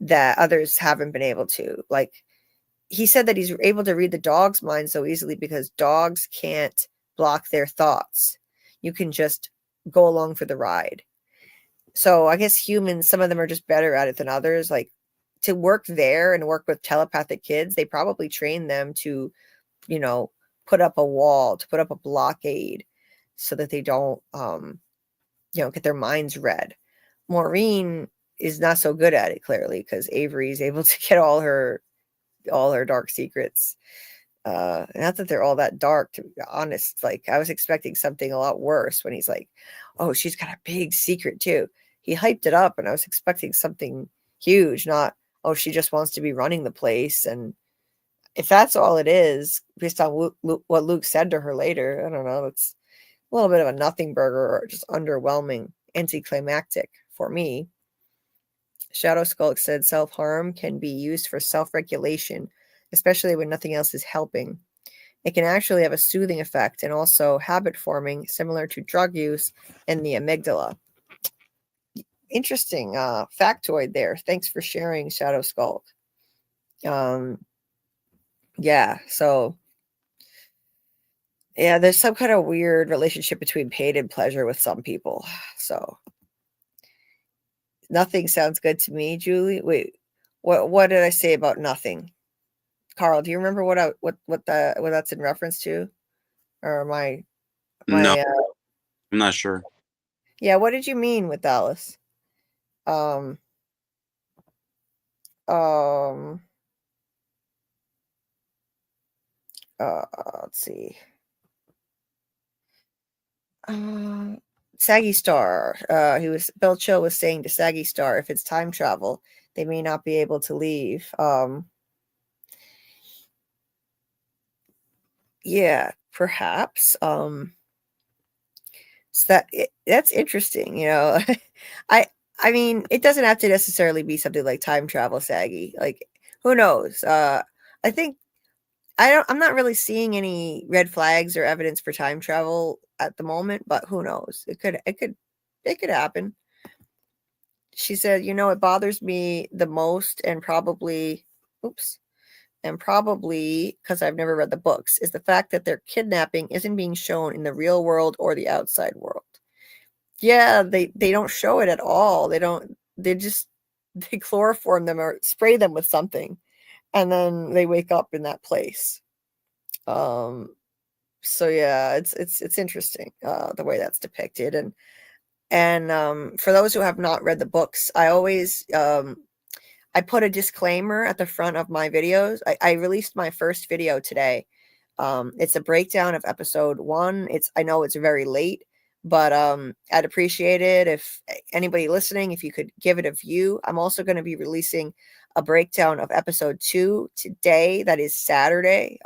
S3: that others haven't been able to. Like he said that he's able to read the dog's mind so easily because dogs can't block their thoughts. You can just go along for the ride. So I guess humans, some of them are just better at it than others. Like to work there and work with telepathic kids, they probably train them to, put up a wall, to put up a blockade so that they don't, get their minds read. Maureen is not so good at it, clearly, because Avery is able to get all her dark secrets. Not that they're all that dark, to be honest. Like, I was expecting something a lot worse when he's like, oh, she's got a big secret too. He hyped it up, and I was expecting something huge, not, oh, she just wants to be running the place. And if that's all it is, based on what Luke said to her later, I don't know. It's a little bit of a nothing burger, or just underwhelming, anticlimactic for me. Shadow Skulk said self-harm can be used for self-regulation, especially when nothing else is helping. It can actually have a soothing effect and also habit forming, similar to drug use in the amygdala. Interesting factoid there. Thanks for sharing, Shadow Skulk. Yeah, so yeah, there's some kind of weird relationship between pain and pleasure with some people. So nothing sounds good to me, Julie. Wait, what did I say about nothing? Carl, do you remember what that's in reference to? Or
S4: No, I'm not sure.
S3: yeah, what did you mean with Dallas? Let's see. Saggy Star. Bill Chill was saying to Saggy Star, if it's time travel, they may not be able to leave. Yeah, perhaps. So that's interesting, you know. I mean, it doesn't have to necessarily be something like time travel, Saggy. Like, who knows? I think I'm not really seeing any red flags or evidence for time travel at the moment, but who knows? It could happen. She said, you know, it bothers me the most, and probably because I've never read the books, is the fact that their kidnapping isn't being shown in the real world or the outside world. Yeah, they don't show it at all. They chloroform them or spray them with something, and then they wake up in that place. So yeah, it's interesting the way that's depicted. And for those who have not read the books, I always I put a disclaimer at the front of my videos. I released my first video today. It's a breakdown of episode 1. I know it's very late, but I'd appreciate it if anybody listening, if you could give it a view. I'm also going to be releasing a breakdown of episode 2 today. That is Saturday.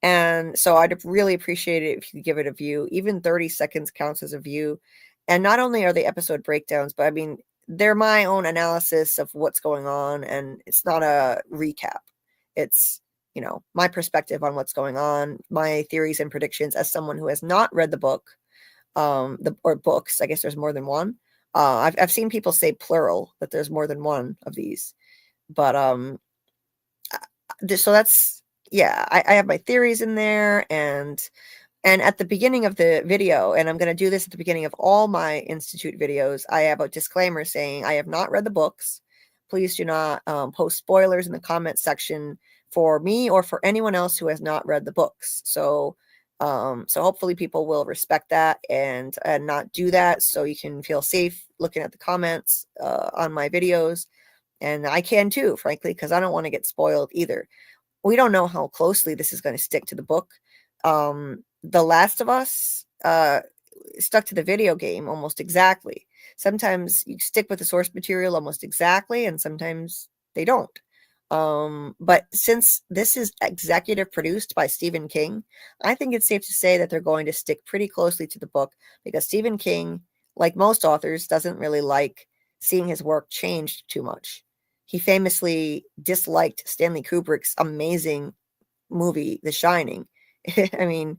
S3: And so I'd really appreciate it if you could give it a view. Even 30 seconds counts as a view. And not only are they episode breakdowns, but I mean, they're my own analysis of what's going on. And it's not a recap. It's, you know, my perspective on what's going on, my theories and predictions as someone who has not read the book, or books. I guess there's more than one. I've seen people say plural, that there's more than one of these. But so that's, yeah, I have my theories in there, and at the beginning of the video, and I'm going to do this at the beginning of all my Institute videos, I have a disclaimer saying I have not read the books. Please do not post spoilers in the comment section for me or for anyone else who has not read the books. So hopefully people will respect that and not do that, so you can feel safe looking at the comments on my videos. And I can too, frankly, because I don't want to get spoiled either. We don't know how closely this is going to stick to the book. The Last of Us stuck to the video game almost exactly. Sometimes you stick with the source material almost exactly, and sometimes they don't. But since this is executive produced by Stephen King, I think it's safe to say that they're going to stick pretty closely to the book, because Stephen King, like most authors, doesn't really like seeing his work changed too much. He famously disliked Stanley Kubrick's amazing movie, The Shining. I mean,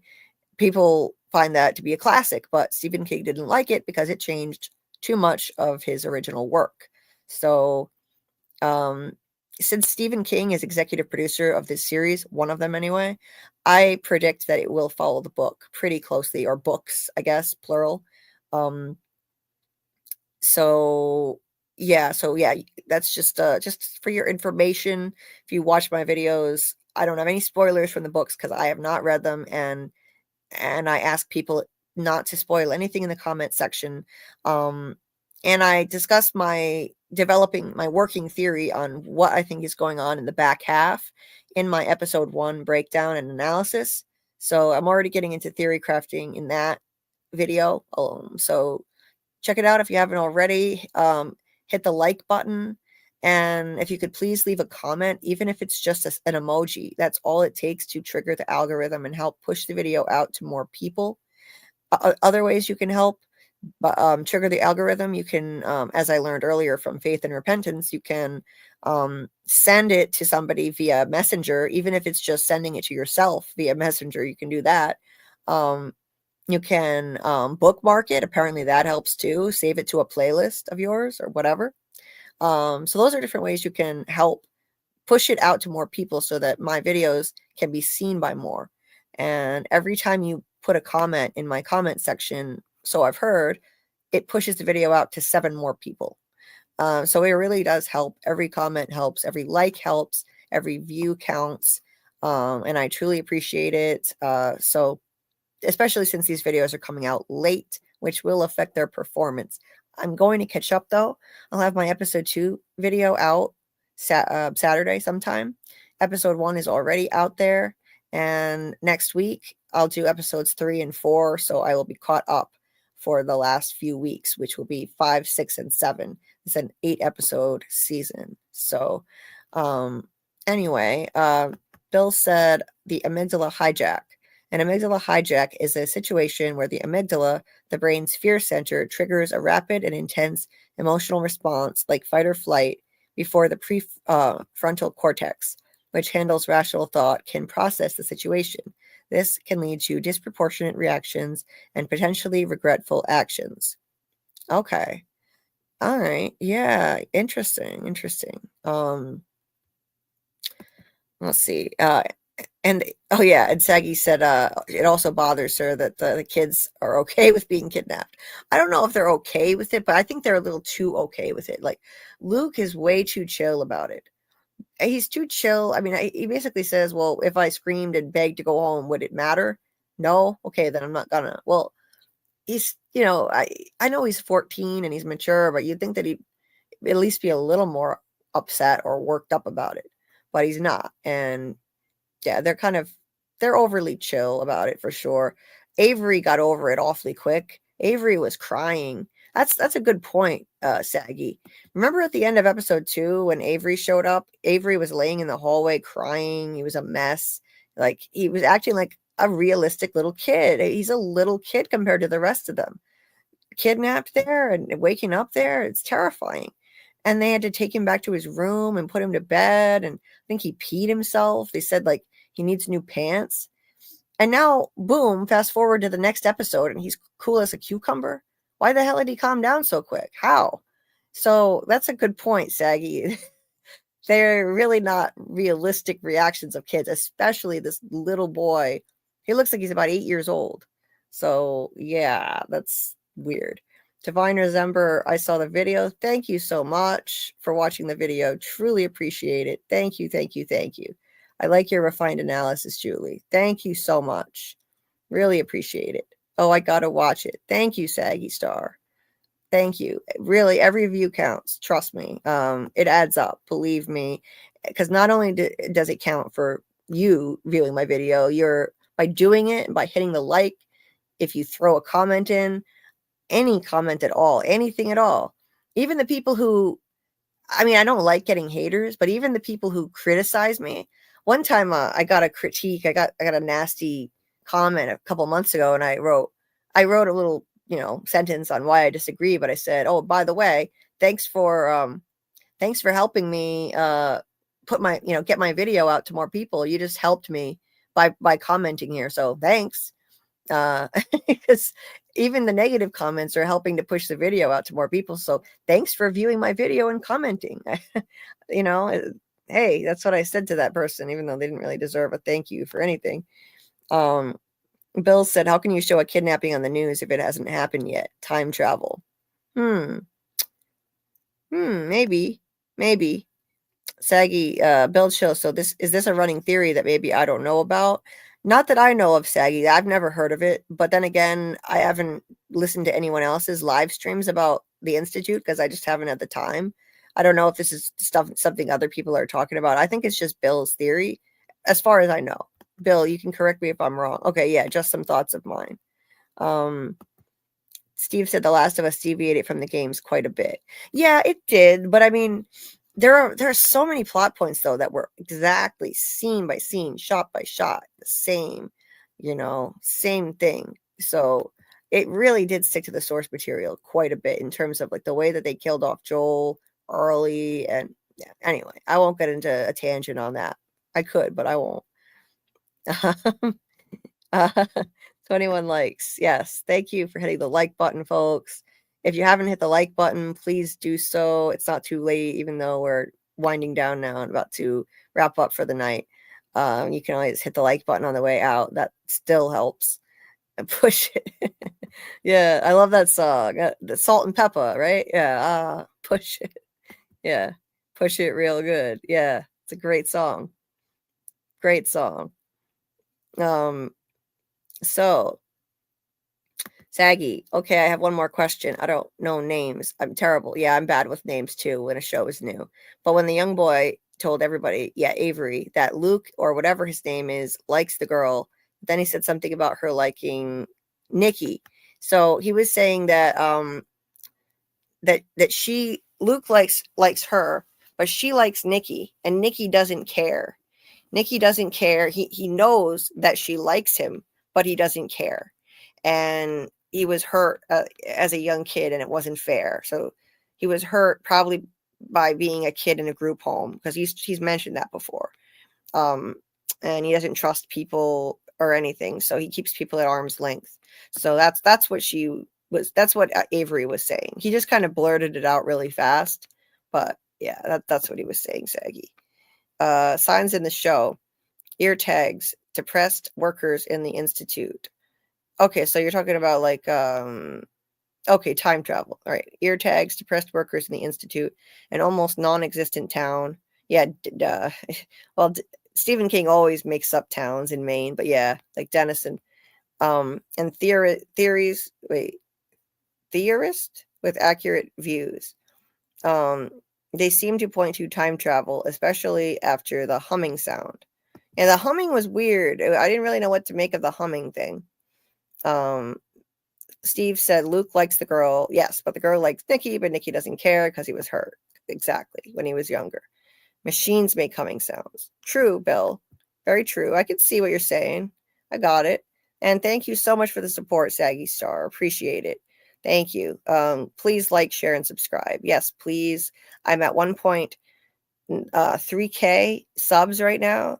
S3: people find that to be a classic, but Stephen King didn't like it because it changed too much of his original work. So, since Stephen King is executive producer of this series, one of them anyway, I predict that it will follow the book pretty closely, or books, I guess, plural. So yeah, that's just for your information. If you watch my videos, I don't have any spoilers from the books because I have not read them, and I ask people not to spoil anything in the comment section. and I discussed developing my working theory on what I think is going on in the back half in my episode 1 breakdown and analysis. So I'm already getting into theory crafting in that video. So check it out if you haven't already. Hit the like button. And if you could please leave a comment, even if it's just an emoji, that's all it takes to trigger the algorithm and help push the video out to more people. Other ways you can help trigger the algorithm, you can, as I learned earlier from Faith and Repentance, you can send it to somebody via Messenger, even if it's just sending it to yourself via Messenger, you can do that. You can bookmark it. Apparently that helps too. Save it to a playlist of yours or whatever. So those are different ways you can help push it out to more people so that my videos can be seen by more. And every time you put a comment in my comment section, so I've heard, it pushes the video out to 7 more people. So it really does help. Every comment helps. Every like helps. Every view counts. And I truly appreciate it. So especially since these videos are coming out late, which will affect their performance. I'm going to catch up though. I'll have my episode 2 video out Saturday sometime. Episode 1 is already out there. And next week I'll do episodes 3 and 4. So I will be caught up for the last few weeks, which will be 5, 6, and 7. It's an 8-episode season. So anyway, Bill said the amygdala hijack. An amygdala hijack is a situation where the amygdala, the brain's fear center, triggers a rapid and intense emotional response like fight or flight before the prefrontal cortex, which handles rational thought, can process the situation. This can lead to disproportionate reactions and potentially regretful actions. Okay. All right. Yeah. Interesting. Let's see. And oh yeah, and Saggy said it also bothers her that the kids are okay with being kidnapped. I don't know if they're okay with it, but I think they're a little too okay with it. Like Luke is way too chill about it. He's too chill. I mean, he basically says, well, if I screamed and begged to go home, would it matter? No. Okay, then I'm not gonna. Well, he's, I know he's 14 and he's mature, but you'd think that he'd at least be a little more upset or worked up about it, but he's not. And yeah, they're overly chill about it for sure. Avery got over it awfully quick. Avery was crying. That's a good point, Saggy. Remember at the end of episode 2 when Avery showed up? Avery was laying in the hallway crying. He was a mess. Like he was acting like a realistic little kid. He's a little kid compared to the rest of them. Kidnapped there and waking up there, it's terrifying. And they had to take him back to his room and put him to bed. And I think he peed himself. They said like he needs new pants. And now, boom, fast forward to the next episode and he's cool as a cucumber. Why the hell did he calm down so quick? How? So that's a good point, Saggy. They're really not realistic reactions of kids, especially this little boy. He looks like he's about 8 years old. So yeah, that's weird. Divine Resember, I saw the video. Thank you so much for watching the video. Truly appreciate it. Thank you. I like your refined analysis, Julie. Thank you so much. Really appreciate it. Oh, I got to watch it. Thank you, Saggy Star. Thank you. Really, every view counts. Trust me. It adds up. Believe me. Because not only does it count for you viewing my video, by doing it and by hitting the like, if you throw a comment in, any comment at all, anything at all, even the people who, I mean, I don't like getting haters, but even the people who criticize me. One time I got a critique. I got a nasty comment a couple months ago, and I wrote a little, sentence on why I disagree. But I said, oh, by the way, thanks for helping me put my, get my video out to more people. You just helped me by commenting here. So thanks. Because even the negative comments are helping to push the video out to more people. So thanks for viewing my video and commenting. Hey, that's what I said to that person, even though they didn't really deserve a thank you for anything. Bill said, how can you show a kidnapping on the news if it hasn't happened yet? Time travel. Maybe. Saggy, Bill show. So is this a running theory that maybe I don't know about? Not that I know of, Saggy. I've never heard of it. But then again, I haven't listened to anyone else's live streams about the Institute because I just haven't had the time. I don't know if this is something other people are talking about. I think it's just Bill's theory, as far as I know. Bill, you can correct me if I'm wrong. Okay, yeah, just some thoughts of mine. Steve said The Last of Us deviated from the games quite a bit. Yeah, it did, but I mean, there are so many plot points though that were exactly scene by scene, shot by shot, the same, same thing. So it really did stick to the source material quite a bit in terms of like the way that they killed off Joel early. And yeah, anyway, I won't get into a tangent on that. I could, but I won't. 21 likes. Yes. Thank you for hitting the like button, folks. If you haven't hit the like button, please do so. It's not too late, even though we're winding down now and about to wrap up for the night. You can always hit the like button on the way out. That still helps. And push it. Yeah, I love that song. The Salt and Pepper, right? Yeah. Push it. Yeah. Push it real good. Yeah. It's a great song. Great song. So Saggy, okay, I have one more question. I don't know names. I'm terrible. Yeah, I'm bad with names too when a show is new. But when the young boy told everybody, yeah, Avery, that Luke or whatever his name is likes the girl, then he said something about her liking Nikki. So he was saying that that Luke likes her, but she likes Nikki, and Nikki doesn't care. Nikki doesn't care. He knows that she likes him, but he doesn't care. And he was hurt as a young kid, and it wasn't fair. So he was hurt probably by being a kid in a group home, because he's mentioned that before. And he doesn't trust people or anything, so he keeps people at arm's length. So that's what Avery was saying. He just kind of blurted it out really fast, but yeah, that's what he was saying, Saggy. Signs in the show: ear tags, depressed workers in the Institute. Okay, so you're talking about like okay, time travel. All right, ear tags, depressed workers in the Institute, an almost non-existent town. Yeah, well, Stephen King always makes up towns in Maine, but yeah, like Denison. And theories. Wait, theorist with accurate views. They seem to point to time travel, especially after the humming sound. And the humming was weird. I didn't really know what to make of the humming thing. Steve said Luke likes the girl. Yes, but the girl likes Nikki, but Nikki doesn't care because he was hurt. Exactly, when he was younger. Machines make humming sounds. True, Bill. Very true. I can see what you're saying. I got it. And thank you so much for the support, Saggy Star. Appreciate it. Thank you. Please like, share, and subscribe. Yes, please. I'm at 1.3K subs right now.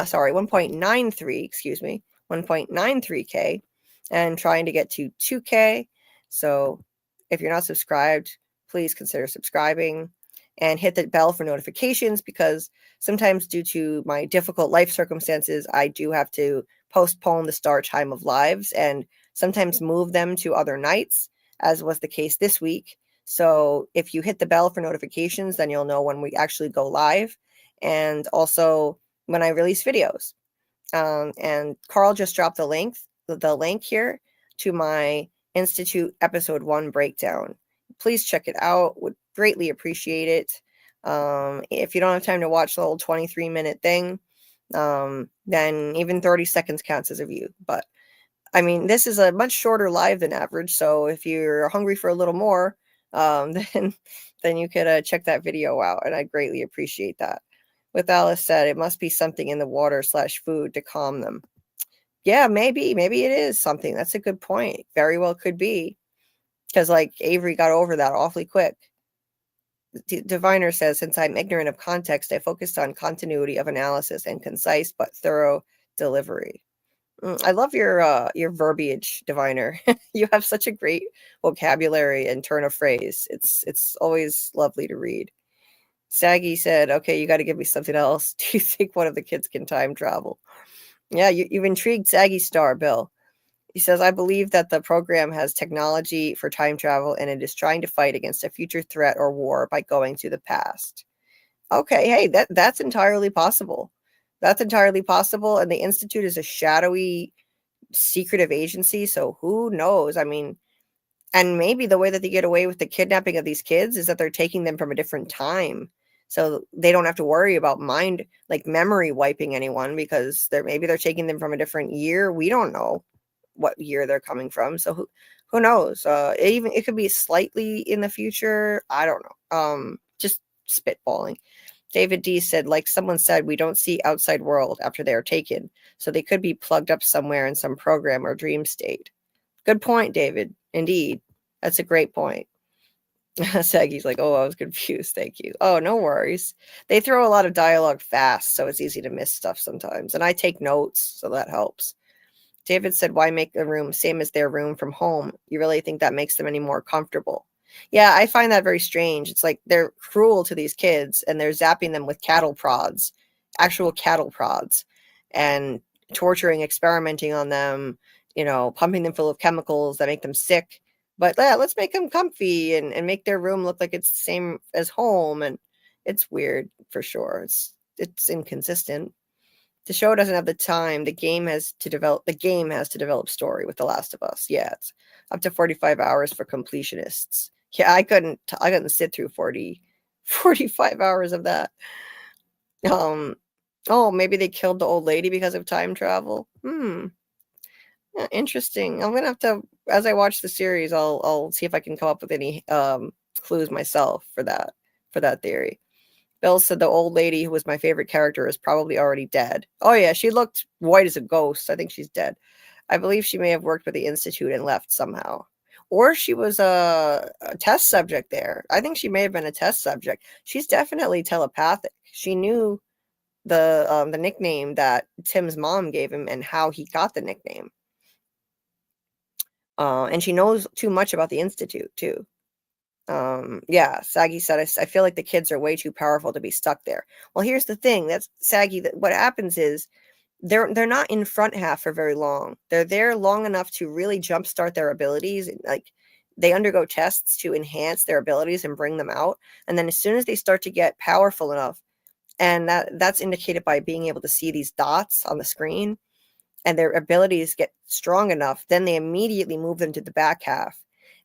S3: Sorry, 1.93, excuse me. 1.93K, and trying to get to 2K. So if you're not subscribed, please consider subscribing and hit the bell for notifications, because sometimes due to my difficult life circumstances, I do have to postpone the start time of lives and sometimes move them to other nights, as was the case this week. So if you hit the bell for notifications, then you'll know when we actually go live, and also when I release videos. And Carl just dropped the link here to my Institute episode 1 breakdown. Please check it out. Would greatly appreciate it. If you don't have time to watch the whole 23-minute thing, then even 30 seconds counts as a view. But I mean, this is a much shorter live than average. So if you're hungry for a little more, then you could check that video out, and I greatly appreciate that. With Alice said, it must be something in the water/food to calm them. Yeah, maybe it is something. That's a good point. Very well could be, because like Avery got over that awfully quick. Diviner says, since I'm ignorant of context, I focused on continuity of analysis and concise but thorough delivery. I love your verbiage, Diviner. You have such a great vocabulary and turn of phrase. It's always lovely to read. Saggy said, okay, you got to give me something else. Do you think one of the kids can time travel? Yeah, you've intrigued Saggy Star, Bill. He says, I believe that the program has technology for time travel, and it is trying to fight against a future threat or war by going to the past. Okay, hey, that's entirely possible. That's entirely possible. And the Institute is a shadowy, secretive agency, so who knows? I mean, And maybe the way that they get away with the kidnapping of these kids is that they're taking them from a different time. So they don't have to worry about memory wiping anyone, because maybe they're taking them from a different year. We don't know what year they're coming from. So who knows? It could be slightly in the future. I don't know. Just spitballing. David D said, like someone said, we don't see outside world after they are taken. So they could be plugged up somewhere in some program or dream state. Good point, David. Indeed. That's a great point. Saggy's like, oh, I was confused. Thank you. Oh, no worries. They throw a lot of dialogue fast, so it's easy to miss stuff sometimes. And I take notes, so that helps. David said, why make the room same as their room from home? You really think that makes them any more comfortable? Yeah, I find that very strange. It's like they're cruel to these kids, and they're zapping them with cattle prods, actual cattle prods, and torturing, experimenting on them, pumping them full of chemicals that make them sick. But yeah, let's make them comfy and make their room look like it's the same as home. And it's weird for sure. It's inconsistent. The show doesn't have the time. The game has to develop story with The Last of Us. Yeah, it's up to 45 hours for completionists. Yeah, I couldn't sit through 45 hours of that. Oh, maybe they killed the old lady because of time travel. Yeah, interesting. I'm gonna have to, as I watch the series, I'll see if I can come up with any clues myself for that theory. Bill said the old lady who was my favorite character is probably already dead. Oh yeah, she looked white as a ghost. I think she's dead. I believe she may have worked with the Institute and left somehow. Or she was a test subject there. I think she may have been a test subject. She's definitely telepathic. She knew the nickname that Tim's mom gave him and how he got the nickname. And she knows too much about the Institute too. Yeah, Saggy said, I feel like the kids are way too powerful to be stuck there. Well, here's the thing. That's Saggy. What happens is they're not in front half for very long. They're there long enough to really jumpstart their abilities. Like they undergo tests to enhance their abilities and bring them out. And then as soon as they start to get powerful enough, and that's indicated by being able to see these dots on the screen, and their abilities get strong enough, then they immediately move them to the back half.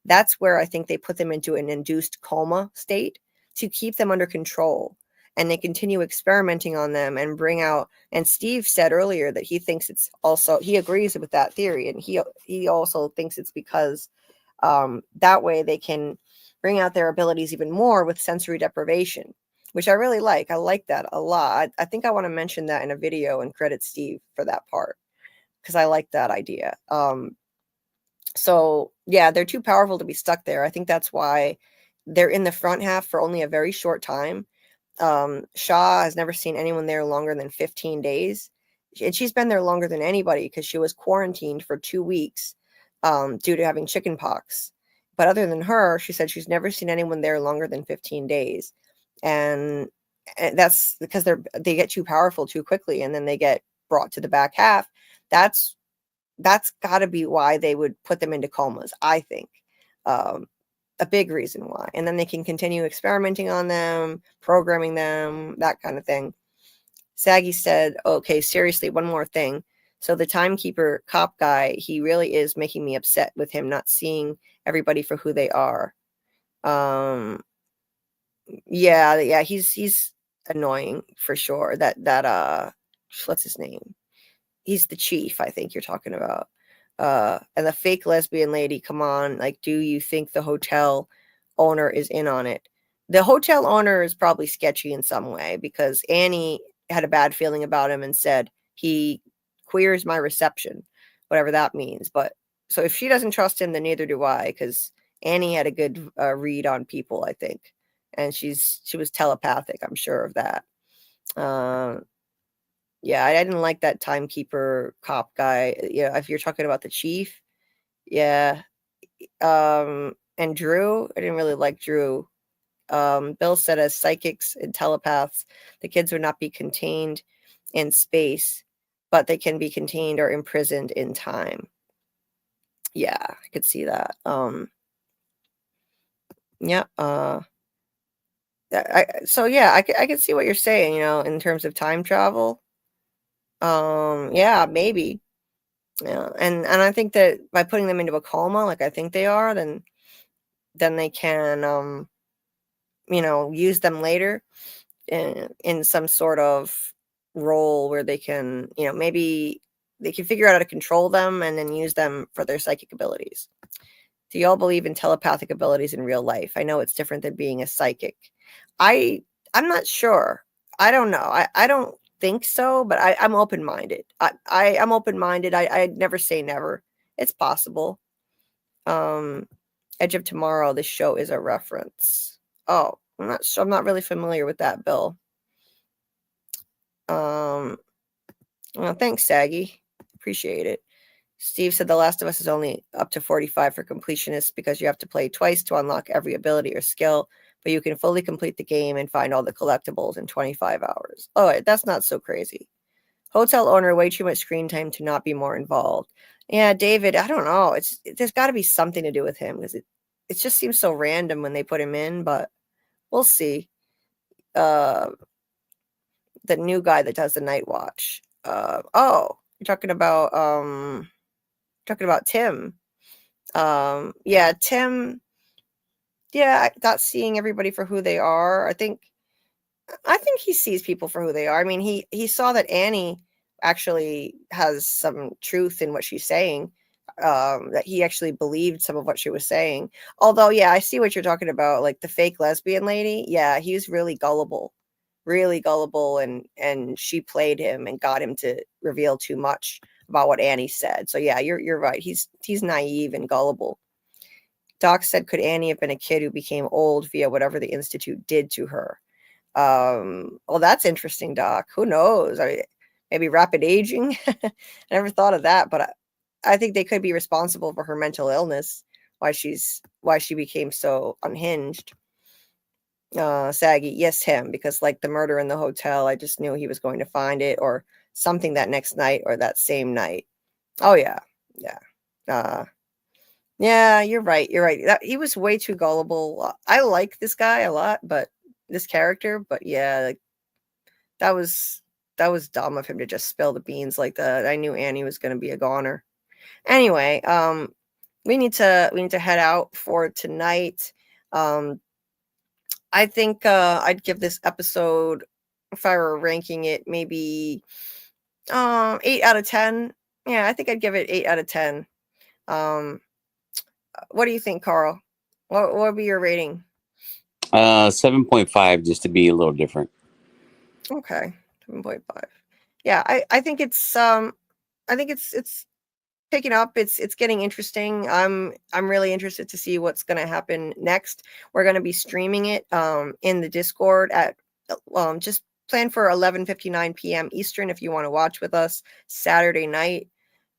S3: That's where I think they put them into an induced coma state to keep them under control. And they continue experimenting on them and bring out, and Steve said earlier that he thinks it's also, he agrees with that theory. And he also thinks it's because that way they can bring out their abilities even more with sensory deprivation, which I really like. I like that a lot. I think I want to mention that in a video and credit Steve for that part, because I like that idea. So yeah, they're too powerful to be stuck there. I think that's why they're in the front half for only a very short time. Shaw has never seen anyone there longer than 15 days. And she's been there longer than anybody because she was quarantined for 2 weeks due to having chicken pox. But other than her, she said she's never seen anyone there longer than 15 days. And that's because they get too powerful too quickly, and then they get brought to the back half. That's got to be why they would put them into comas, I think. A big reason why. And then they can continue experimenting on them, programming them, that kind of thing. Saggy said, okay, seriously, one more thing. So the timekeeper cop guy, he really is making me upset with him not seeing everybody for who they are. Yeah, he's annoying for sure. That what's his name? He's the chief, I think you're talking about. And the fake lesbian lady, come on, like, do you think the hotel owner is in on it? The hotel owner is probably sketchy in some way, because Annie had a bad feeling about him and said he queers my reception, whatever that means. But so if she doesn't trust him, then neither do I, because Annie had a good read on people, I think, and she was telepathic. I'm sure of that. Yeah, I didn't like that timekeeper cop guy. Yeah, if you're talking about the chief, yeah. And Drew, I didn't really like Drew. Bill said, as psychics and telepaths, the kids would not be contained in space, but they can be contained or imprisoned in time. Yeah, I could see that. Yeah. So yeah, I could see what you're saying, in terms of time travel. Yeah, maybe. Yeah, and I think that by putting them into a coma, like I think they are, then then they can, use them later in some sort of role where they can, maybe they can figure out how to control them and then use them for their psychic abilities. Do y'all believe in telepathic abilities in real life? I know it's different than being a psychic. I'm not sure. I don't know. I don't think so, but I'm open-minded. I'm open-minded. I'd never say never. It's possible. Edge of Tomorrow, this show is a reference. Oh, I'm not sure. I'm not really familiar with that, Bill. Well, thanks, Saggy. Appreciate it. Steve said The Last of Us is only up to 45 for completionists because you have to play twice to unlock every ability or skill, but you can fully complete the game and find all the collectibles in 25 hours. Oh, that's not so crazy. Hotel owner, way too much screen time to not be more involved. Yeah, David, I don't know. There's got to be something to do with him because it just seems so random when they put him in, but we'll see. The new guy that does the night watch. You're talking about Tim. Yeah, Tim. Yeah, not seeing everybody for who they are. I think he sees people for who they are. I mean, he saw that Annie actually has some truth in what she's saying. That he actually believed some of what she was saying. Although, yeah, I see what you're talking about, like the fake lesbian lady. Yeah, he was really gullible, and she played him and got him to reveal too much about what Annie said. So yeah, you're right. He's naive and gullible. Doc said, could Annie have been a kid who became old via whatever the Institute did to her? Well, that's interesting, Doc. Who knows? Maybe rapid aging. I never thought of that, but I think they could be responsible for her mental illness, why she became so unhinged. Saggy, yes, him, because like the murder in the hotel, I just knew he was going to find it or something that next night or that same night. Oh yeah. Yeah, you're right. He was way too gullible. I like this guy a lot, but this character, but yeah, like, that was dumb of him to just spill the beans like that. I knew Annie was going to be a goner. Anyway, we need to head out for tonight. I think I'd give this episode, if I were ranking it, maybe 8 out of 10. Yeah, I think I'd give it 8 out of 10. What do you think, Carl? What would be your rating?
S4: 7.5, just to be a little different.
S3: Okay, 7.5. Yeah, I think it's picking up. It's getting interesting. I'm really interested to see what's going to happen next. We're going to be streaming it in the Discord at just plan for 11:59 p.m. Eastern if you want to watch with us Saturday night.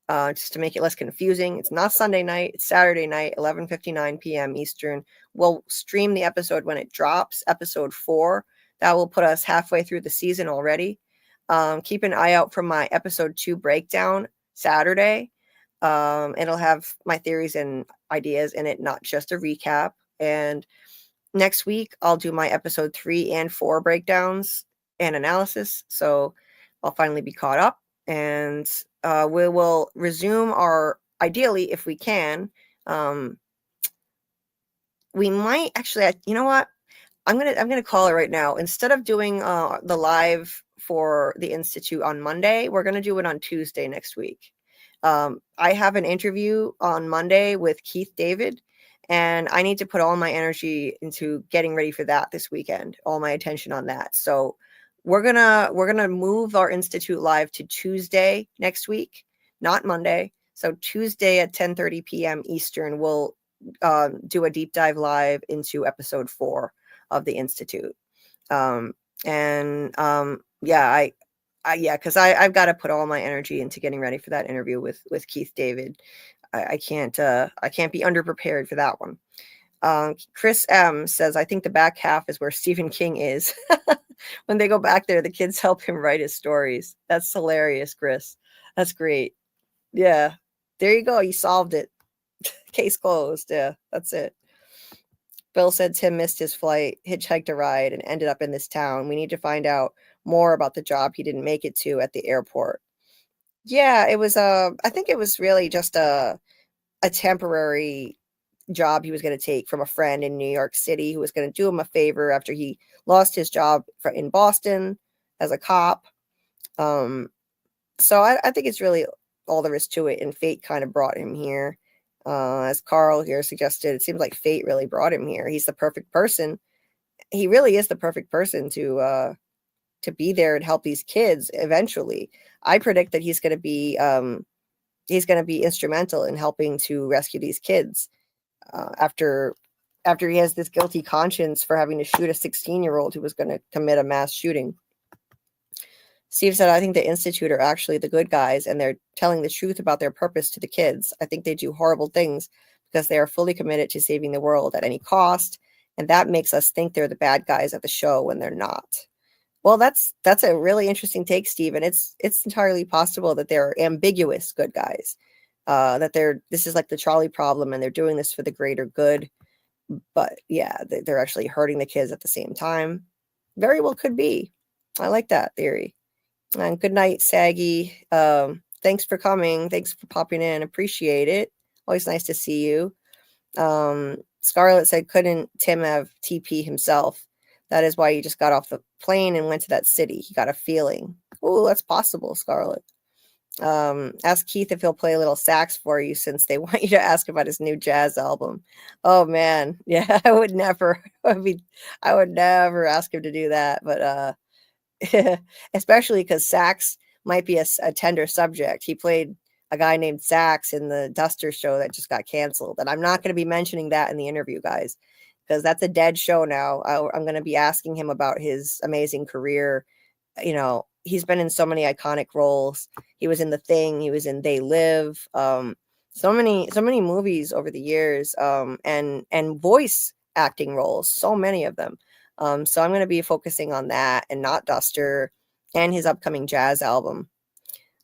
S3: Just to make it less confusing, it's not Sunday night, it's Saturday night, 11:59 p.m. Eastern. We'll stream the episode when it drops, episode 4. That will put us halfway through the season already. Keep an eye out for my episode 2 breakdown Saturday. It'll have my theories and ideas in it, not just a recap. And next week, I'll do my episode 3 and 4 breakdowns and analysis. So I'll finally be caught up. And we will resume our, ideally, if we can, we might actually, you know what? I'm gonna call it right now. Instead of doing the live for the Institute on Monday, we're gonna do it on Tuesday next week. I have an interview on Monday with Keith David, and I need to put all my energy into getting ready for that this weekend. All my attention on that. So we're gonna move our Institute live to Tuesday next week, not Monday. So Tuesday at 10:30 p.m. Eastern, we'll do a deep dive live into episode 4 of the Institute. Yeah, because I've got to put all my energy into getting ready for that interview with Keith David. I can't be underprepared for that one. Chris M says, I think the back half is where Stephen King is. When they go back there, the kids help him write his stories. That's hilarious, Chris. That's great. Yeah, there you go. You solved it. Case closed. Yeah, that's it. Bill said Tim missed his flight, hitchhiked a ride, and ended up in this town. We need to find out more about the job he didn't make it to at the airport. Yeah, it was I think it was really just a temporary job he was going to take from a friend in New York City who was going to do him a favor after he lost his job in Boston as a cop. So I think it's really all there is to it, and fate kind of brought him here. As Carl here suggested, it seems like fate really brought him here. He's the perfect person. He really is the perfect person to be there and help these kids eventually. I predict that he's going to be instrumental in helping to rescue these kids after he has this guilty conscience for having to shoot a 16-year-old who was going to commit a mass shooting. Steve said, I think the Institute are actually the good guys, and they're telling the truth about their purpose to the kids. I think they do horrible things because they are fully committed to saving the world at any cost, and that makes us think they're the bad guys at the show when they're not. Well, that's a really interesting take, Steve, and it's entirely possible that they're ambiguous good guys, that this is like the trolley problem, and they're doing this for the greater good. But yeah, they're actually hurting the kids at the same time. Very well could be. I like that theory. And good night, Saggy. Thanks for coming. Thanks for popping in. Appreciate it. Always nice to see you. Scarlett said, couldn't Tim have TP himself? That is why he just got off the plane and went to that city. He got a feeling. Oh, that's possible, Scarlett. Ask Keith if he'll play a little sax for you, since they want you to ask about his new jazz album. Oh man. Yeah, I would never ask him to do that, but especially because sax might be a tender subject. He played a guy named Sax in the Duster show that just got canceled, and I'm not going to be mentioning that in the interview, guys, because that's a dead show now. I'm going to be asking him about his amazing career. You know, he's been in so many iconic roles. He was in The Thing. He was in They Live. So many movies over the years, and voice acting roles. So many of them. So I'm going to be focusing on that and not Duster and his upcoming jazz album.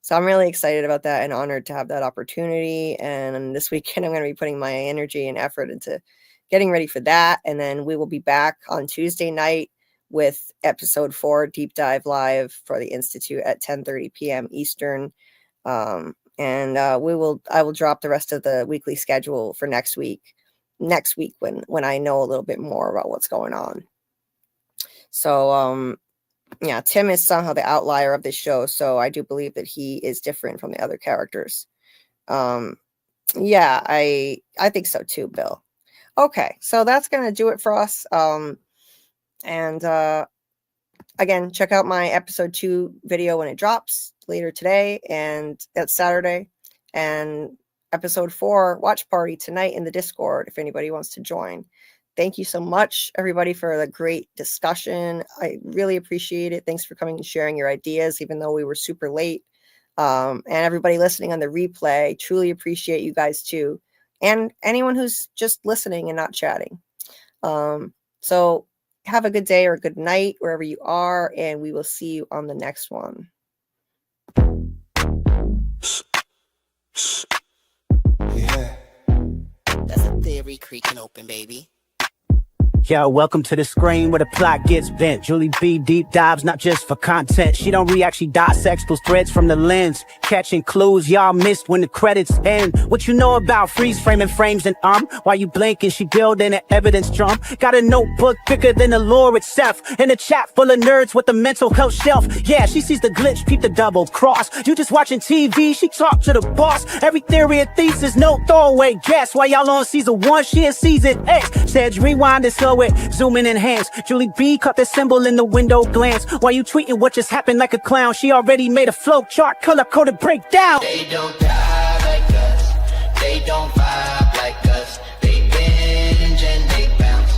S3: So I'm really excited about that and honored to have that opportunity. And this weekend, I'm going to be putting my energy and effort into getting ready for that. And then we will be back on Tuesday night with episode 4 Deep Dive Live for the Institute at 10:30 p.m. Eastern. I will drop the rest of the weekly schedule for next week when I know a little bit more about what's going on. So, yeah, Tim is somehow the outlier of this show. So I do believe that he is different from the other characters. Yeah, I think so too, Bill. Okay, so that's going to do it for us. Again, check out my episode 2 video when it drops later today, and that's Saturday. And episode 4 watch party tonight in the Discord if anybody wants to join. Thank you so much, everybody, for the great discussion. I really appreciate it. Thanks for coming and sharing your ideas, even though we were super late. And everybody listening on the replay, truly appreciate you guys too. And anyone who's just listening and not chatting. So have a good day or good night wherever you are, and we will see you on the next one.
S1: Yeah.
S5: That's a theory creaking open, baby.
S2: Yo, welcome to the screen where the plot gets bent. Julie B deep dives, not just for content. She don't react, she dissects those threads from the lens, catching clues y'all missed when the credits end. What you know about freeze framing frames and while you blinking, she building an evidence drum. Got a notebook thicker than the lore itself, and a chat full of nerds with a mental health shelf. Yeah, she sees the glitch, peep the double cross. You just watching TV, she talk to the boss. Every theory and thesis, no throwaway guess. While y'all on season 1, she in season X. Said rewind and slow it, zoom in, enhance. Julie B caught the symbol in the window glance. While you tweeting what just happened like a clown, she already made a flow chart, color coded breakdown.
S1: They don't die like us. They don't vibe like us. They binge and they bounce.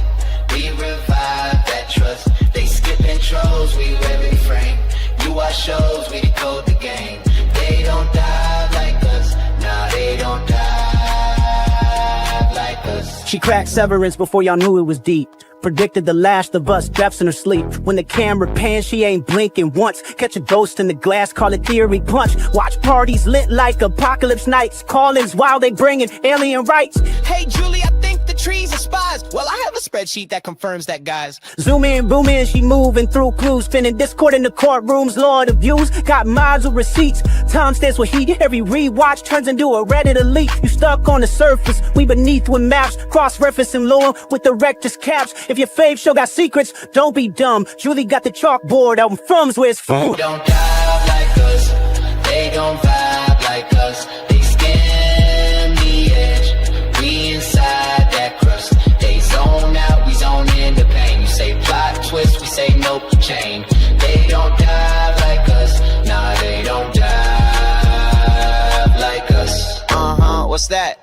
S1: We revive that trust. They skip intros, we every frame. You watch shows, we decode the game. They don't die like us. Nah, they don't die like us.
S2: She cracked Severance before y'all knew it was deep. Predicted the Last of Us deaths in her sleep. When the camera pans, she ain't blinking once. Catch a ghost in the glass, call it theory punch. Watch parties lit like apocalypse nights. Call-ins while they bringing alien rights.
S5: Hey, Julie, I think the
S6: trees are spies. Well, I have a spreadsheet that confirms that, guys.
S2: Zoom in, boom in, she moving through clues, spinning discord in the courtrooms, lord of views. Got miles of receipts, timestamps with heat. Every rewatch turns into a Reddit elite. You stuck on the surface, we beneath with maps, cross-referencing lore with the rector's caps. If your fave show got secrets, don't be dumb. Julie got the chalkboard out in From's where it's from.
S1: They don't dive like us, they don't vibe like us. They skim the edge, we inside that crust. They zone out, we zone in the pain. You say plot twist, we say nope, chain. They don't dive like us, nah, they don't dive like us.
S6: What's that?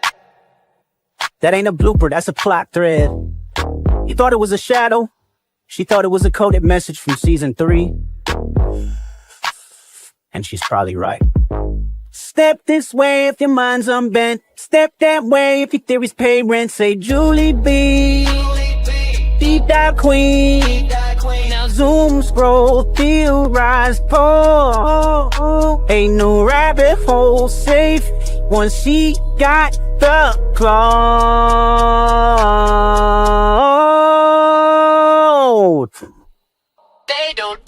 S2: That ain't a blooper, that's a plot thread. You thought it was a shadow? She thought it was a coded message from season 3. And she's probably right. Step this way if your mind's unbent. Step that way if your theories pay rent. Say Julie B, deep dive queen. Now zoom, scroll, theorize, pull. Ain't no rabbit hole safe once she got the clout.
S1: They don't